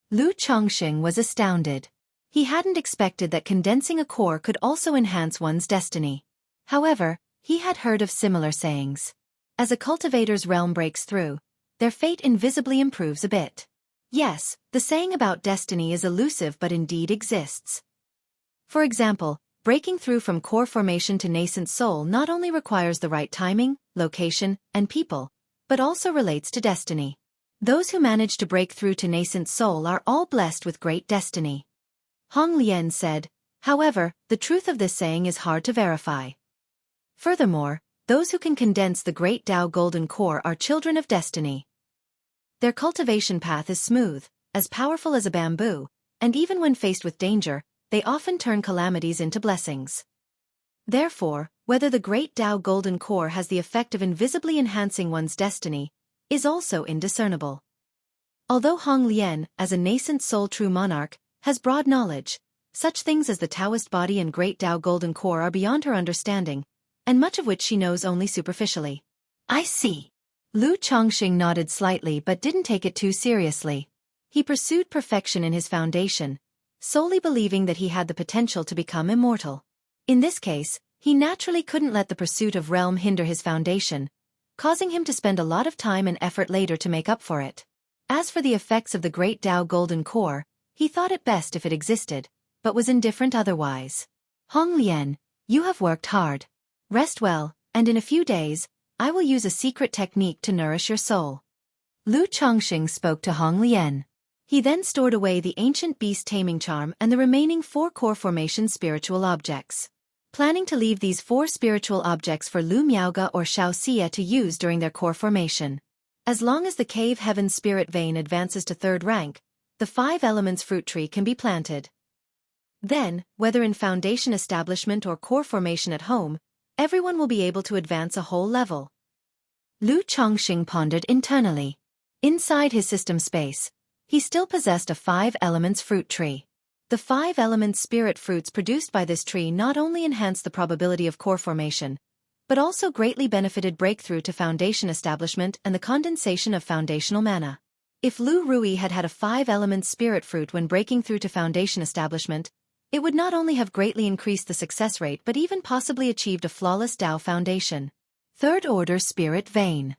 Lu Chongqing was astounded. He hadn't expected that condensing a core could also enhance one's destiny. However, he had heard of similar sayings. As a cultivator's realm breaks through, their fate invisibly improves a bit. Yes, the saying about destiny is elusive but indeed exists. For example, breaking through from core formation to nascent soul not only requires the right timing, location, and people, but also relates to destiny. Those who manage to break through to nascent soul are all blessed with great destiny. Hong Lian said, however, the truth of this saying is hard to verify. Furthermore, those who can condense the Great Tao Golden Core are children of destiny. Their cultivation path is smooth, as powerful as a bamboo, and even when faced with danger, they often turn calamities into blessings. Therefore, whether the Great Tao Golden Core has the effect of invisibly enhancing one's destiny is also indiscernible. Although Hong Lian, as a nascent soul true monarch, has broad knowledge, such things as the Taoist body and Great Tao Golden Core are beyond her understanding, and much of which she knows only superficially. I see. Lu Chongqing nodded slightly but didn't take it too seriously. He pursued perfection in his foundation, solely believing that he had the potential to become immortal. In this case, he naturally couldn't let the pursuit of realm hinder his foundation, causing him to spend a lot of time and effort later to make up for it. As for the effects of the Great Tao Golden Core, he thought it best if it existed, but was indifferent otherwise. Hong Lian, you have worked hard. Rest well, and in a few days, I will use a secret technique to nourish your soul. Lu Chongqing spoke to Hong Lian. He then stored away the ancient beast taming charm and the remaining 4 core formation spiritual objects. Planning to leave these 4 spiritual objects for Lu Miaoge or Xiaoxia to use during their core formation. As long as the cave heaven spirit vein advances to 3rd rank, the 5 elements fruit tree can be planted. Then, whether in foundation establishment or core formation at home, everyone will be able to advance a whole level. Lu Chongqing pondered internally. Inside his system space, he still possessed a 5 elements fruit tree. The 5 elements spirit fruits produced by this tree not only enhanced the probability of core formation, but also greatly benefited breakthrough to foundation establishment and the condensation of foundational mana. If Lu Rui had had a 5 elements spirit fruit when breaking through to foundation establishment, it would not only have greatly increased the success rate but even possibly achieved a flawless Tao foundation. 3rd order spirit vein.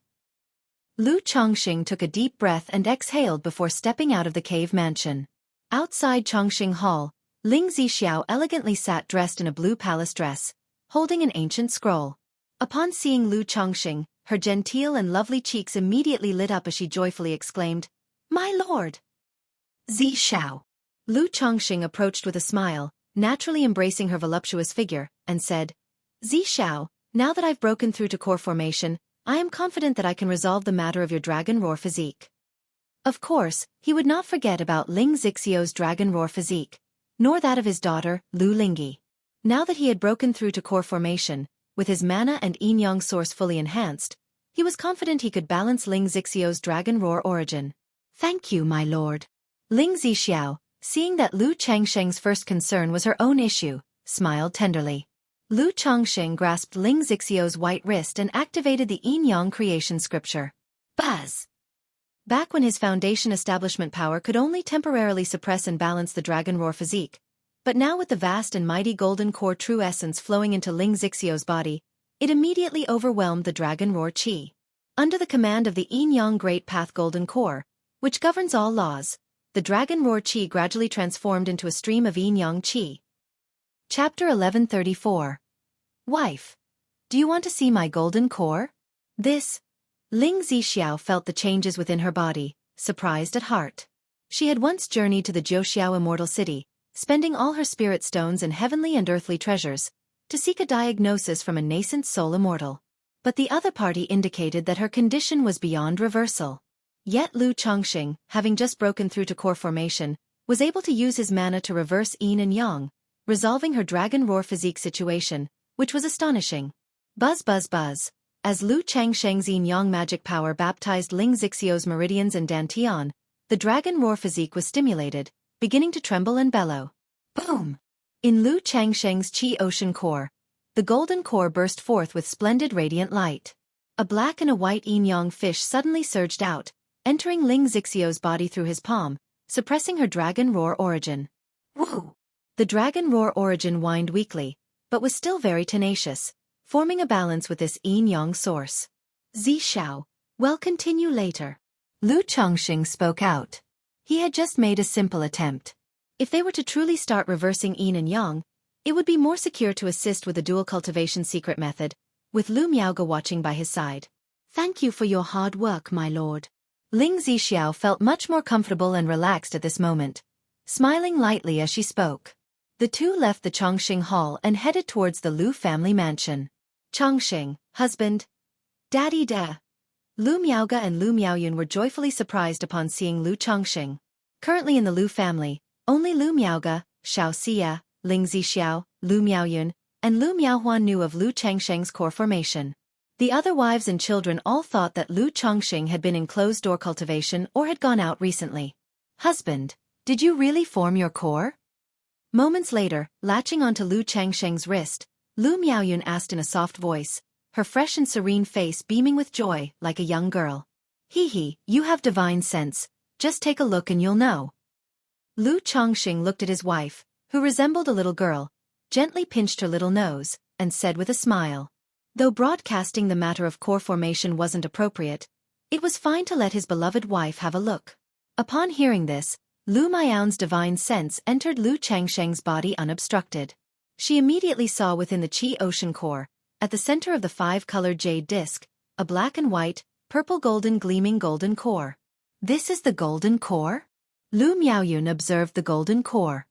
Lu Chongqing took a deep breath and exhaled before stepping out of the cave mansion. Outside Chongqing Hall, Ling Zixiao elegantly sat dressed in a blue palace dress, holding an ancient scroll. Upon seeing Lu Chongqing, her genteel and lovely cheeks immediately lit up as she joyfully exclaimed, "My lord!" Zixiao. Lu Chongqing approached with a smile, naturally embracing her voluptuous figure, and said, "Zixiao, now that I've broken through to core formation, I am confident that I can resolve the matter of your dragon roar physique." Of course, he would not forget about Ling Zixiao's dragon roar physique, nor that of his daughter, Lu Lingyi. Now that he had broken through to core formation, with his mana and yin-yang source fully enhanced, he was confident he could balance Ling Zixiao's dragon roar origin. "Thank you, my lord." Ling Zixiao, seeing that Lu Changsheng's first concern was her own issue, smiled tenderly. Lu Chongqing grasped Ling Zixiao's white wrist and activated the yin-yang creation scripture. Buzz! Back when his foundation establishment power could only temporarily suppress and balance the dragon roar physique, but now with the vast and mighty golden core true essence flowing into Ling Zixiao's body, it immediately overwhelmed the dragon roar qi. Under the command of the yin-yang great path golden core, which governs all laws, the dragon roar qi gradually transformed into a stream of yin-yang qi. Chapter 1134. Wife. Do you want to see my golden core? Ling Zixiao felt the changes within her body, surprised at heart. She had once journeyed to the Jiuxiao immortal city, spending all her spirit stones and heavenly and earthly treasures, to seek a diagnosis from a nascent soul immortal. But the other party indicated that her condition was beyond reversal. Yet Lu Chongqing, having just broken through to core formation, was able to use his mana to reverse yin and yang, resolving her dragon roar physique situation, which was astonishing. Buzz buzz buzz. As Lu Changsheng's yin-yang magic power baptized Ling Zixio's meridians and dantian, the dragon roar physique was stimulated, beginning to tremble and bellow. Boom! In Lu Changsheng's Qi Ocean core, the golden core burst forth with splendid radiant light. A black and a white yin-yang fish suddenly surged out, entering Ling Zixio's body through his palm, suppressing her dragon roar origin. Woo! The dragon roar origin whined weakly, but was still very tenacious, forming a balance with this yin-yang source. Zi Xiao, we'll continue later. Lu Chongqing spoke out. He had just made a simple attempt. If they were to truly start reversing yin and yang, it would be more secure to assist with a dual cultivation secret method, with Lu Miaoge watching by his side. Thank you for your hard work, my lord. Ling Zixiao felt much more comfortable and relaxed at this moment, smiling lightly as she spoke. The two left the Chongqing hall and headed towards the Lu family mansion. Chongqing, husband. Daddy da. Lu Miaoge and Lu Miaoyun were joyfully surprised upon seeing Lu Chongqing. Currently in the Lu family, only Lu Miaoge, Xiao Xia, Ling Zixiao, Lu Miaoyun, and Lu Miaohuan knew of Lu Changsheng's core formation. The other wives and children all thought that Lu Chongqing had been in closed-door cultivation or had gone out recently. Husband, did you really form your core? Moments later, latching onto Lu Changsheng's wrist, Lu Miaoyun asked in a soft voice, her fresh and serene face beaming with joy like a young girl. Hee, you have divine sense, just take a look and you'll know. Lu Chongqing looked at his wife, who resembled a little girl, gently pinched her little nose, and said with a smile. Though broadcasting the matter of core formation wasn't appropriate, it was fine to let his beloved wife have a look. Upon hearing this, Lu Miaoyun's divine sense entered Lu Changsheng's body unobstructed. She immediately saw within the Qi Ocean core, at the center of the five-colored jade disc, a black and white, purple-golden gleaming golden core. This is the golden core? Lu Miaoyun observed the golden core.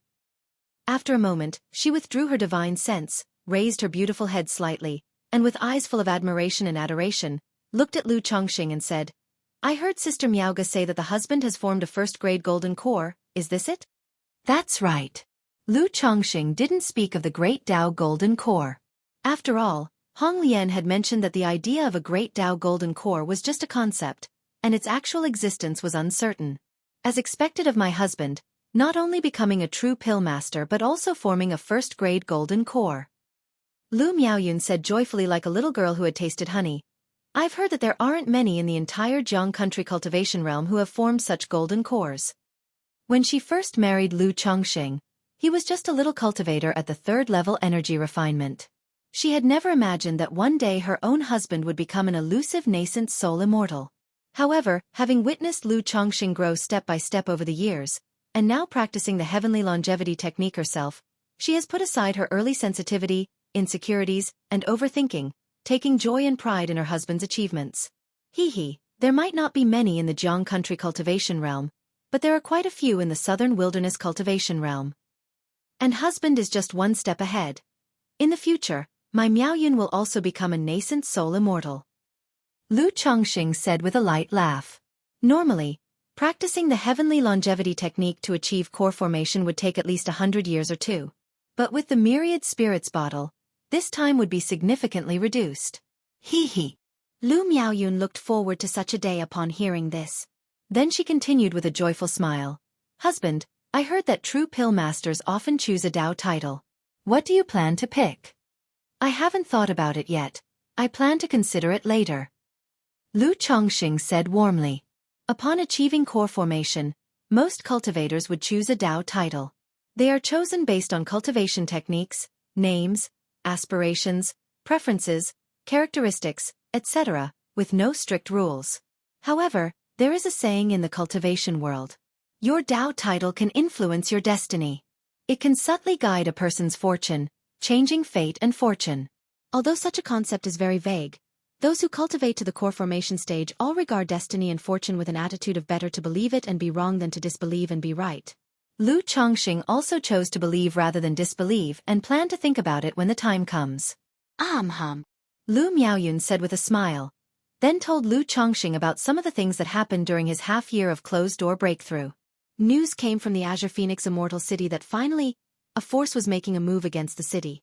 After a moment, she withdrew her divine sense, raised her beautiful head slightly, and with eyes full of admiration and adoration, looked at Lu Chongqing and said, I heard Sister Miaoge say that the husband has formed a first-grade golden core, is this it? That's right. Lu Chongqing didn't speak of the Great Tao Golden Core. After all, Hong Lian had mentioned that the idea of a Great Tao Golden Core was just a concept, and its actual existence was uncertain. As expected of my husband, not only becoming a true pill master but also forming a first-grade golden core. Lu Miaoyun said joyfully like a little girl who had tasted honey, I've heard that there aren't many in the entire Jiang country cultivation realm who have formed such golden cores. When she first married Lu Chongqing, he was just a little cultivator at the third-level energy refinement. She had never imagined that one day her own husband would become an elusive nascent soul immortal. However, having witnessed Lu Chongqing grow step by step over the years, and now practicing the heavenly longevity technique herself, she has put aside her early sensitivity, insecurities, and overthinking, taking joy and pride in her husband's achievements. There might not be many in the Jiang country cultivation realm, but there are quite a few in the southern wilderness cultivation realm. And husband is just one step ahead. In the future, my Miaoyun will also become a nascent soul immortal. Lu Chongqing said with a light laugh. Normally, practicing the heavenly longevity technique to achieve core formation would take at least 100 years or two. But with the myriad spirits bottle, this time would be significantly reduced. Lu Miaoyun looked forward to such a day upon hearing this. Then she continued with a joyful smile. Husband, I heard that true pill masters often choose a Dao title. What do you plan to pick? I haven't thought about it yet. I plan to consider it later. Lu Chongqing said warmly. Upon achieving core formation, most cultivators would choose a Dao title. They are chosen based on cultivation techniques, names, aspirations, preferences, characteristics, etc., with no strict rules. However, there is a saying in the cultivation world. Your Dao title can influence your destiny. It can subtly guide a person's fortune, changing fate and fortune. Although such a concept is very vague, those who cultivate to the core formation stage all regard destiny and fortune with an attitude of better to believe it and be wrong than to disbelieve and be right. Lu Chongqing also chose to believe rather than disbelieve and planned to think about it when the time comes. Lu Miaoyun said with a smile, then told Lu Chongqing about some of the things that happened during his half-year of closed-door breakthrough. News came from the Azure Phoenix Immortal City that finally, a force was making a move against the city.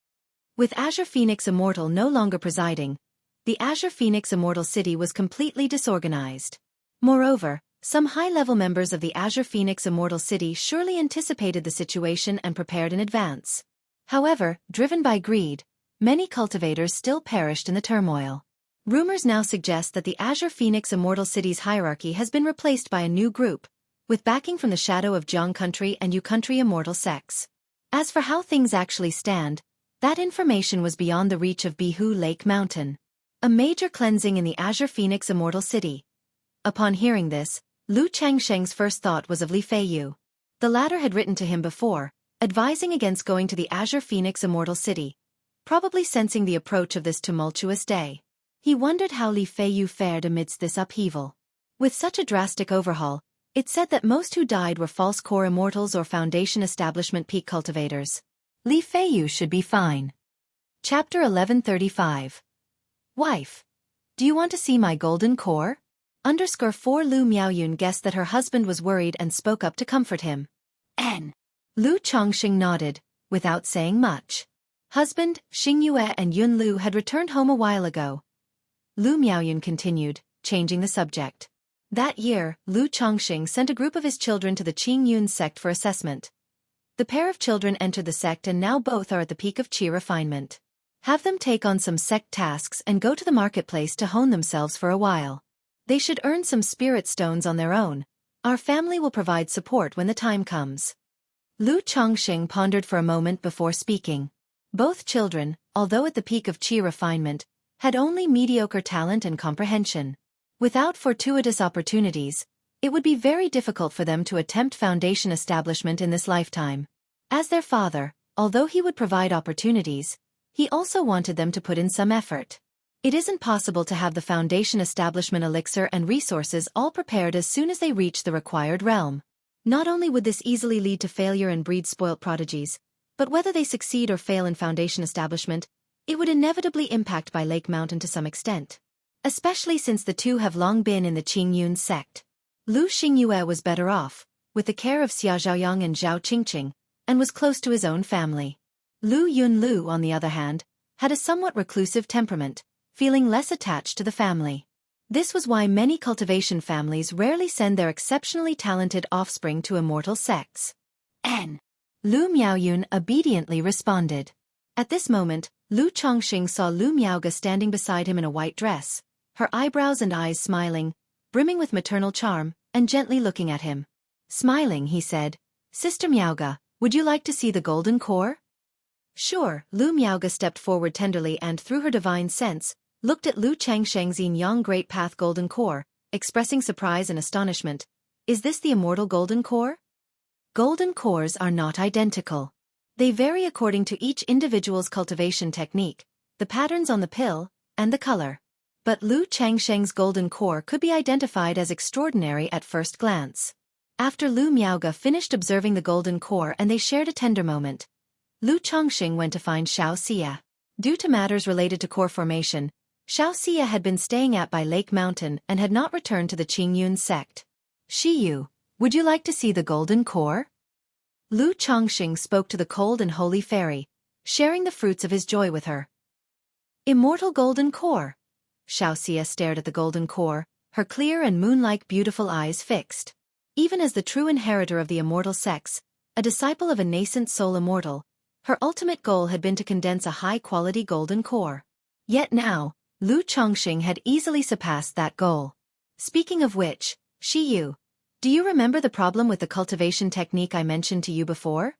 With Azure Phoenix Immortal no longer presiding, the Azure Phoenix Immortal City was completely disorganized. Moreover, some high-level members of the Azure Phoenix Immortal City surely anticipated the situation and prepared in advance. However, driven by greed, many cultivators still perished in the turmoil. Rumors now suggest that the Azure Phoenix Immortal City's hierarchy has been replaced by a new group, with backing from the Shadow of Jiang Country and Yu Country immortal sects. As for how things actually stand, that information was beyond the reach of Bihu Lake Mountain. A major cleansing in the Azure Phoenix Immortal City. Upon hearing this, Lu Changsheng's first thought was of Li Feiyu. The latter had written to him before, advising against going to the Azure Phoenix Immortal City, probably sensing the approach of this tumultuous day. He wondered how Li Feiyu fared amidst this upheaval. With such a drastic overhaul, it said that most who died were false core immortals or Foundation Establishment peak cultivators. Li Feiyu should be fine. Chapter 1135. Wife. Do you want to see my golden core? _4 Lu Miaoyun guessed that her husband was worried and spoke up to comfort him. N. Lu Chongqing nodded, without saying much. Husband, Xingyue and Yun Lu had returned home a while ago. Lu Miaoyun continued, changing the subject. That year, Lu Chongqing sent a group of his children to the Qingyun sect for assessment. The pair of children entered the sect and now both are at the peak of qi refinement. Have them take on some sect tasks and go to the marketplace to hone themselves for a while. They should earn some spirit stones on their own. Our family will provide support when the time comes. Lu Chongqing pondered for a moment before speaking. Both children, although at the peak of qi refinement, had only mediocre talent and comprehension. Without fortuitous opportunities, it would be very difficult for them to attempt foundation establishment in this lifetime. As their father, although he would provide opportunities, he also wanted them to put in some effort. It isn't possible to have the foundation establishment elixir and resources all prepared as soon as they reach the required realm. Not only would this easily lead to failure and breed spoilt prodigies, but whether they succeed or fail in foundation establishment, it would inevitably impact by Lake Mountain to some extent. Especially since the two have long been in the Qingyun sect. Lu Xingyue was better off, with the care of Xia Zhaoyang and Zhao Qingqing, and was close to his own family. Lu Yunlu, on the other hand, had a somewhat reclusive temperament, feeling less attached to the family. This was why many cultivation families rarely send their exceptionally talented offspring to immortal sects. N. Lu Miaoyun obediently responded. At this moment, Lu Chongqing saw Lu Miaoga standing beside him in a white dress, her eyebrows and eyes smiling, brimming with maternal charm, and gently looking at him. Smiling, he said, "Sister Miaoga, would you like to see the golden core?" Sure. Lu Miaoga stepped forward tenderly and, through her divine sense, looked at Lu Changsheng's Yin-Yang Great Path Golden Core, expressing surprise and astonishment. Is this the immortal golden core? Golden cores are not identical. They vary according to each individual's cultivation technique, the patterns on the pill, and the color. But Lu Changsheng's golden core could be identified as extraordinary at first glance. After Lu Miaoga finished observing the golden core and they shared a tender moment, Lu Chongqing went to find Xiaofan. Due to matters related to core formation, Xiaofan had been staying at by Lake Mountain and had not returned to the Qingyun sect. "Shiyu, would you like to see the golden core?" Lu Chongqing spoke to the cold and holy fairy, sharing the fruits of his joy with her. Immortal golden core. Xiaofan stared at the golden core, her clear and moon-like beautiful eyes fixed. Even as the true inheritor of the immortal sex, a disciple of a nascent soul immortal, her ultimate goal had been to condense a high-quality golden core. Yet now, Lu Chongqing had easily surpassed that goal. Speaking of which, Shiyu, do you remember the problem with the cultivation technique I mentioned to you before?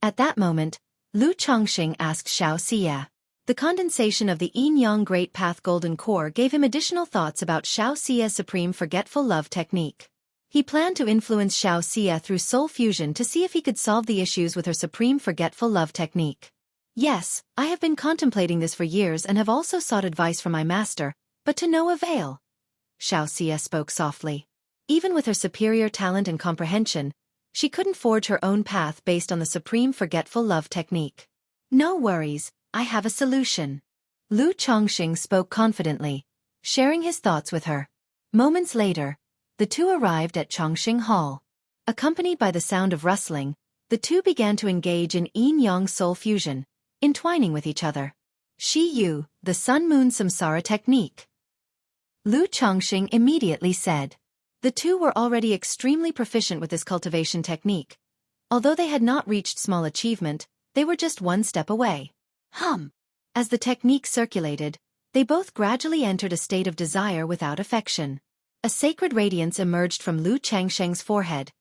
At that moment, Lu Chongqing asked Xiaofan. The condensation of the Yin-Yang Great Path Golden Core gave him additional thoughts about Xiaofan's Supreme Forgetful Love technique. He planned to influence Xiaofan through soul fusion to see if he could solve the issues with her Supreme Forgetful Love technique. Yes, I have been contemplating this for years and have also sought advice from my master, but to no avail. Xiaofan spoke softly. Even with her superior talent and comprehension, she couldn't forge her own path based on the Supreme Forgetful Love technique. No worries, I have a solution. Lu Chongqing spoke confidently, sharing his thoughts with her. Moments later, the two arrived at Chongqing Hall. Accompanied by the sound of rustling, the two began to engage in yin-yang soul fusion, entwining with each other. Shi Yu, the Sun-Moon Samsara technique. Lu Chongqing immediately said. The two were already extremely proficient with this cultivation technique. Although they had not reached small achievement, they were just one step away. As the technique circulated, they both gradually entered a state of desire without affection. A sacred radiance emerged from Lu Changsheng's forehead,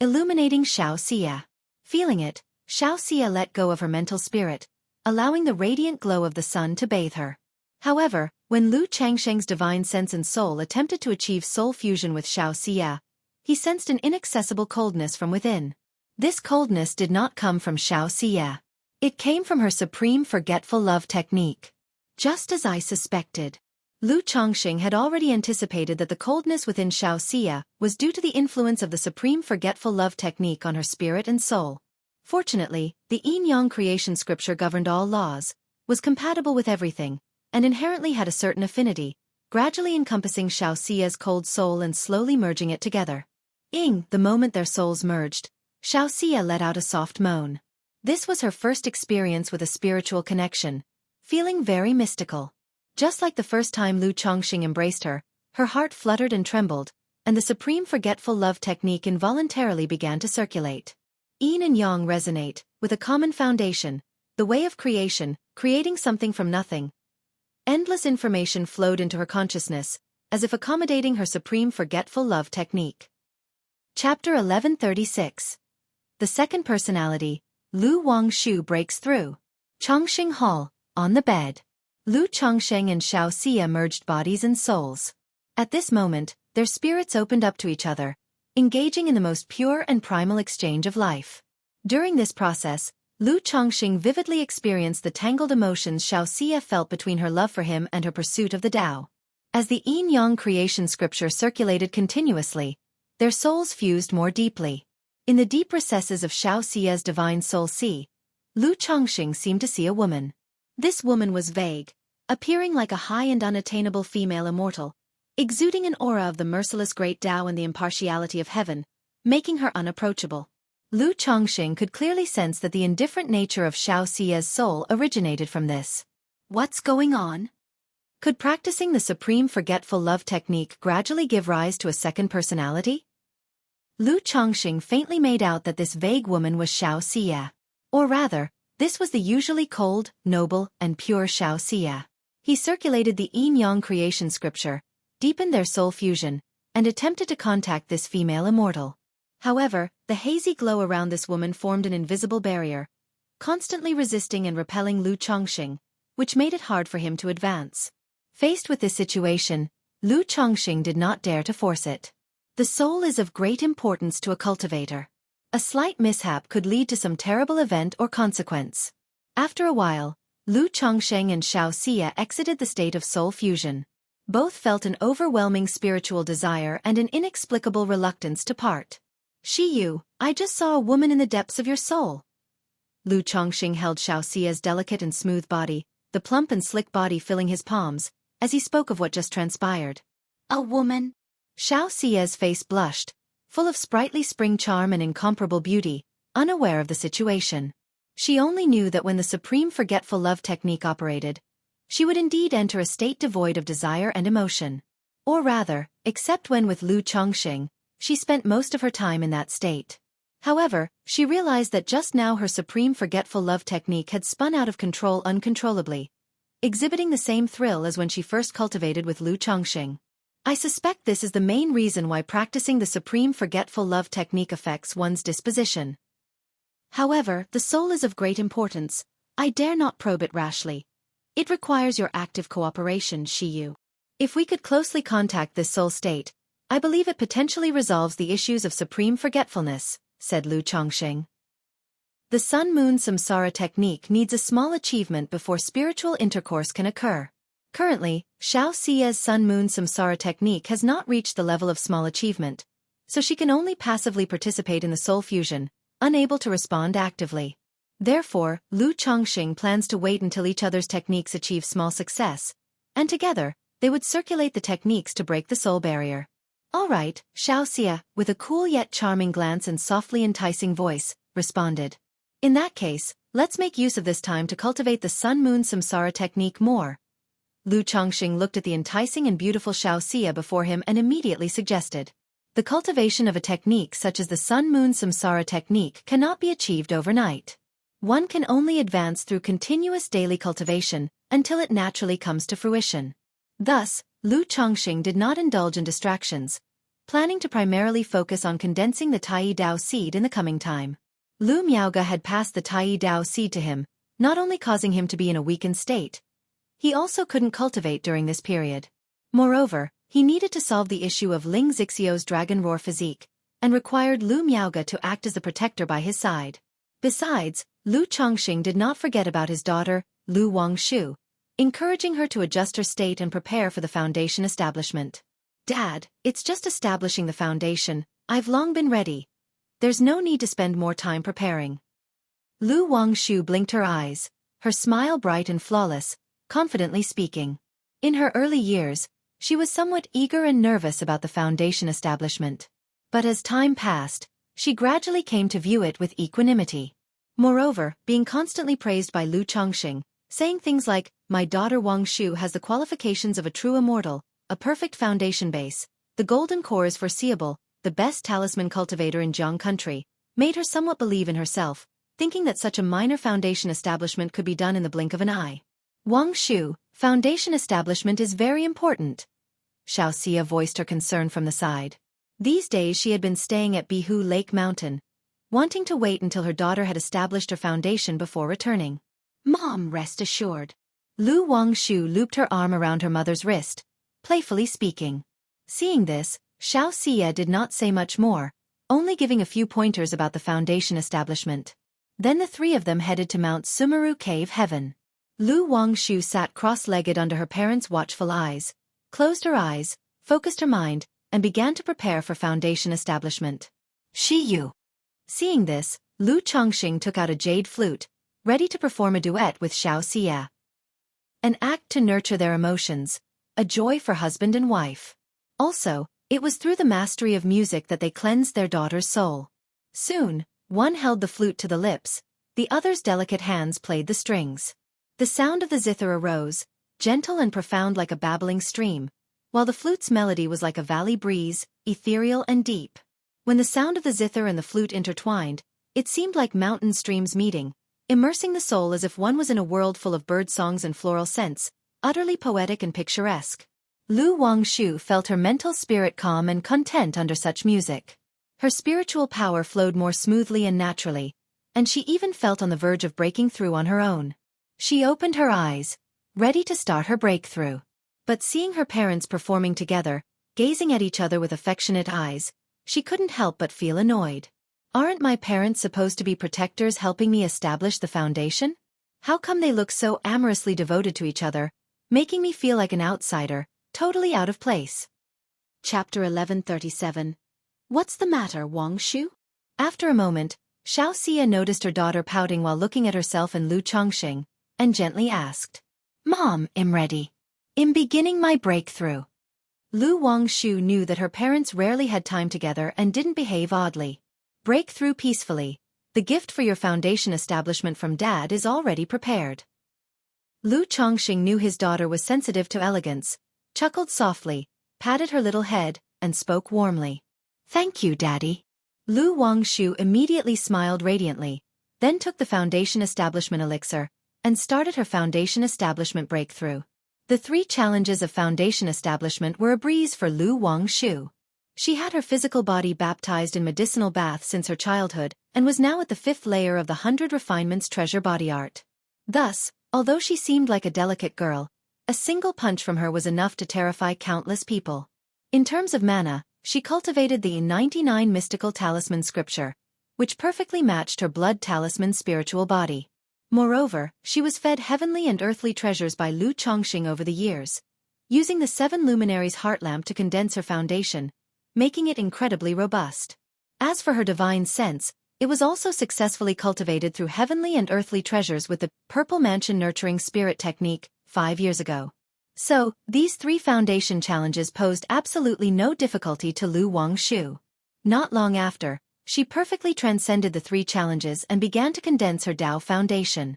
illuminating Xiaofan. Feeling it, Xiaofan let go of her mental spirit, allowing the radiant glow of the sun to bathe her. However, when Lu Changsheng's divine sense and soul attempted to achieve soul fusion with Xiaofan, he sensed an inaccessible coldness from within. This coldness did not come from Xiaofan. It came from her supreme forgetful love technique. Just as I suspected. Lu Chongqing had already anticipated that the coldness within Xiaofan was due to the influence of the supreme forgetful love technique on her spirit and soul. Fortunately, the yin-yang creation scripture governed all laws, was compatible with everything, and inherently had a certain affinity, gradually encompassing Xiaofan's cold soul and slowly merging it together. The moment their souls merged, Xiaofan let out a soft moan. This was her first experience with a spiritual connection, feeling very mystical. Just like the first time Lu Chongqing embraced her, her heart fluttered and trembled, and the supreme forgetful love technique involuntarily began to circulate. Yin and yang resonate, with a common foundation, the way of creation, creating something from nothing. Endless information flowed into her consciousness, as if accommodating her supreme forgetful love technique. Chapter 1136. The second personality, Lu Wangshu breaks through. Chongqing Hall, on the bed. Lu Chongqing and Xiaofan merged bodies and souls. At this moment, their spirits opened up to each other, engaging in the most pure and primal exchange of life. During this process, Lu Chongqing vividly experienced the tangled emotions Xiaofan felt between her love for him and her pursuit of the Tao. As the yin-yang creation scripture circulated continuously, their souls fused more deeply. In the deep recesses of Xiaofan's divine soul sea, Lu Chongqing seemed to see a woman. This woman was vague, appearing like a high and unattainable female immortal, exuding an aura of the merciless great Tao and the impartiality of heaven, making her unapproachable. Lu Chongqing could clearly sense that the indifferent nature of Xiaofan's soul originated from this. What's going on? Could practicing the supreme forgetful love technique gradually give rise to a second personality? Lu Chongqing faintly made out that this vague woman was Xiaofan. Or rather, this was the usually cold, noble, and pure Xiaofan. He circulated the yin-yang creation scripture, deepened their soul fusion, and attempted to contact this female immortal. However, the hazy glow around this woman formed an invisible barrier, constantly resisting and repelling Lu Chongqing, which made it hard for him to advance. Faced with this situation, Lu Chongqing did not dare to force it. The soul is of great importance to a cultivator. A slight mishap could lead to some terrible event or consequence. After a while, Lu Chongqing and Xiaofan exited the state of soul fusion. Both felt an overwhelming spiritual desire and an inexplicable reluctance to part. Shi Yu, I just saw a woman in the depths of your soul. Lu Chongqing held Xiaofan's delicate and smooth body, the plump and slick body filling his palms, as he spoke of what just transpired. A woman? Xiaofan's face blushed, full of sprightly spring charm and incomparable beauty, unaware of the situation. She only knew that when the supreme forgetful love technique operated, she would indeed enter a state devoid of desire and emotion. Or rather, except when with Lu Chongqing, she spent most of her time in that state. However, she realized that just now her supreme forgetful love technique had spun out of control uncontrollably, exhibiting the same thrill as when she first cultivated with Lu Chongqing. I suspect this is the main reason why practicing the supreme forgetful love technique affects one's disposition. However, the soul is of great importance. I dare not probe it rashly. It requires your active cooperation, Shi Yu. If we could closely contact this soul state, I believe it potentially resolves the issues of supreme forgetfulness, said Lu Chongqing. The Sun-Moon Samsara technique needs a small achievement before spiritual intercourse can occur. Currently, Xiaofan's Sun-Moon Samsara technique has not reached the level of small achievement, so she can only passively participate in the soul fusion, unable to respond actively. Therefore, Lu Chongqing plans to wait until each other's techniques achieve small success, and together, they would circulate the techniques to break the soul barrier. All right, Xiaofan, with a cool yet charming glance and softly enticing voice, responded. In that case, let's make use of this time to cultivate the Sun-Moon Samsara technique more. Lu Chongqing looked at the enticing and beautiful Xiaofan before him and immediately suggested. The cultivation of a technique such as the Sun-Moon Samsara technique cannot be achieved overnight. One can only advance through continuous daily cultivation until it naturally comes to fruition. Thus, Lu Chongqing did not indulge in distractions, planning to primarily focus on condensing the Tai Dao seed in the coming time. Lu Miaoge had passed the Tai Dao seed to him, not only causing him to be in a weakened state, he also couldn't cultivate during this period. Moreover, he needed to solve the issue of Ling Zixio's dragon roar physique, and required Lu Miaoge to act as the protector by his side. Besides, Lu Chongqing did not forget about his daughter, Lu Wangshu, encouraging her to adjust her state and prepare for the foundation establishment. Dad, it's just establishing the foundation, I've long been ready. There's no need to spend more time preparing. Lu Wangshu blinked her eyes, her smile bright and flawless, confidently speaking. In her early years, she was somewhat eager and nervous about the foundation establishment. But as time passed, she gradually came to view it with equanimity. Moreover, being constantly praised by Lu Chongqing, saying things like, "My daughter Wangshu has the qualifications of a true immortal, a perfect foundation base, the golden core is foreseeable, the best talisman cultivator in Jiang country," made her somewhat believe in herself, thinking that such a minor foundation establishment could be done in the blink of an eye. "Wangshu, foundation establishment is very important." Xiaofan voiced her concern from the side. These days she had been staying at Bihu Lake Mountain, wanting to wait until her daughter had established her foundation before returning. "Mom, rest assured." Lu Wangshu looped her arm around her mother's wrist, playfully speaking. Seeing this, Xiaofan did not say much more, only giving a few pointers about the foundation establishment. Then the three of them headed to Mount Sumeru Cave Heaven. Lu Wangshu sat cross-legged under her parents' watchful eyes, closed her eyes, focused her mind, and began to prepare for foundation establishment. "Shiyu." Seeing this, Lu Chongqing took out a jade flute, ready to perform a duet with Xiaofan. An act to nurture their emotions, a joy for husband and wife. Also, it was through the mastery of music that they cleansed their daughter's soul. Soon, one held the flute to the lips, the other's delicate hands played the strings. The sound of the zither arose, gentle and profound like a babbling stream, while the flute's melody was like a valley breeze, ethereal and deep. When the sound of the zither and the flute intertwined, it seemed like mountain streams meeting, immersing the soul as if one was in a world full of bird songs and floral scents, utterly poetic and picturesque. Lu Wangshu felt her mental spirit calm and content under such music. Her spiritual power flowed more smoothly and naturally, and she even felt on the verge of breaking through on her own. She opened her eyes, ready to start her breakthrough. But seeing her parents performing together, gazing at each other with affectionate eyes, she couldn't help but feel annoyed. Aren't my parents supposed to be protectors helping me establish the foundation? How come they look so amorously devoted to each other, making me feel like an outsider, totally out of place? Chapter 1137. What's the matter, Wangshu? After a moment, Xiaofan noticed her daughter pouting while looking at herself and Lu Chongqing, and gently asked, "Mom, I'm ready. I'm beginning my breakthrough." Lu Wangshu knew that her parents rarely had time together and didn't behave oddly. "Break through peacefully. The gift for your foundation establishment from Dad is already prepared." Lu Chongqing knew his daughter was sensitive to elegance, chuckled softly, patted her little head, and spoke warmly. "Thank you, Daddy." Lu Wangshu immediately smiled radiantly, then took the foundation establishment elixir, and started her foundation establishment breakthrough. The 3 challenges of foundation establishment were a breeze for Lu Wangshu. She had her physical body baptized in medicinal baths since her childhood, and was now at the 5th layer of the 100 Refinements treasure body art. Thus, although she seemed like a delicate girl, a single punch from her was enough to terrify countless people. In terms of mana, she cultivated the 99 mystical talisman scripture, which perfectly matched her blood talisman spiritual body. Moreover, she was fed heavenly and earthly treasures by Lu Chongqing over the years, using the 7 luminaries heart lamp to condense her foundation, making it incredibly robust. As for her divine sense, it was also successfully cultivated through heavenly and earthly treasures with the Purple Mansion Nurturing Spirit technique 5 years ago. So, these 3 foundation challenges posed absolutely no difficulty to Lu Wangshu. Not long after, she perfectly transcended the 3 challenges and began to condense her Dao foundation.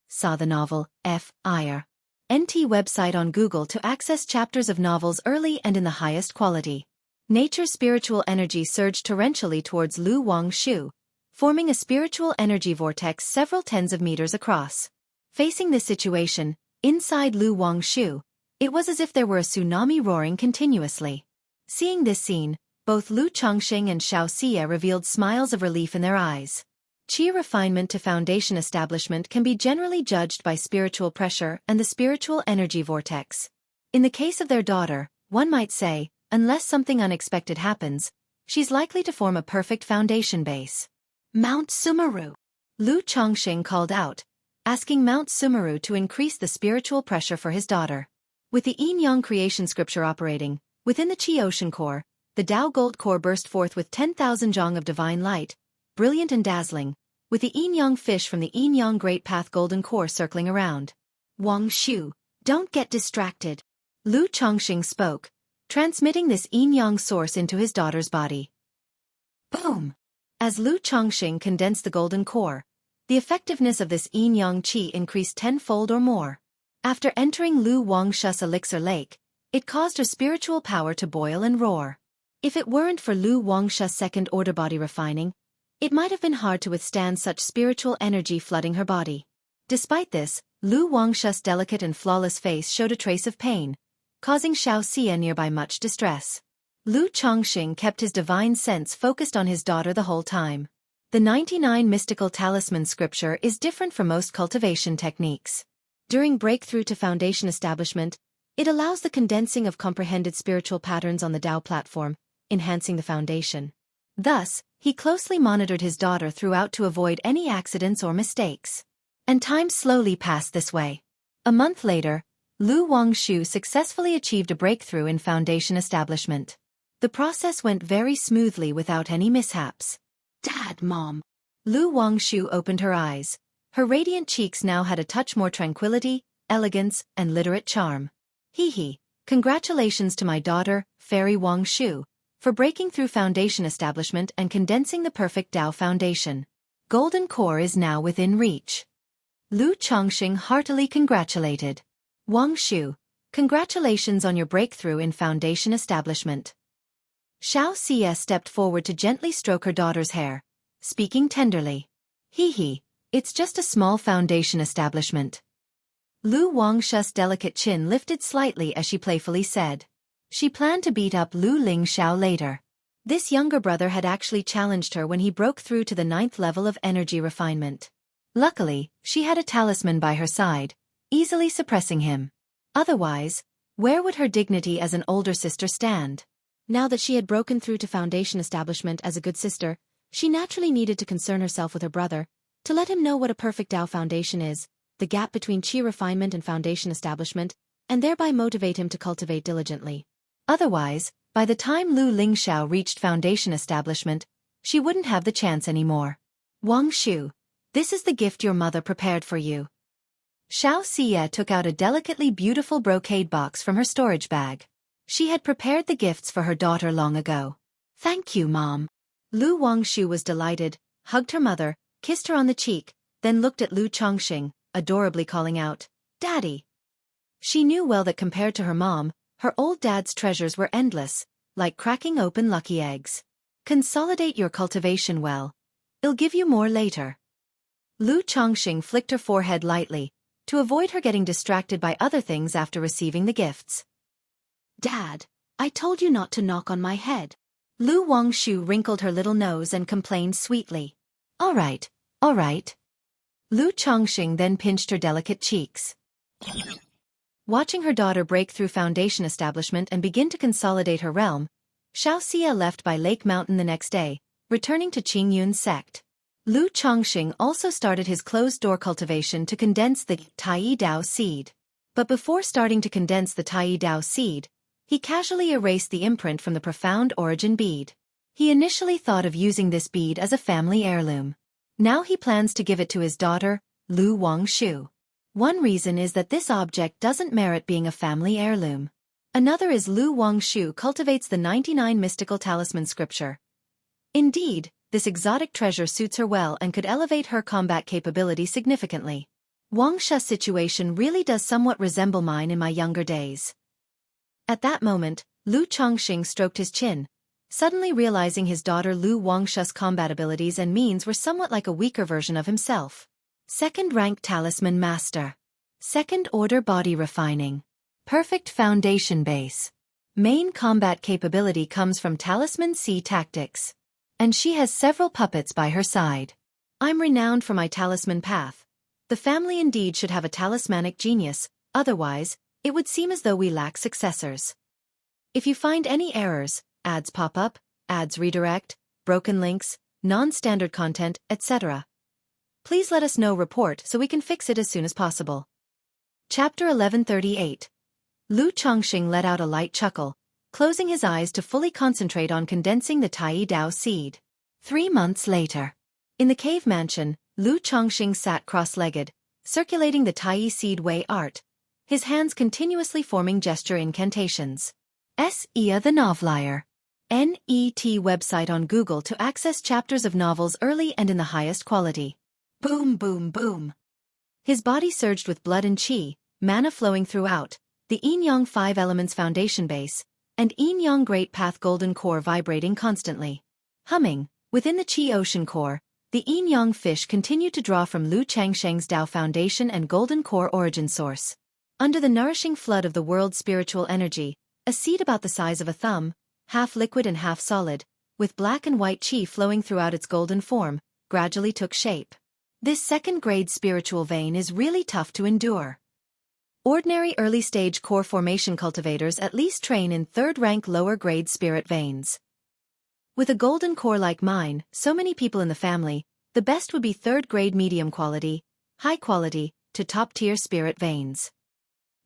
Saw the novel, F.I.R. NT website on Google to access chapters of novels early and in the highest quality. Nature's spiritual energy surged torrentially towards Lu Wangshu, forming a spiritual energy vortex several tens of meters across. Facing this situation, inside Lu Wangshu, it was as if there were a tsunami roaring continuously. Seeing this scene, both Lu Chongqing and Xiaofan revealed smiles of relief in their eyes. Qi refinement to foundation establishment can be generally judged by spiritual pressure and the spiritual energy vortex. In the case of their daughter, one might say, unless something unexpected happens, she's likely to form a perfect foundation base. Mount Sumeru. Lu Chongqing called out, asking Mount Sumeru to increase the spiritual pressure for his daughter. With the yin-yang creation scripture operating, within the Qi ocean core, the Tao gold core burst forth with 10,000 zhong of divine light, brilliant and dazzling, with the yin-yang fish from the yin-yang great path golden core circling around. Wangshu, don't get distracted. Lu Chongqing spoke, transmitting this yin-yang source into his daughter's body. Boom! As Lu Chongqing condensed the golden core, the effectiveness of this yin-yang qi increased tenfold or more. After entering Lu Wangshu's elixir lake, it caused her spiritual power to boil and roar. If it weren't for Lu Wangshu's second-order body refining, it might have been hard to withstand such spiritual energy flooding her body. Despite this, Lu Wangshu's delicate and flawless face showed a trace of pain, causing Xiaofan nearby much distress. Lu Chongqing kept his divine sense focused on his daughter the whole time. The 99 mystical talisman scripture is different from most cultivation techniques. During breakthrough to foundation establishment, it allows the condensing of comprehended spiritual patterns on the Tao platform, enhancing the foundation. Thus, he closely monitored his daughter throughout to avoid any accidents or mistakes. And time slowly passed this way. A month later, Lu Wangshu successfully achieved a breakthrough in foundation establishment. The process went very smoothly without any mishaps. Dad, Mom. Lu Wangshu opened her eyes. Her radiant cheeks now had a touch more tranquility, elegance, and literate charm. Congratulations to my daughter, Fairy Wangshu, for breaking through foundation establishment and condensing the perfect Tao foundation. Golden core is now within reach. Lu Chongqing heartily congratulated Wangshu. Congratulations on your breakthrough in foundation establishment. Xiaofan stepped forward to gently stroke her daughter's hair, speaking tenderly. It's just a small foundation establishment. Lu Wangshu's delicate chin lifted slightly as she playfully said. She planned to beat up Lu Lingxiao later. This younger brother had actually challenged her when he broke through to the 9th level of energy refinement. Luckily, she had a talisman by her side, easily suppressing him. Otherwise, where would her dignity as an older sister stand? Now that she had broken through to foundation establishment as a good sister, she naturally needed to concern herself with her brother, to let him know what a perfect Tao foundation is, the gap between Qi refinement and foundation establishment, and thereby motivate him to cultivate diligently. Otherwise, by the time Lu Lingxiao reached foundation establishment, she wouldn't have the chance anymore. Wangshu, this is the gift your mother prepared for you. Xiaofan took out a delicately beautiful brocade box from her storage bag. She had prepared the gifts for her daughter long ago. Thank you, Mom. Lu Wangshu was delighted, hugged her mother, kissed her on the cheek, then looked at Lu Chongqing, adorably calling out, Daddy. She knew well that compared to her mom, her old dad's treasures were endless, like cracking open lucky eggs. Consolidate your cultivation well. It'll give you more later. Lu Chongqing flicked her forehead lightly, to avoid her getting distracted by other things after receiving the gifts. Dad, I told you not to knock on my head. Lu Wangshu wrinkled her little nose and complained sweetly. All right. Lu Chongqing then pinched her delicate cheeks. Watching her daughter break through foundation establishment and begin to consolidate her realm, Xiaofan left by Lake Mountain the next day, returning to Qingyun's sect. Lu Chongqing also started his closed-door cultivation to condense the Tai Dao seed. But before starting to condense the Tai Dao seed, he casually erased the imprint from the profound origin bead. He initially thought of using this bead as a family heirloom. Now he plans to give it to his daughter, Lu Wangshu. One reason is that this object doesn't merit being a family heirloom. Another is Lu Wangshu cultivates the 99 mystical talisman scripture. Indeed, this exotic treasure suits her well and could elevate her combat capability significantly. Wangshu's situation really does somewhat resemble mine in my younger days. At that moment, Lu Chongqing stroked his chin, suddenly realizing his daughter Lu Wangshu's combat abilities and means were somewhat like a weaker version of himself. Second-rank Talisman Master. Second-order Body Refining. Perfect Foundation Base. Main combat capability comes from Talisman C Tactics. And she has several puppets by her side. I'm renowned for my talisman path. The family indeed should have a talismanic genius, otherwise, it would seem as though we lack successors. If you find any errors, ads pop up, ads redirect, broken links, non-standard content, etc., please let us know report so we can fix it as soon as possible. Chapter 1138. Lu Chongqing let out a light chuckle, closing his eyes to fully concentrate on condensing the Tai Dao seed. 3 months later. In the cave mansion, Lu Chongqing sat cross-legged, circulating the Tai seed way art, his hands continuously forming gesture incantations. Ia the Novelier. NET website on Google to access chapters of novels early and in the highest quality. Boom boom boom. His body surged with blood and qi, mana flowing throughout, the Yin-Yang 5 Elements Foundation Base, and Yin-Yang Great Path Golden Core vibrating constantly. Humming, within the Qi Ocean Core, the Yin-Yang fish continued to draw from Lu Changsheng's Dao Foundation and Golden Core origin source. Under the nourishing flood of the world's spiritual energy, a seed about the size of a thumb, half liquid and half solid, with black and white qi flowing throughout its golden form, gradually took shape. This second-grade spiritual vein is really tough to endure. Ordinary early-stage core formation cultivators at least train in third-rank lower-grade spirit veins. With a golden core like mine, so many people in the family, the best would be third-grade medium quality, high quality, to top-tier spirit veins.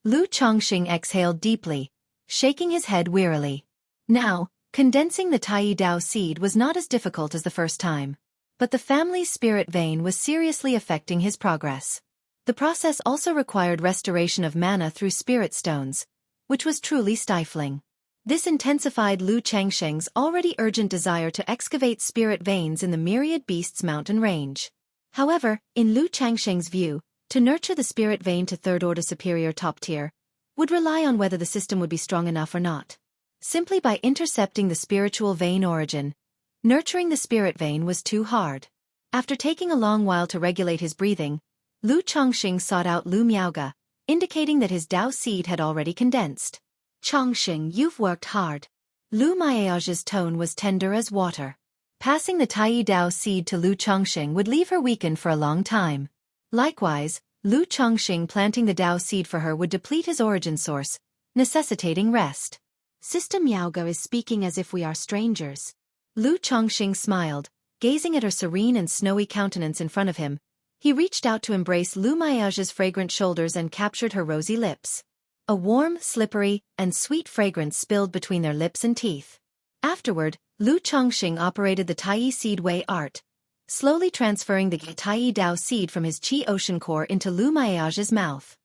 Lu Chongqing exhaled deeply, shaking his head wearily. Now, condensing the Tai Dao seed was not as difficult as the first time. But the family's spirit vein was seriously affecting his progress. The process also required restoration of mana through spirit stones, which was truly stifling. This intensified Lu Changsheng's already urgent desire to excavate spirit veins in the Myriad Beasts mountain range. However, in Lu Changsheng's view, to nurture the spirit vein to third-order superior top tier, would rely on whether the system would be strong enough or not. Simply by intercepting the spiritual vein origin, nurturing the spirit vein was too hard. After taking a long while to regulate his breathing, Lu Chongqing sought out Lu Miaoge, indicating that his Dao seed had already condensed. Chongqing, you've worked hard. Lu Miaoge's tone was tender as water. Passing the Tai Dao seed to Lu Chongqing would leave her weakened for a long time. Likewise, Lu Chongqing planting the Dao seed for her would deplete his origin source, necessitating rest. Sister Miaoge is speaking as if we are strangers. Lu Chongqing smiled, gazing at her serene and snowy countenance in front of him. He reached out to embrace Lu Miaoge's fragrant shoulders and captured her rosy lips. A warm, slippery, and sweet fragrance spilled between their lips and teeth. Afterward, Lu Chongqing operated the Tai seed way art, slowly transferring the Tai Dao seed from his Qi Ocean Core into Lu Miaoge's mouth.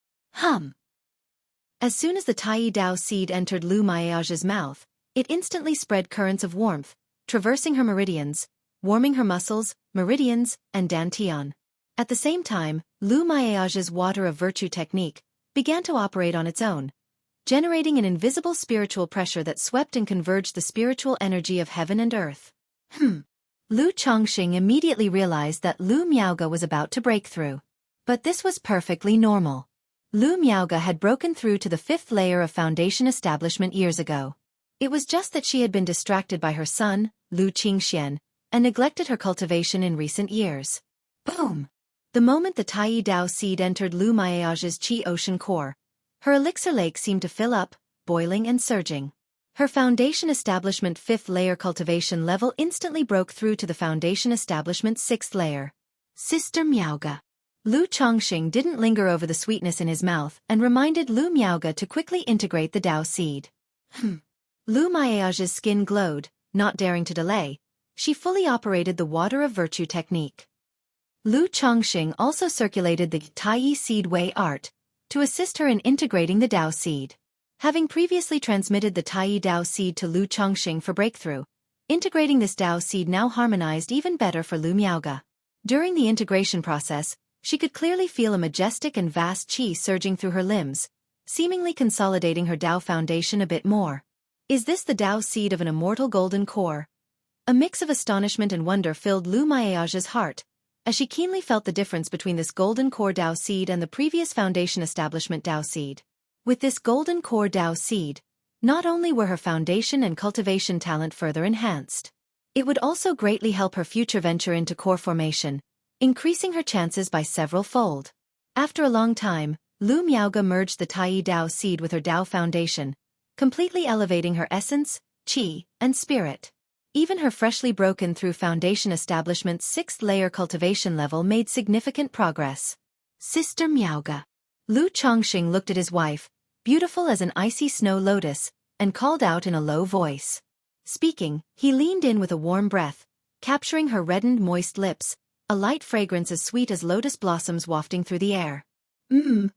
As soon as the Tai Dao seed entered Lu Miaoge's mouth, it instantly spread currents of warmth, traversing her meridians, warming her muscles, meridians, and dantian. At the same time, Lu Miaoge's water of virtue technique began to operate on its own, generating an invisible spiritual pressure that swept and converged the spiritual energy of heaven and earth. Lu Chongqing immediately realized that Lu Miaoge was about to break through. But this was perfectly normal. Lu Miaoge had broken through to the 5th layer of foundation establishment years ago. It was just that she had been distracted by her son, Lu Qingxian, and neglected her cultivation in recent years. Boom! The moment the Tai Dao seed entered Lu Miaoge's Qi Ocean Core, her elixir lake seemed to fill up, boiling and surging. Her foundation establishment 5th layer cultivation level instantly broke through to the foundation establishment 6th layer. Sister Miaoge. Lu Chongqing didn't linger over the sweetness in his mouth and reminded Lu Miaoge to quickly integrate the Dao seed. Lu Miaoge's skin glowed, not daring to delay. She fully operated the water of virtue technique. Lu Chongxing also circulated the Taiyi Seed Wei art to assist her in integrating the Dao seed. Having previously transmitted the Taiyi Dao seed to Lu Chongxing for breakthrough, integrating this Dao seed now harmonized even better for Lu Miaoge. During the integration process, she could clearly feel a majestic and vast qi surging through her limbs, seemingly consolidating her Dao foundation a bit more. Is this the Dao seed of an immortal golden core? A mix of astonishment and wonder filled Lu Miaoge's heart, as she keenly felt the difference between this golden core Dao seed and the previous foundation establishment Dao seed. With this golden core Dao seed, not only were her foundation and cultivation talent further enhanced, it would also greatly help her future venture into core formation, increasing her chances by several fold. After a long time, Lu Miaoge merged the Taiyi Dao seed with her Dao foundation, completely elevating her essence, qi, and spirit. Even her freshly broken through foundation establishment's 6th layer cultivation level made significant progress. Sister Miaoge. Lu Chongxing looked at his wife, beautiful as an icy snow lotus, and called out in a low voice. Speaking, he leaned in with a warm breath, capturing her reddened moist lips, a light fragrance as sweet as lotus blossoms wafting through the air. Lu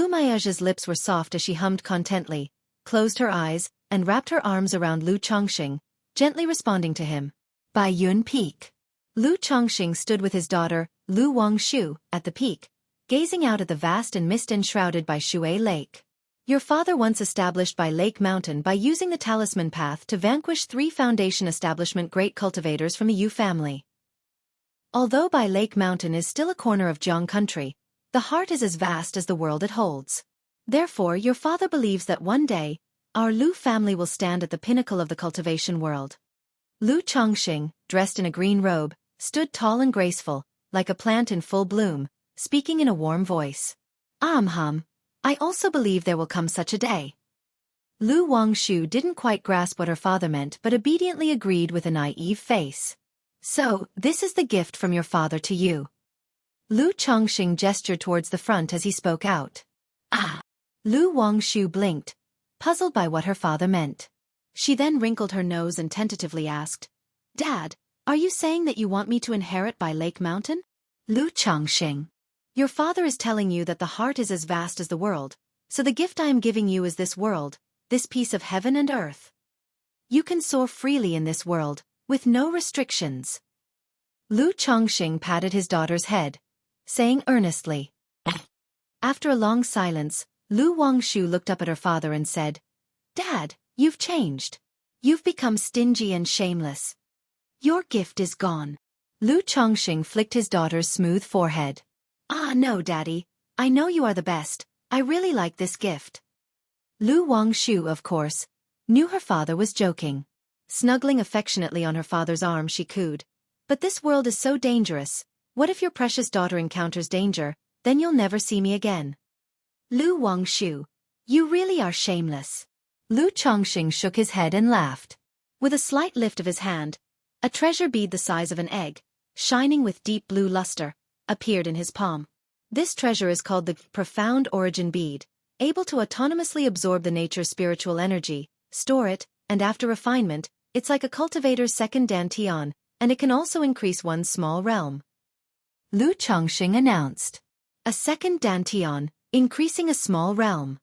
Miaoge's lips were soft as she hummed contently, closed her eyes, and wrapped her arms around Lu Chongxing, gently responding to him. By Yun Peak. Lu Chongxing stood with his daughter, Lu Wangshu, at the peak, gazing out at the vast and mist-enshrouded by Shui Lake. Your father once established Bai Lake Mountain by using the talisman path to vanquish 3 foundation establishment great cultivators from the Yu family. Although Bai Lake Mountain is still a corner of Jiang country, the heart is as vast as the world it holds. Therefore, your father believes that one day, our Lu family will stand at the pinnacle of the cultivation world. Lu Chongxing, dressed in a green robe, stood tall and graceful, like a plant in full bloom, speaking in a warm voice. I also believe there will come such a day. Lu Wangshu didn't quite grasp what her father meant but obediently agreed with a naive face. So, this is the gift from your father to you. Lu Chongxing gestured towards the front as he spoke out. Lu Wangshu blinked, puzzled by what her father meant. She then wrinkled her nose and tentatively asked, Dad, are you saying that you want me to inherit Bai Lake Mountain? Lu Chongxing. Your father is telling you that the heart is as vast as the world, so the gift I am giving you is this world, this piece of heaven and earth. You can soar freely in this world, with no restrictions. Lu Chongxing patted his daughter's head, saying earnestly. After a long silence, Lu Wangshu looked up at her father and said, Dad, you've changed. You've become stingy and shameless. Your gift is gone. Lu Chongxing flicked his daughter's smooth forehead. No, Daddy. I know you are the best. I really like this gift. Lu Wangshu, of course, knew her father was joking. Snuggling affectionately on her father's arm, she cooed. But this world is so dangerous. What if your precious daughter encounters danger? Then you'll never see me again. Lu Wangshu, you really are shameless. Lu Chongxing shook his head and laughed. With a slight lift of his hand, a treasure bead the size of an egg, shining with deep blue luster, appeared in his palm. This treasure is called the Profound Origin Bead, able to autonomously absorb the nature's spiritual energy, store it, and after refinement, it's like a cultivator's second dantian, and it can also increase one's small realm. Lu Chongxing announced. A second dantian, increasing a small realm.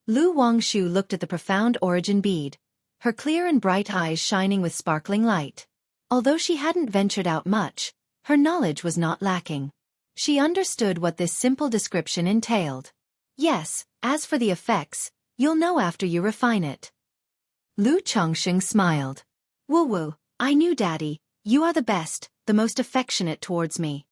Lu Wangshu looked at the Profound Origin Bead, her clear and bright eyes shining with sparkling light. Although she hadn't ventured out much, her knowledge was not lacking. She understood what this simple description entailed. Yes, as for the effects, you'll know after you refine it. Lu Chongxing smiled. Woo, I knew, Daddy, you are the best, the most affectionate towards me.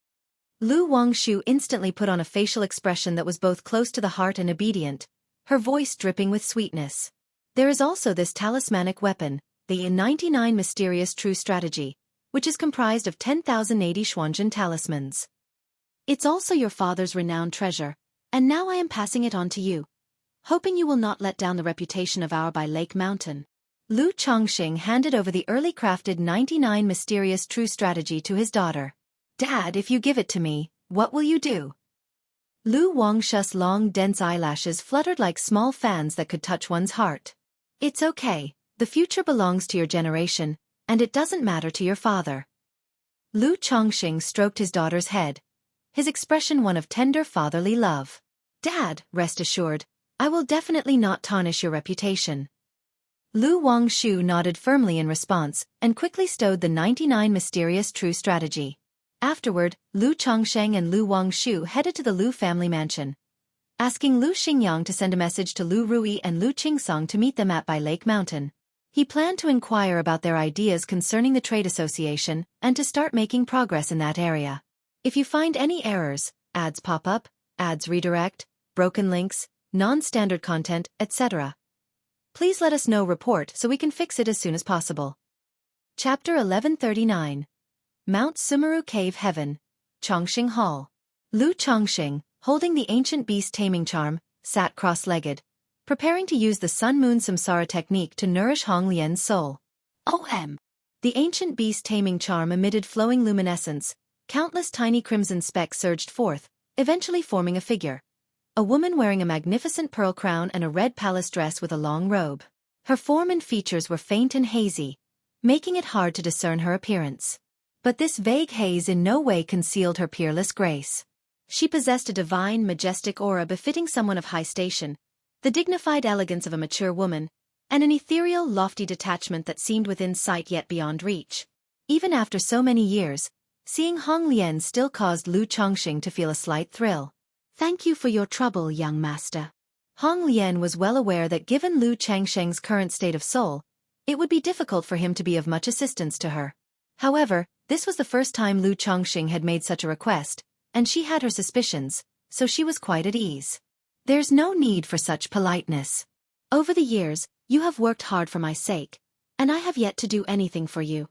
Lu Wangshu instantly put on a facial expression that was both close to the heart and obedient, her voice dripping with sweetness. There is also this talismanic weapon, the 99 Mysterious True Strategy, which is comprised of 10,080 Xuanzhen talismans. It's also your father's renowned treasure, and now I am passing it on to you, hoping you will not let down the reputation of our Bai Lake Mountain. Lu Chongxing handed over the early crafted 99 Mysterious True Strategy to his daughter. Dad, if you give it to me, what will you do? Lu Wangshu's long, dense eyelashes fluttered like small fans that could touch one's heart. It's okay, the future belongs to your generation, and it doesn't matter to your father. Lu Chongqing stroked his daughter's head, his expression one of tender fatherly love. Dad, rest assured, I will definitely not tarnish your reputation. Lu Wangshu nodded firmly in response and quickly stowed the 99 mysterious true strategy. Afterward, Lu Chongsheng and Lu Wangshu headed to the Lu family mansion, asking Lu Xingyang to send a message to Lu Rui and Lu Qingsong to meet them at Bai Lake Mountain. He planned to inquire about their ideas concerning the trade association and to start making progress in that area. If you find any errors, ads pop up, ads redirect, broken links, non-standard content, etc., please let us know report so we can fix it as soon as possible. Chapter 1139. Mount Sumeru Cave Heaven, Chongqing Hall. Lu Chongqing, holding the ancient beast taming charm, sat cross-legged, preparing to use the Sun-Moon Samsara technique to nourish Hong Lian's soul. OM. The ancient beast taming charm emitted flowing luminescence, countless tiny crimson specks surged forth, eventually forming a figure. A woman wearing a magnificent pearl crown and a red palace dress with a long robe. Her form and features were faint and hazy, making it hard to discern her appearance. But this vague haze in no way concealed her peerless grace. She possessed a divine, majestic aura befitting someone of high station, the dignified elegance of a mature woman, and an ethereal, lofty detachment that seemed within sight yet beyond reach. Even after so many years, seeing Hong Lian still caused Lu Chongqing to feel a slight thrill. Thank you for your trouble, young master. Hong Lian was well aware that given Lu Changsheng's current state of soul, it would be difficult for him to be of much assistance to her. However, this was the first time Lu Chongqing had made such a request, and she had her suspicions, so she was quite at ease. There's no need for such politeness. Over the years, you have worked hard for my sake, and I have yet to do anything for you.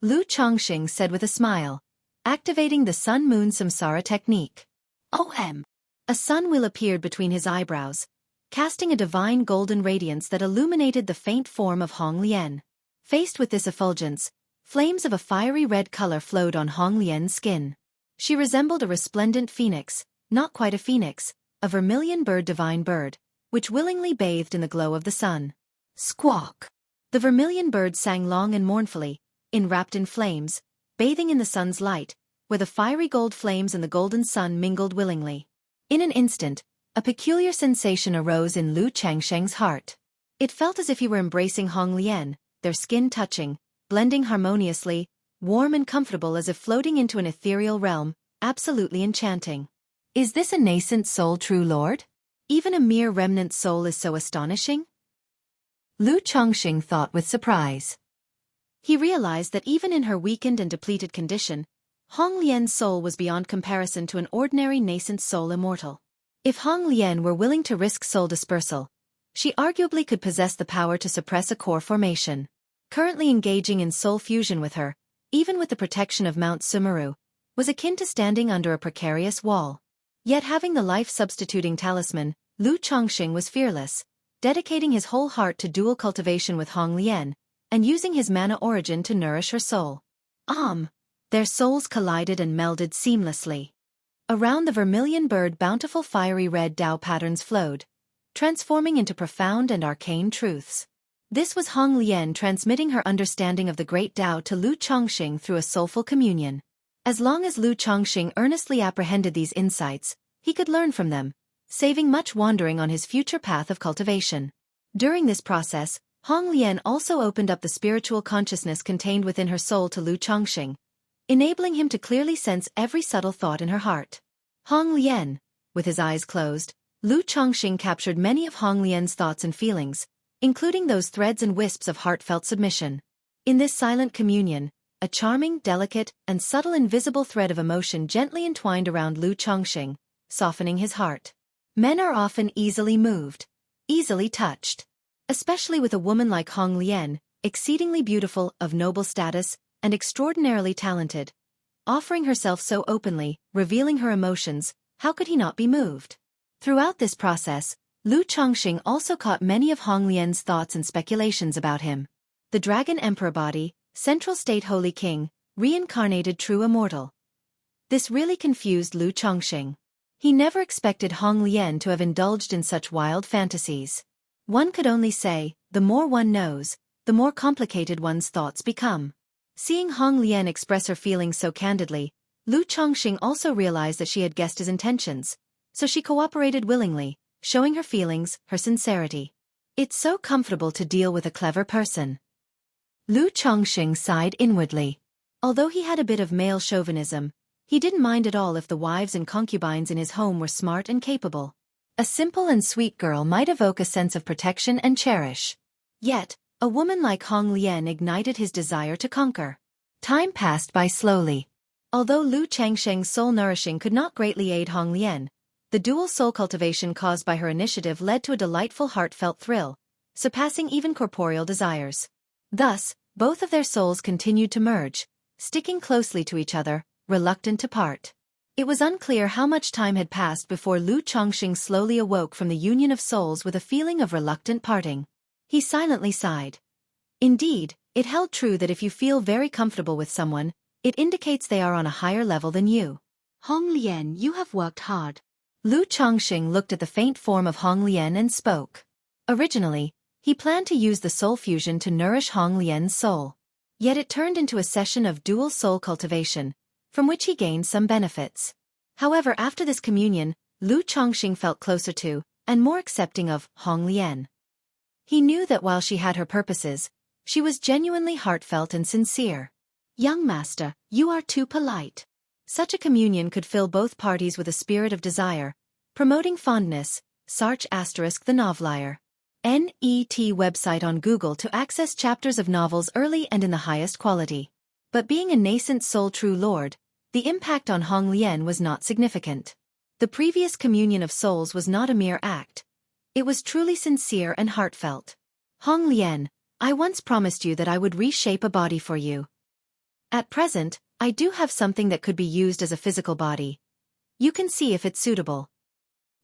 Lu Chongqing said with a smile, activating the Sun-Moon Samsara technique. OM. A sun wheel appeared between his eyebrows, casting a divine golden radiance that illuminated the faint form of Hong Lian. Faced with this effulgence, flames of a fiery red color flowed on Hong Lian's skin. She resembled a resplendent phoenix, not quite a phoenix, a vermilion divine bird, which willingly bathed in the glow of the sun. Squawk! The vermilion bird sang long and mournfully, enwrapped in flames, bathing in the sun's light, where the fiery gold flames and the golden sun mingled willingly. In an instant, a peculiar sensation arose in Lu Changsheng's heart. It felt as if he were embracing Hong Lian, their skin touching, blending harmoniously, warm and comfortable as if floating into an ethereal realm, absolutely enchanting. Is this a nascent soul, true lord? Even a mere remnant soul is so astonishing? Lu Chongqing thought with surprise. He realized that even in her weakened and depleted condition, Hong Lian's soul was beyond comparison to an ordinary nascent soul immortal. If Hong Lian were willing to risk soul dispersal, she arguably could possess the power to suppress a core formation. Currently engaging in soul fusion with her, even with the protection of Mount Sumeru, was akin to standing under a precarious wall. Yet having the life-substituting talisman, Lu Chongqing was fearless, dedicating his whole heart to dual cultivation with Hong Lian, and using his mana origin to nourish her soul. Their souls collided and melded seamlessly. Around the vermilion bird bountiful fiery red Dao patterns flowed, transforming into profound and arcane truths. This was Hong Lian transmitting her understanding of the great Dao to Lu Chongqing through a soulful communion. As long as Lu Chongqing earnestly apprehended these insights, he could learn from them, saving much wandering on his future path of cultivation. During this process, Hong Lian also opened up the spiritual consciousness contained within her soul to Lu Chongqing, enabling him to clearly sense every subtle thought in her heart. Hong Lian, with his eyes closed, Lu Chongqing captured many of Hong Lian's thoughts and feelings, including those threads and wisps of heartfelt submission. In this silent communion, a charming, delicate, and subtle invisible thread of emotion gently entwined around Lu Chongqing, softening his heart. Men are often easily moved, easily touched. Especially with a woman like Hong Lian, exceedingly beautiful, of noble status, and extraordinarily talented. Offering herself so openly, revealing her emotions, how could he not be moved? Throughout this process, Lu Chongqing also caught many of Hong Lian's thoughts and speculations about him. The Dragon Emperor body, Central State Holy King, reincarnated true immortal. This really confused Lu Chongqing. He never expected Hong Lian to have indulged in such wild fantasies. One could only say, the more one knows, the more complicated one's thoughts become. Seeing Hong Lian express her feelings so candidly, Lu Chongqing also realized that she had guessed his intentions, so she cooperated willingly, showing her feelings, her sincerity. It's so comfortable to deal with a clever person. Lu Chongqing sighed inwardly. Although he had a bit of male chauvinism, he didn't mind at all if the wives and concubines in his home were smart and capable. A simple and sweet girl might evoke a sense of protection and cherish. Yet, a woman like Hong Lian ignited his desire to conquer. Time passed by slowly. Although Lu Changsheng's soul nourishing could not greatly aid Hong Lian, the dual soul cultivation caused by her initiative led to a delightful heartfelt thrill, surpassing even corporeal desires. Thus, both of their souls continued to merge, sticking closely to each other, reluctant to part. It was unclear how much time had passed before Lu Chongqing slowly awoke from the union of souls with a feeling of reluctant parting. He silently sighed. Indeed, it held true that if you feel very comfortable with someone, it indicates they are on a higher level than you. Hong Lian, you have worked hard. Lu Chongqing looked at the faint form of Hong Lian and spoke. Originally, he planned to use the soul fusion to nourish Hong Lian's soul. Yet it turned into a session of dual soul cultivation, from which he gained some benefits. However, after this communion, Lu Chongqing felt closer to, and more accepting of, Hong Lian. He knew that while she had her purposes, she was genuinely heartfelt and sincere. Young master, you are too polite. Such a communion could fill both parties with a spirit of desire, promoting fondness. Sarch * the Novelier. NET website on Google to access chapters of novels early and in the highest quality. But being a nascent soul true lord, the impact on Hong Lian was not significant. The previous communion of souls was not a mere act. It was truly sincere and heartfelt. Hong Lian, I once promised you that I would reshape a body for you. At present, I do have something that could be used as a physical body. You can see if it's suitable.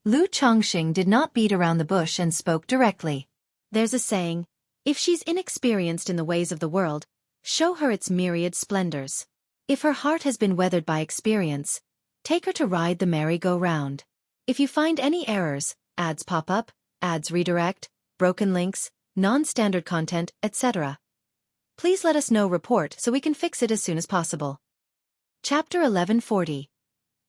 Lu Chongqing did not beat around the bush and spoke directly. There's a saying, if she's inexperienced in the ways of the world, show her its myriad splendors. If her heart has been weathered by experience, take her to ride the merry-go-round. If you find any errors, ads pop up, ads redirect, broken links, non-standard content, etc., please let us know report so we can fix it as soon as possible. Chapter 1140.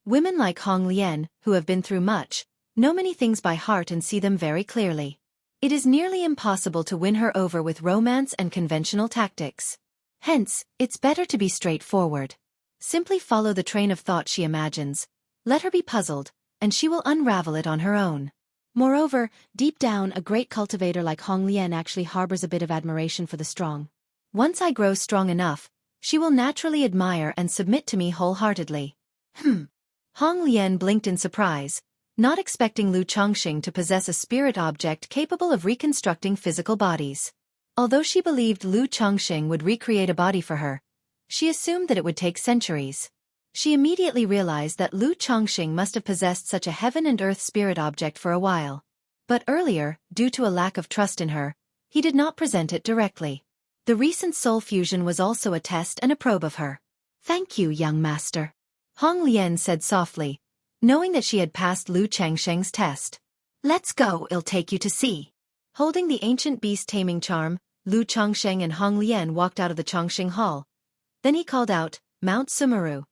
Women like Hong Lian, who have been through much, know many things by heart and see them very clearly. It is nearly impossible to win her over with romance and conventional tactics. Hence, it's better to be straightforward. Simply follow the train of thought she imagines, let her be puzzled, and she will unravel it on her own. Moreover, deep down a great cultivator like Hong Lian actually harbors a bit of admiration for the strong. Once I grow strong enough, she will naturally admire and submit to me wholeheartedly. Hong Lian blinked in surprise, not expecting Lu Chongqing to possess a spirit object capable of reconstructing physical bodies. Although she believed Lu Chongqing would recreate a body for her, she assumed that it would take centuries. She immediately realized that Lu Chongqing must have possessed such a heaven and earth spirit object for a while. But earlier, due to a lack of trust in her, he did not present it directly. The recent soul fusion was also a test and a probe of her. Thank you, young master. Hong Lian said softly, knowing that she had passed Lu Changsheng's test. Let's go, I'll take you to see. Holding the ancient beast taming charm, Lu Chongsheng and Hong Lian walked out of the Chongqing Hall. Then he called out, Mount Sumeru.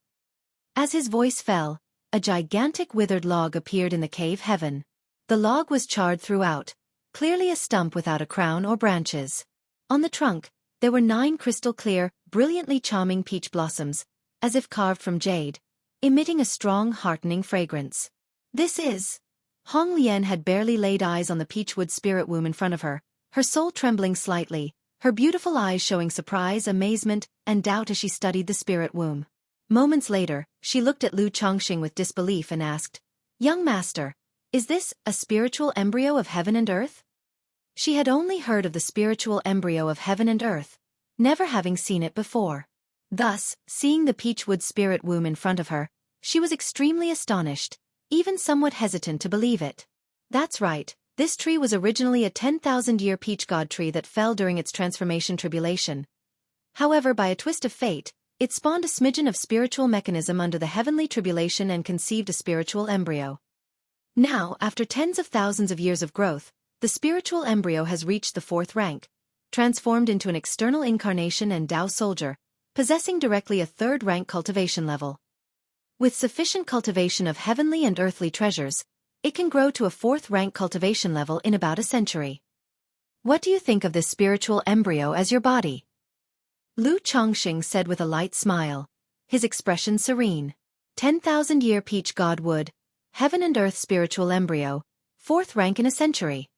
As his voice fell, a gigantic withered log appeared in the cave heaven. The log was charred throughout, clearly a stump without a crown or branches. On the trunk, there were 9 crystal-clear, brilliantly charming peach blossoms, as if carved from jade, emitting a strong, heartening fragrance. This is... Hong Lian had barely laid eyes on the peachwood spirit womb in front of her, her soul trembling slightly, her beautiful eyes showing surprise, amazement, and doubt as she studied the spirit womb. Moments later, she looked at Lu Chongqing with disbelief and asked, Young master, is this a spiritual embryo of heaven and earth? She had only heard of the spiritual embryo of heaven and earth, never having seen it before. Thus, seeing the peachwood spirit womb in front of her, she was extremely astonished, even somewhat hesitant to believe it. That's right, this tree was originally a 10,000-year peach god tree that fell during its transformation tribulation. However, by a twist of fate, it spawned a smidgen of spiritual mechanism under the heavenly tribulation and conceived a spiritual embryo. Now, after tens of thousands of years of growth, the spiritual embryo has reached the 4th rank, transformed into an external incarnation and Tao soldier, possessing directly a third-rank cultivation level. With sufficient cultivation of heavenly and earthly treasures, it can grow to a fourth-rank cultivation level in about a century. What do you think of this spiritual embryo as your body? Lu Chongqing said with a light smile, his expression serene. 10,000-year peach god wood, heaven and earth spiritual embryo, fourth rank in a century.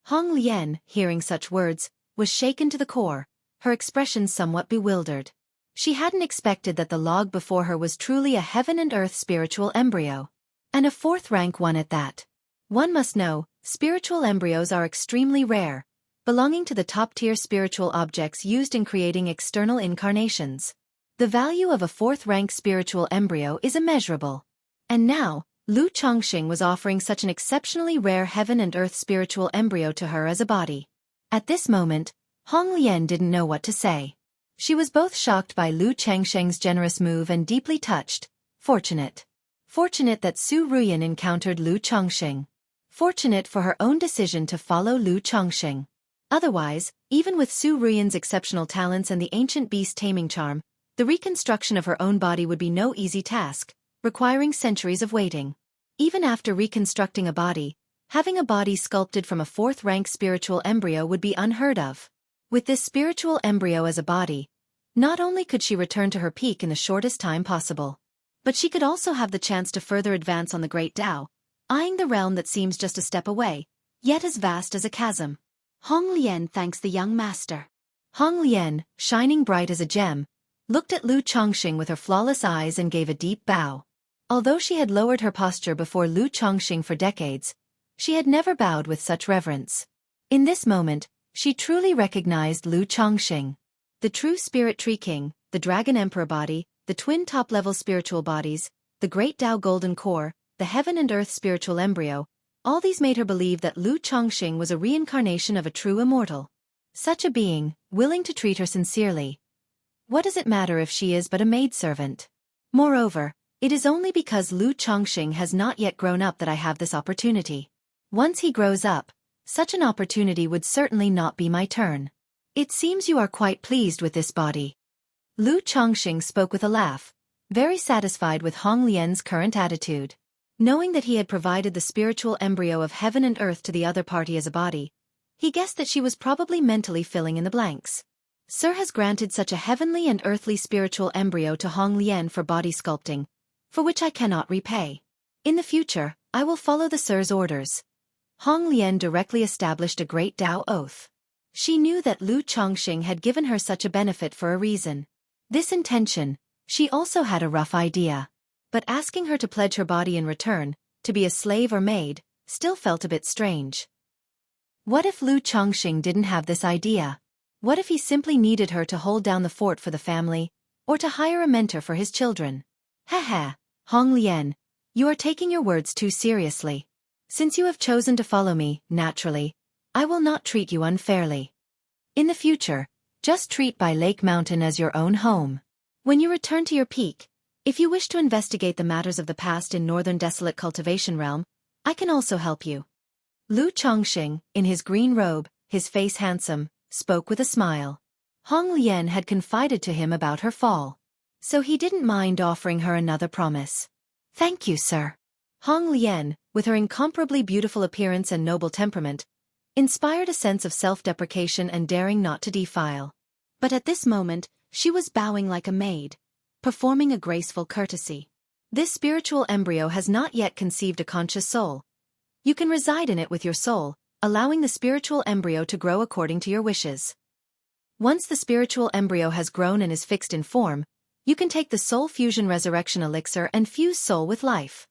Hong Lian, hearing such words, was shaken to the core, her expression somewhat bewildered. She hadn't expected that the log before her was truly a heaven and earth spiritual embryo. And a fourth-rank one at that. One must know, spiritual embryos are extremely rare, belonging to the top-tier spiritual objects used in creating external incarnations. The value of a fourth-rank spiritual embryo is immeasurable. And now, Lu Chongqing was offering such an exceptionally rare heaven and earth spiritual embryo to her as a body. At this moment, Hong Lian didn't know what to say. She was both shocked by Lu Chongqing's generous move and deeply touched. Fortunate. Fortunate that Su Ruyan encountered Lu Chongqing. Fortunate for her own decision to follow Lu Chongqing. Otherwise, even with Su Ruyan's exceptional talents and the ancient beast taming charm, the reconstruction of her own body would be no easy task, requiring centuries of waiting. Even after reconstructing a body, having a body sculpted from a fourth-rank spiritual embryo would be unheard of. With this spiritual embryo as a body, not only could she return to her peak in the shortest time possible, but she could also have the chance to further advance on the great Tao, eyeing the realm that seems just a step away, yet as vast as a chasm. Hong Lian thanks the young master. Hong Lian, shining bright as a gem, looked at Lu Chongqing with her flawless eyes and gave a deep bow. Although she had lowered her posture before Lu Chongqing for decades, she had never bowed with such reverence. In this moment, she truly recognized Lu Chongqing. The true spirit tree king, the dragon emperor body, the twin top-level spiritual bodies, the great Tao golden core, the heaven and earth spiritual embryo, all these made her believe that Lu Chongqing was a reincarnation of a true immortal. Such a being, willing to treat her sincerely. What does it matter if she is but a maidservant? Moreover, it is only because Lu Chongqing has not yet grown up that I have this opportunity. Once he grows up, such an opportunity would certainly not be my turn. It seems you are quite pleased with this body. Lu Chongqing spoke with a laugh, very satisfied with Hong Lian's current attitude. Knowing that he had provided the spiritual embryo of heaven and earth to the other party as a body, he guessed that she was probably mentally filling in the blanks. Sir has granted such a heavenly and earthly spiritual embryo to Hong Lian for body sculpting, for which I cannot repay. In the future, I will follow the Sir's orders. Hong Lian directly established a great Tao oath. She knew that Lu Chongqing had given her such a benefit for a reason. This intention, she also had a rough idea. But asking her to pledge her body in return, to be a slave or maid, still felt a bit strange. What if Lu Chongqing didn't have this idea? What if he simply needed her to hold down the fort for the family, or to hire a mentor for his children? Ha, Hong Lian, you are taking your words too seriously. Since you have chosen to follow me, naturally, I will not treat you unfairly. In the future, just treat By Lake Mountain as your own home. When you return to your peak, if you wish to investigate the matters of the past in northern desolate cultivation realm, I can also help you. Lu Chongqing, in his green robe, his face handsome, spoke with a smile. Hong Lian had confided to him about her fall, so he didn't mind offering her another promise. Thank you, sir. Hong Lian, with her incomparably beautiful appearance and noble temperament, inspired a sense of self-deprecation and daring not to defile. But at this moment, she was bowing like a maid, performing a graceful courtesy. This spiritual embryo has not yet conceived a conscious soul. You can reside in it with your soul, allowing the spiritual embryo to grow according to your wishes. Once the spiritual embryo has grown and is fixed in form, you can take the soul fusion resurrection elixir and fuse soul with life.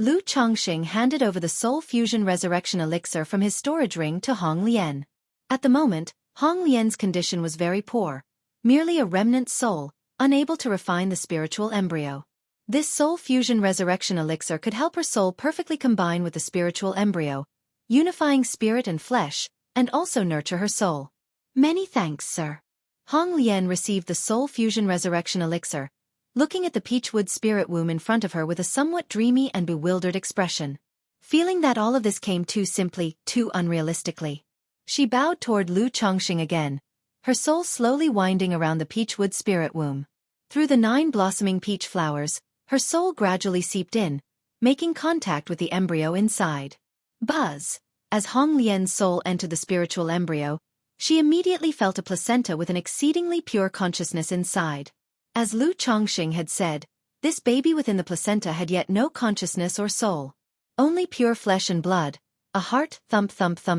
Lu Chongqing handed over the soul fusion resurrection elixir from his storage ring to Hong Lian. At the moment, Hong Lian's condition was very poor, merely a remnant soul, unable to refine the spiritual embryo. This soul fusion resurrection elixir could help her soul perfectly combine with the spiritual embryo, unifying spirit and flesh, and also nurture her soul. Many thanks, sir. Hong Lian received the soul fusion resurrection elixir, looking at the peachwood spirit womb in front of her with a somewhat dreamy and bewildered expression. Feeling that all of this came too simply, too unrealistically, she bowed toward Lu Chongqing again, her soul slowly winding around the peachwood spirit womb. Through the 9 blossoming peach flowers, her soul gradually seeped in, making contact with the embryo inside. Buzz! As Hong Lian's soul entered the spiritual embryo, she immediately felt a placenta with an exceedingly pure consciousness inside. As Lu Chongxing had said, this baby within the placenta had yet no consciousness or soul. Only pure flesh and blood, a heart thump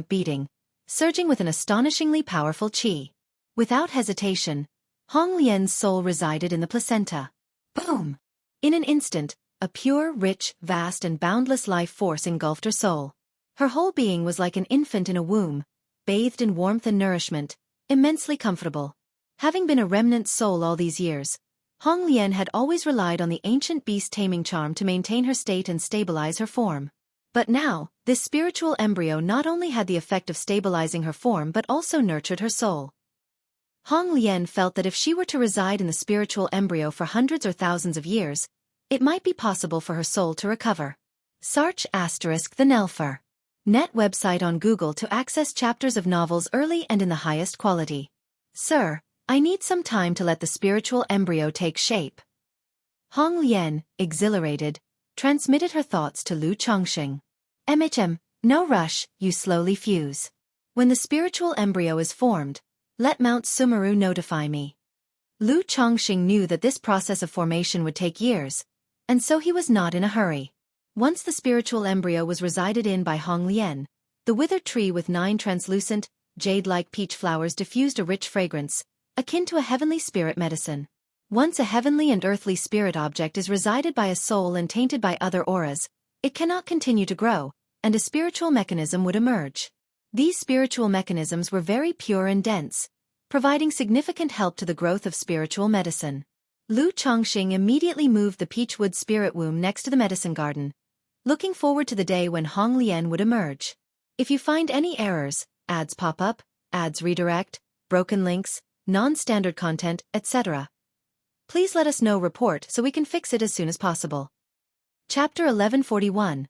beating, surging with an astonishingly powerful qi. Without hesitation, Hong Lian's soul resided in the placenta. Boom! In an instant, a pure, rich, vast and boundless life force engulfed her soul. Her whole being was like an infant in a womb, bathed in warmth and nourishment, immensely comfortable. Having been a remnant soul all these years, Hong Lian had always relied on the ancient beast taming charm to maintain her state and stabilize her form. But now, this spiritual embryo not only had the effect of stabilizing her form but also nurtured her soul. Hong Lian felt that if she were to reside in the spiritual embryo for hundreds or thousands of years, it might be possible for her soul to recover. Search ** the Nelfer. Net website on Google to access chapters of novels early and in the highest quality. Sir, I need some time to let the spiritual embryo take shape. Hong Lian, exhilarated, transmitted her thoughts to Lu Chongxing. No rush, you slowly fuse. When the spiritual embryo is formed, let Mount Sumeru notify me. Lu Chongxing knew that this process of formation would take years, and so he was not in a hurry. Once the spiritual embryo was resided in by Hong Lian, the withered tree with 9 translucent, jade-like peach flowers diffused a rich fragrance, akin to a heavenly spirit medicine. Once a heavenly and earthly spirit object is resided by a soul and tainted by other auras, it cannot continue to grow, and a spiritual mechanism would emerge. These spiritual mechanisms were very pure and dense, providing significant help to the growth of spiritual medicine. Lu Chongxing immediately moved the peachwood spirit womb next to the medicine garden, looking forward to the day when Hong Lian would emerge. If you find any errors, ads pop up, ads redirect, broken links, non-standard content, etc., please let us know report so we can fix it as soon as possible. Chapter 1141.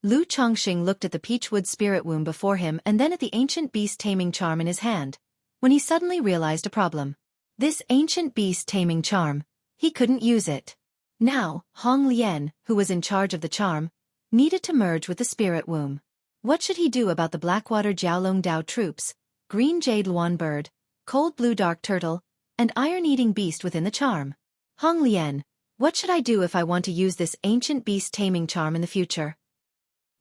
Lu Chongxing looked at the peachwood spirit womb before him and then at the ancient beast taming charm in his hand, when he suddenly realized a problem. This ancient beast taming charm, he couldn't use it. Now, Hong Lian, who was in charge of the charm, needed to merge with the spirit womb. What should he do about the Blackwater Jiaolong Dao troops, green jade luan bird, cold blue dark turtle, and iron-eating beast within the charm? Hong Lian, what should I do if I want to use this ancient beast taming charm in the future?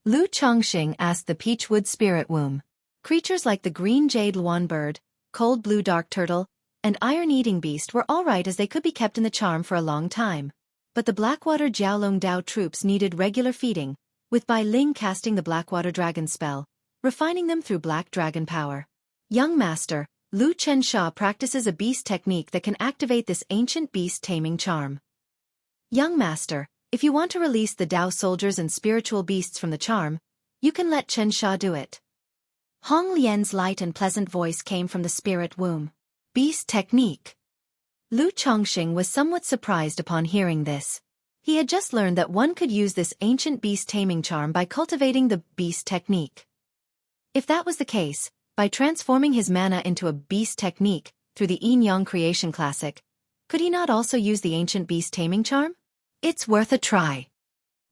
Lu Chongxing asked the peachwood spirit womb. Creatures like the green jade luan bird, cold blue dark turtle, and iron-eating beast were all right as they could be kept in the charm for a long time. But the Blackwater Jiaolong Dao troops needed regular feeding, with Bai Ling casting the Blackwater Dragon spell, refining them through Black Dragon power. Young Master, Lu Chensha practices a beast technique that can activate this ancient beast taming charm. Young Master, if you want to release the Dao soldiers and spiritual beasts from the charm, you can let Chensha do it. Hong Lian's light and pleasant voice came from the spirit womb. Beast technique. Lu Chongxing was somewhat surprised upon hearing this. He had just learned that one could use this ancient beast taming charm by cultivating the beast technique. If that was the case, by transforming his mana into a beast technique through the Yin-Yang creation classic, could he not also use the ancient beast taming charm? It's worth a try.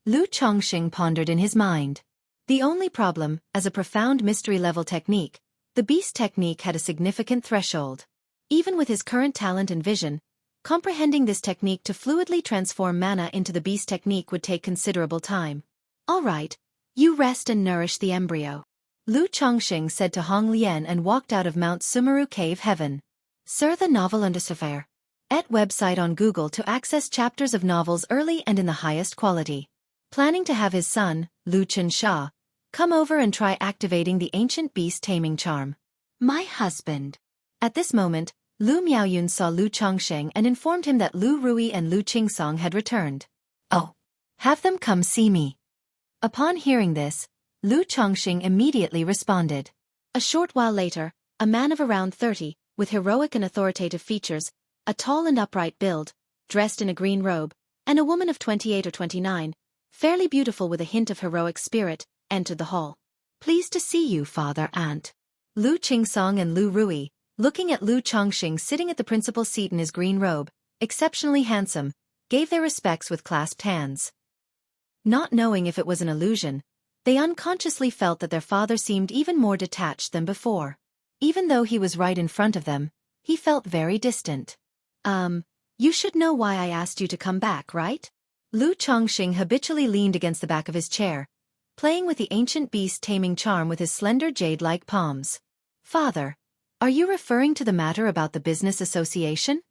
Lu Chongxing pondered in his mind. The only problem, as a profound mystery-level technique, the beast technique had a significant threshold. Even with his current talent and vision, comprehending this technique to fluidly transform mana into the beast technique would take considerable time. All right, you rest and nourish the embryo. Lu Chongxing said to Hong Lian and walked out of Mount Sumeru Cave Heaven. Sir, the novel Undersafare. @ website on Google to access chapters of novels early and in the highest quality. Planning to have his son, Lu Chensha, come over and try activating the ancient beast taming charm. My husband. At this moment, Lu Miaoyun saw Lu Chongxing and informed him that Lu Rui and Lu Qingsong had returned. Oh, have them come see me. Upon hearing this, Lu Chongxing immediately responded. A short while later, a man of around 30, with heroic and authoritative features, a tall and upright build, dressed in a green robe, and a woman of 28 or 29, fairly beautiful with a hint of heroic spirit, entered the hall. Pleased to see you, Father Ant. Lu Qingsong and Lu Rui, looking at Lu Chongqing sitting at the principal seat in his green robe, exceptionally handsome, gave their respects with clasped hands. Not knowing if it was an illusion, they unconsciously felt that their father seemed even more detached than before. Even though he was right in front of them, he felt very distant. You should know why I asked you to come back, right? Lu Chongqing habitually leaned against the back of his chair, playing with the ancient beast taming charm with his slender jade-like palms. Father, are you referring to the matter about the business association?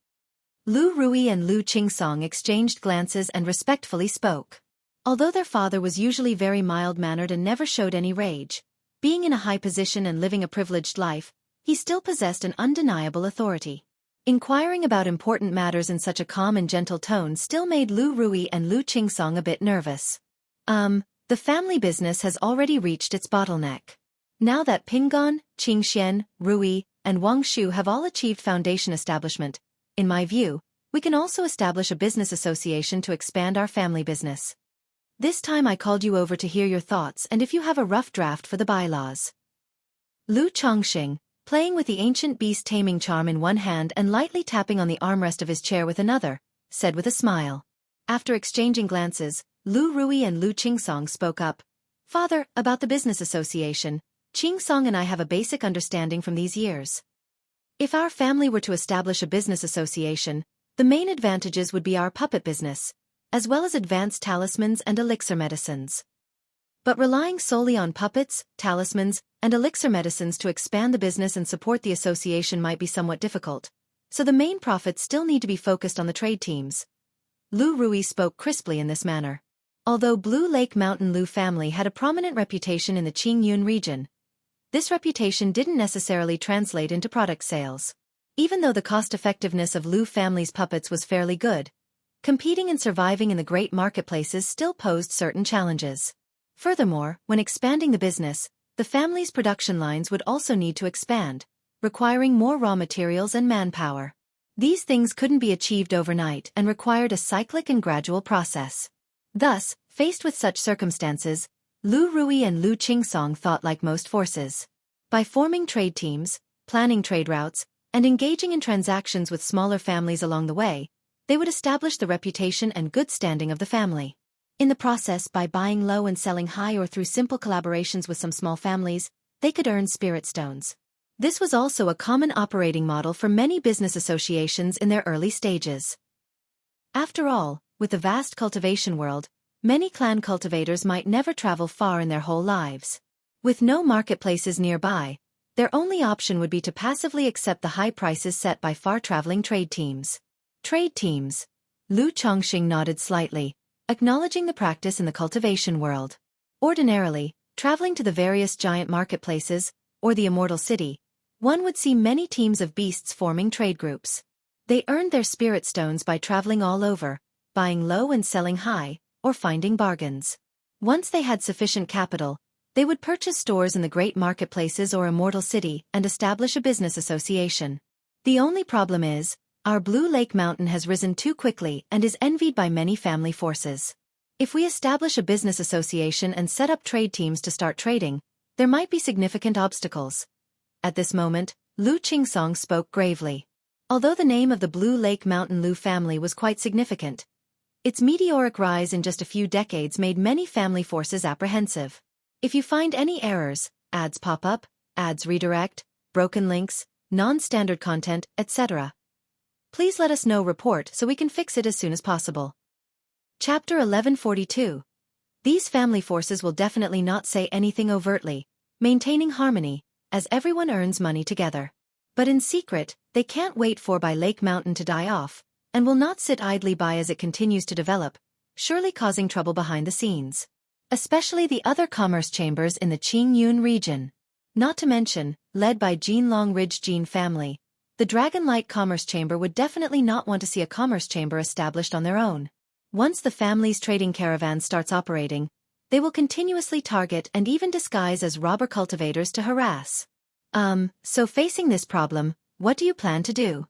Lu Rui and Lu Qingsong exchanged glances and respectfully spoke. Although their father was usually very mild-mannered and never showed any rage, being in a high position and living a privileged life, he still possessed an undeniable authority. Inquiring about important matters in such a calm and gentle tone still made Lu Rui and Lu Qingsong a bit nervous. The family business has already reached its bottleneck. Now that Pinggan, Qingxian, Rui, and Wang Shu have all achieved foundation establishment, in my view, we can also establish a business association to expand our family business. This time I called you over to hear your thoughts and if you have a rough draft for the bylaws. Lu Chongqing, playing with the ancient beast taming charm in one hand and lightly tapping on the armrest of his chair with another, said with a smile. After exchanging glances, Lu Rui and Lu Qingsong spoke up. Father, about the business association, Qingsong and I have a basic understanding from these years. If our family were to establish a business association, the main advantages would be our puppet business, as well as advanced talismans and elixir medicines. But relying solely on puppets, talismans, and elixir medicines to expand the business and support the association might be somewhat difficult, so the main profits still need to be focused on the trade teams. Lu Rui spoke crisply in this manner. Although Blue Lake Mountain Lu family had a prominent reputation in the Qingyun region, this reputation didn't necessarily translate into product sales. Even though the cost-effectiveness of Lu family's puppets was fairly good, competing and surviving in the great marketplaces still posed certain challenges. Furthermore, when expanding the business, the family's production lines would also need to expand, requiring more raw materials and manpower. These things couldn't be achieved overnight and required a cyclic and gradual process. Thus, faced with such circumstances, Lu Rui and Lu Qingsong thought like most forces. By forming trade teams, planning trade routes, and engaging in transactions with smaller families along the way, they would establish the reputation and good standing of the family. In the process, by buying low and selling high or through simple collaborations with some small families, they could earn spirit stones. This was also a common operating model for many business associations in their early stages. After all, with the vast cultivation world, many clan cultivators might never travel far in their whole lives. With no marketplaces nearby, their only option would be to passively accept the high prices set by far-traveling trade teams. Trade teams. Lu Chongqing nodded slightly, acknowledging the practice in the cultivation world. Ordinarily, traveling to the various giant marketplaces, or the Immortal City, one would see many teams of beasts forming trade groups. They earned their spirit stones by traveling all over, buying low and selling high, or finding bargains. Once they had sufficient capital, they would purchase stores in the great marketplaces or Immortal City and establish a business association. The only problem is, our Blue Lake Mountain has risen too quickly and is envied by many family forces. If we establish a business association and set up trade teams to start trading, there might be significant obstacles. At this moment, Lu Qingsong spoke gravely. Although the name of the Blue Lake Mountain Lu family was quite significant, its meteoric rise in just a few decades made many family forces apprehensive. If you find any errors, ads pop up, ads redirect, broken links, non-standard content, etc., please let us know report so we can fix it as soon as possible. Chapter 1142. These family forces will definitely not say anything overtly, maintaining harmony, as everyone earns money together. But in secret, they can't wait for by Lake Mountain to die off, and will not sit idly by as it continues to develop, surely causing trouble behind the scenes. Especially the other commerce chambers in the Qingyun region. Not to mention, led by Jinlong Ridge Jin family, the Dragonlight Commerce Chamber would definitely not want to see a commerce chamber established on their own. Once the family's trading caravan starts operating, they will continuously target and even disguise as robber cultivators to harass. So facing this problem, what do you plan to do?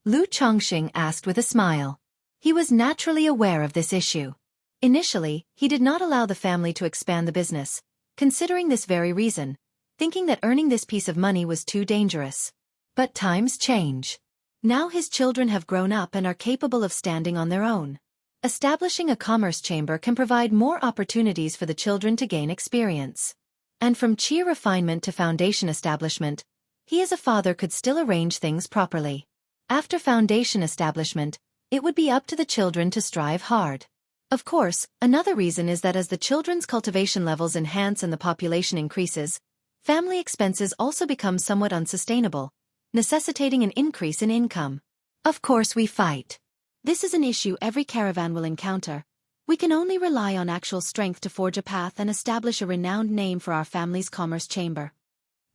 Lu Chongqing asked with a smile. He was naturally aware of this issue. Initially, he did not allow the family to expand the business, considering this very reason, thinking that earning this piece of money was too dangerous. But times change. Now his children have grown up and are capable of standing on their own. Establishing a commerce chamber can provide more opportunities for the children to gain experience. And from cheer refinement to foundation establishment, he as a father could still arrange things properly. After foundation establishment, it would be up to the children to strive hard. Of course, another reason is that as the children's cultivation levels enhance and the population increases, family expenses also become somewhat unsustainable, necessitating an increase in income. Of course we fight. This is an issue every caravan will encounter. We can only rely on actual strength to forge a path and establish a renowned name for our family's commerce chamber.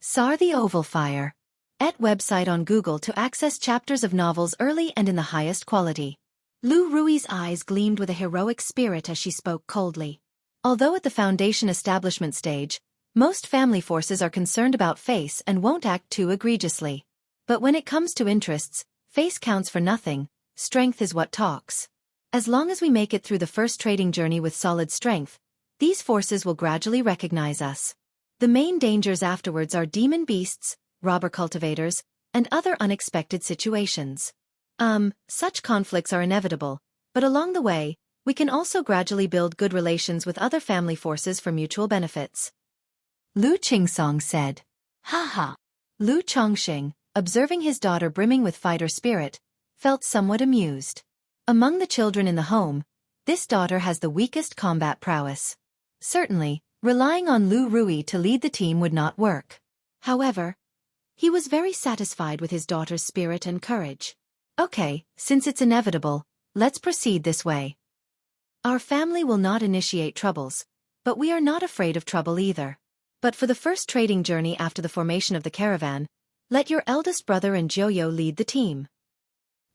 SAR the Oval Fire. Et website on Google to access chapters of novels early and in the highest quality. Lu Rui's eyes gleamed with a heroic spirit as she spoke coldly. Although at the foundation establishment stage, most family forces are concerned about face and won't act too egregiously. But when it comes to interests, face counts for nothing, strength is what talks. As long as we make it through the first trading journey with solid strength, these forces will gradually recognize us. The main dangers afterwards are demon beasts, robber cultivators, and other unexpected situations. Such conflicts are inevitable, but along the way, we can also gradually build good relations with other family forces for mutual benefits. Lu Qingsong said. Ha. Lu Chongxing, observing his daughter brimming with fighter spirit, felt somewhat amused. Among the children in the home, this daughter has the weakest combat prowess. Certainly, relying on Lu Rui to lead the team would not work. However, he was very satisfied with his daughter's spirit and courage. Okay, since it's inevitable, let's proceed this way. Our family will not initiate troubles, but we are not afraid of trouble either. But for the first trading journey after the formation of the caravan, let your eldest brother and Joyo lead the team.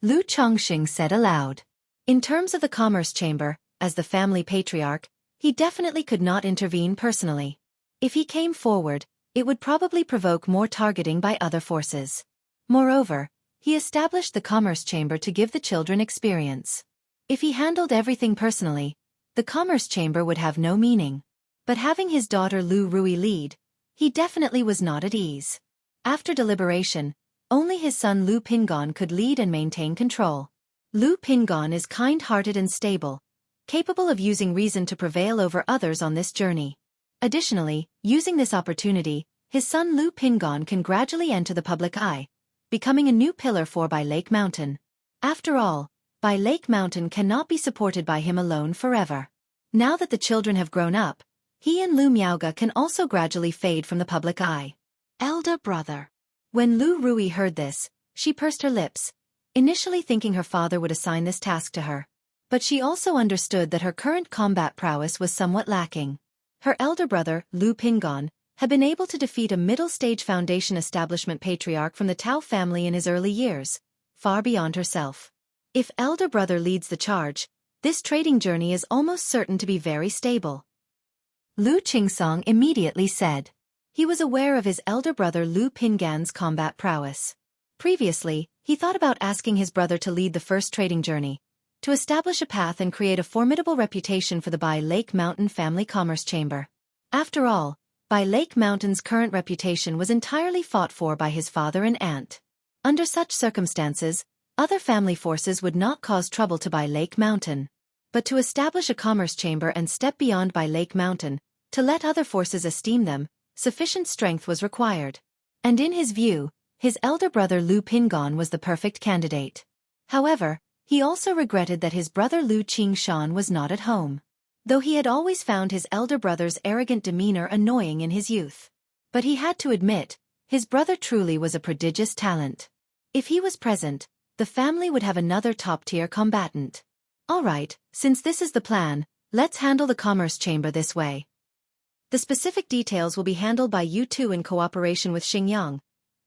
Lu Chongxing said aloud. In terms of the commerce chamber, as the family patriarch, he definitely could not intervene personally. If he came forward, it would probably provoke more targeting by other forces. Moreover, he established the commerce chamber to give the children experience. If he handled everything personally, the commerce chamber would have no meaning. But having his daughter Lu Rui lead, he definitely was not at ease. After deliberation, only his son Lu Pingon could lead and maintain control. Lu Pingon is kind-hearted and stable, capable of using reason to prevail over others on this journey. Additionally, using this opportunity, his son Lu Pingon can gradually enter the public eye, becoming a new pillar for Bai Lake Mountain. After all, Bai Lake Mountain cannot be supported by him alone forever. Now that the children have grown up, he and Lu Miaoga can also gradually fade from the public eye. Elder brother. When Lu Rui heard this, she pursed her lips, initially thinking her father would assign this task to her. But she also understood that her current combat prowess was somewhat lacking. Her elder brother, Lu Pingon, had been able to defeat a middle-stage foundation establishment patriarch from the Tao family in his early years, far beyond herself. If elder brother leads the charge, this trading journey is almost certain to be very stable. Lu Qingsong immediately said. He was aware of his elder brother Lu Pingan's combat prowess. Previously, he thought about asking his brother to lead the first trading journey, to establish a path and create a formidable reputation for the Bai Lake Mountain family commerce chamber. After all, Bai Lake Mountain's current reputation was entirely fought for by his father and aunt. Under such circumstances, other family forces would not cause trouble to Bai Lake Mountain. But to establish a commerce chamber and step beyond Bai Lake Mountain, to let other forces esteem them, sufficient strength was required. And in his view, his elder brother Lu Pingon was the perfect candidate. However, he also regretted that his brother Lu Qingshan was not at home. Though he had always found his elder brother's arrogant demeanor annoying in his youth. But he had to admit, his brother truly was a prodigious talent. If he was present, the family would have another top-tier combatant. Alright, since this is the plan, let's handle the commerce chamber this way. The specific details will be handled by you two in cooperation with Xingyang.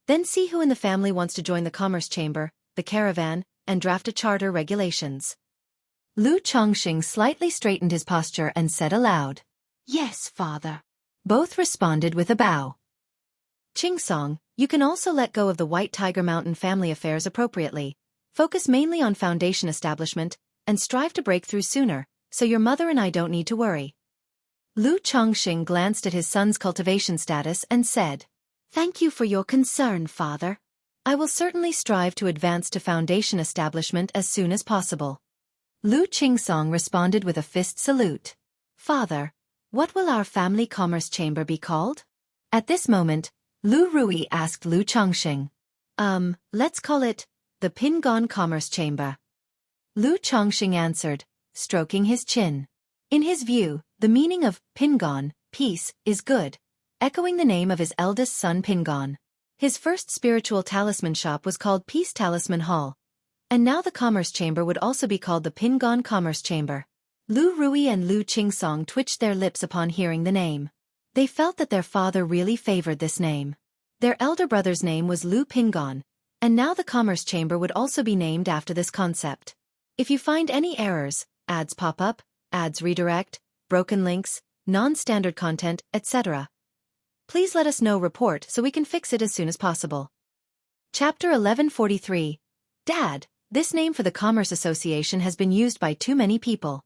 Then see who in the family wants to join the commerce chamber, the caravan, and draft a charter regulations. Lu Chongxing slightly straightened his posture and said aloud. Yes, father. Both responded with a bow. Qingsong, you can also let go of the White Tiger Mountain family affairs appropriately. Focus mainly on foundation establishment, and strive to break through sooner, so your mother and I don't need to worry. Lu Chongxing glanced at his son's cultivation status and said, Thank you for your concern, father. I will certainly strive to advance to foundation establishment as soon as possible. Lu Qingsong responded with a fist salute. Father, what will our family commerce chamber be called? At this moment, Lu Rui asked Lu Chongxing. Let's call it the Pingon Commerce Chamber. Lu Chongxing answered, stroking his chin. In his view, the meaning of Pingon, peace, is good, echoing the name of his eldest son Pingon. His first spiritual talisman shop was called Peace Talisman Hall, and now the Commerce Chamber would also be called the Pingon Commerce Chamber. Lu Rui and Lu Qingsong twitched their lips upon hearing the name. They felt that their father really favored this name. Their elder brother's name was Lu Pingon, and now the Commerce Chamber would also be named after this concept. If you find any errors, ads pop up, ads redirect, broken links, non-standard content, etc., please let us know report so we can fix it as soon as possible. Chapter 1143. Dad, this name for the Commerce Association has been used by too many people.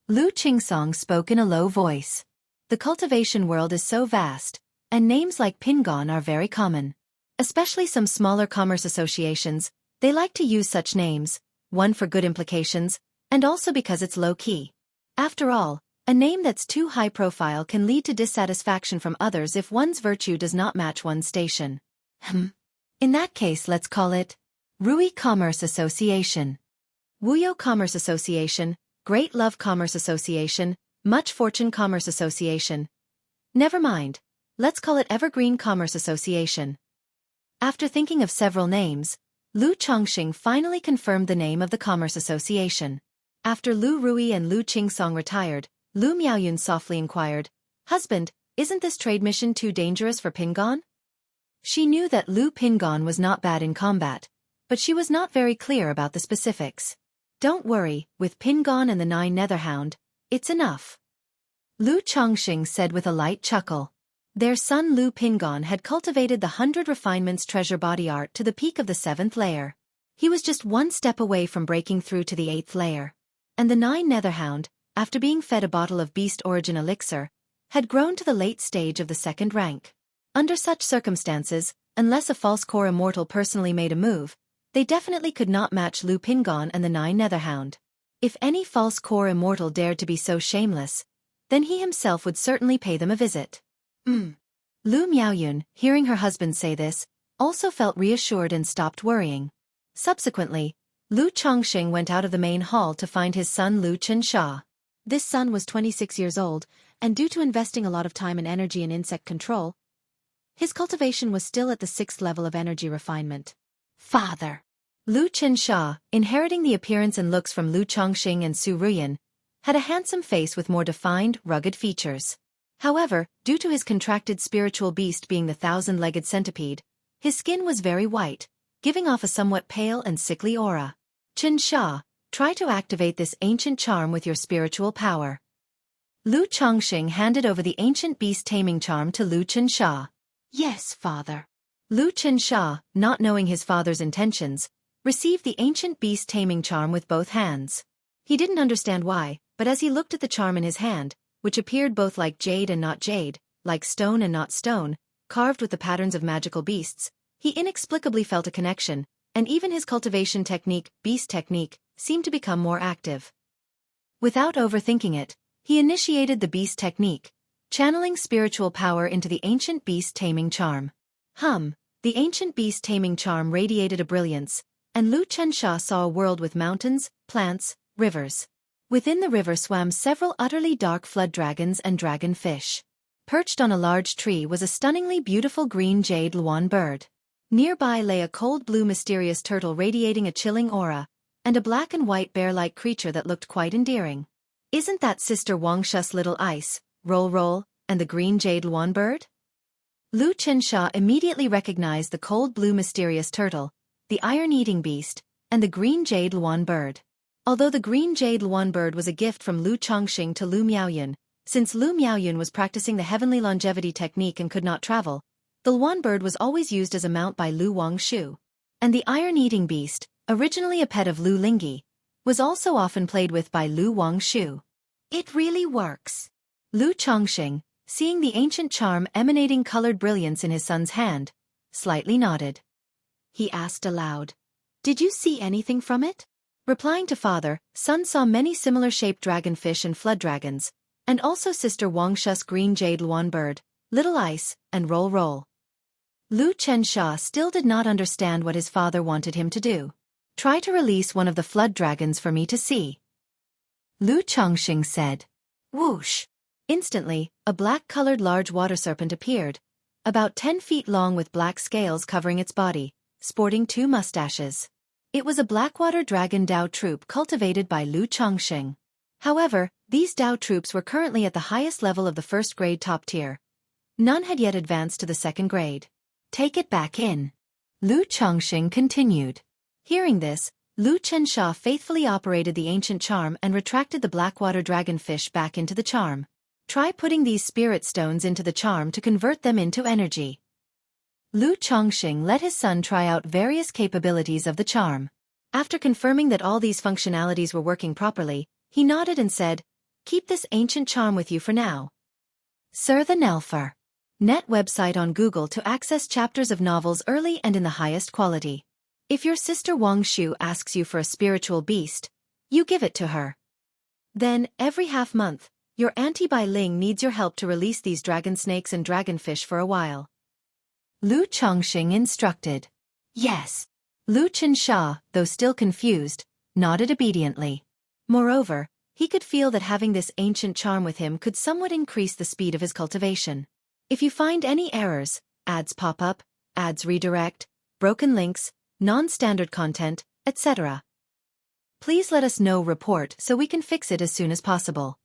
Lu Qingsong spoke in a low voice. The cultivation world is so vast, and names like Pingon are very common. Especially some smaller commerce associations, they like to use such names, one for good implications, and also because it's low-key. After all, a name that's too high profile can lead to dissatisfaction from others if one's virtue does not match one's station. In that case, let's call it Rui Commerce Association, Wuyo Commerce Association, Great Love Commerce Association, Much Fortune Commerce Association. Never mind, let's call it Evergreen Commerce Association. After thinking of several names, Lu Chongxing finally confirmed the name of the Commerce Association. After Lu Rui and Lu Qingsong retired, Lu Miaoyun softly inquired, Husband, isn't this trade mission too dangerous for Pingon? She knew that Lu Pingon was not bad in combat, but she was not very clear about the specifics. Don't worry, with Pingon and the 9 Netherhound, it's enough. Lu Chongxing said with a light chuckle. Their son Lu Pingon had cultivated the 100 Refinements treasure body art to the peak of the 7th layer. He was just one step away from breaking through to the 8th layer. And the 9 Netherhound, after being fed a bottle of Beast Origin Elixir, had grown to the late stage of the 2nd rank. Under such circumstances, unless a false core immortal personally made a move, they definitely could not match Lu Pingon and the 9 Netherhound. If any false core immortal dared to be so shameless, then he himself would certainly pay them a visit. Lu Miaoyun, hearing her husband say this, also felt reassured and stopped worrying. Subsequently, Lu Chongxing went out of the main hall to find his son Lu Qinsha. This son was 26 years old, and due to investing a lot of time and energy in insect control, his cultivation was still at the 6th level of energy refinement. Father. Lu Qinsha, inheriting the appearance and looks from Lu Chongxing and Su Ruyan, had a handsome face with more defined, rugged features. However, due to his contracted spiritual beast being the 1,000-legged centipede, his skin was very white, giving off a somewhat pale and sickly aura. Qinsha, try to activate this ancient charm with your spiritual power. Lu Chongxing handed over the ancient beast taming charm to Lu Qinsha. Yes, father. Lu Qinsha, not knowing his father's intentions, received the ancient beast taming charm with both hands. He didn't understand why, but as he looked at the charm in his hand, which appeared both like jade and not jade, like stone and not stone, carved with the patterns of magical beasts, he inexplicably felt a connection, and even his cultivation technique, beast technique, seemed to become more active. Without overthinking it, he initiated the beast technique, channeling spiritual power into the ancient beast taming charm. The ancient beast taming charm radiated a brilliance, and Lu Qinsha saw a world with mountains, plants, rivers. Within the river swam several utterly dark flood dragons and dragon fish. Perched on a large tree was a stunningly beautiful green jade luan bird. Nearby lay a cold blue mysterious turtle radiating a chilling aura, and a black and white bear-like creature that looked quite endearing. Isn't that Sister Wangshu's little ice, roll, and the green jade luan bird? Lu Qinsha immediately recognized the cold blue mysterious turtle, the iron-eating beast, and the green jade luan bird. Although the green jade luan bird was a gift from Lu Chongxing to Lu Miaoyun, since Lu Miaoyun was practicing the heavenly longevity technique and could not travel, the luan bird was always used as a mount by Lu Wangshu. And the iron-eating beast, originally a pet of Lu Lingyi, was also often played with by Lu Wangshu. It really works. Lu Chongxing, seeing the ancient charm emanating colored brilliance in his son's hand, slightly nodded. he asked aloud. Did you see anything from it? Replying to father, son saw many similar-shaped dragonfish and flood dragons, and also sister Wangshu's green jade luan bird, little ice, and roll roll. Lu Chensha still did not understand what his father wanted him to do. Try to release one of the flood dragons for me to see. Lu Chongxing said. Whoosh! Instantly, a black-colored large water serpent appeared, about 10 feet long with black scales covering its body, sporting 2 mustaches. It was a blackwater dragon Dao troop cultivated by Lu Chongxing. However, these Dao troops were currently at the highest level of the first grade top tier. None had yet advanced to the second grade. Take it back in. Lu Chongxing continued. Hearing this, Lu Chensha faithfully operated the ancient charm and retracted the blackwater dragonfish back into the charm. Try putting these spirit stones into the charm to convert them into energy. Lu Chongxing let his son try out various capabilities of the charm. After confirming that all these functionalities were working properly, he nodded and said, "Keep this ancient charm with you for now." Sir the Nelfer. Net website on Google to access chapters of novels early and in the highest quality. If your sister Wang Shu asks you for a spiritual beast, you give it to her. Then, every half-month, your Auntie Bai Ling needs your help to release these dragon snakes and dragonfish for a while. Lu Chongxing instructed. Yes. Lu Chensha, though still confused, nodded obediently. Moreover, he could feel that having this ancient charm with him could somewhat increase the speed of his cultivation. If you find any errors, ads pop up, ads redirect, broken links, non-standard content, etc., please let us know report so we can fix it as soon as possible.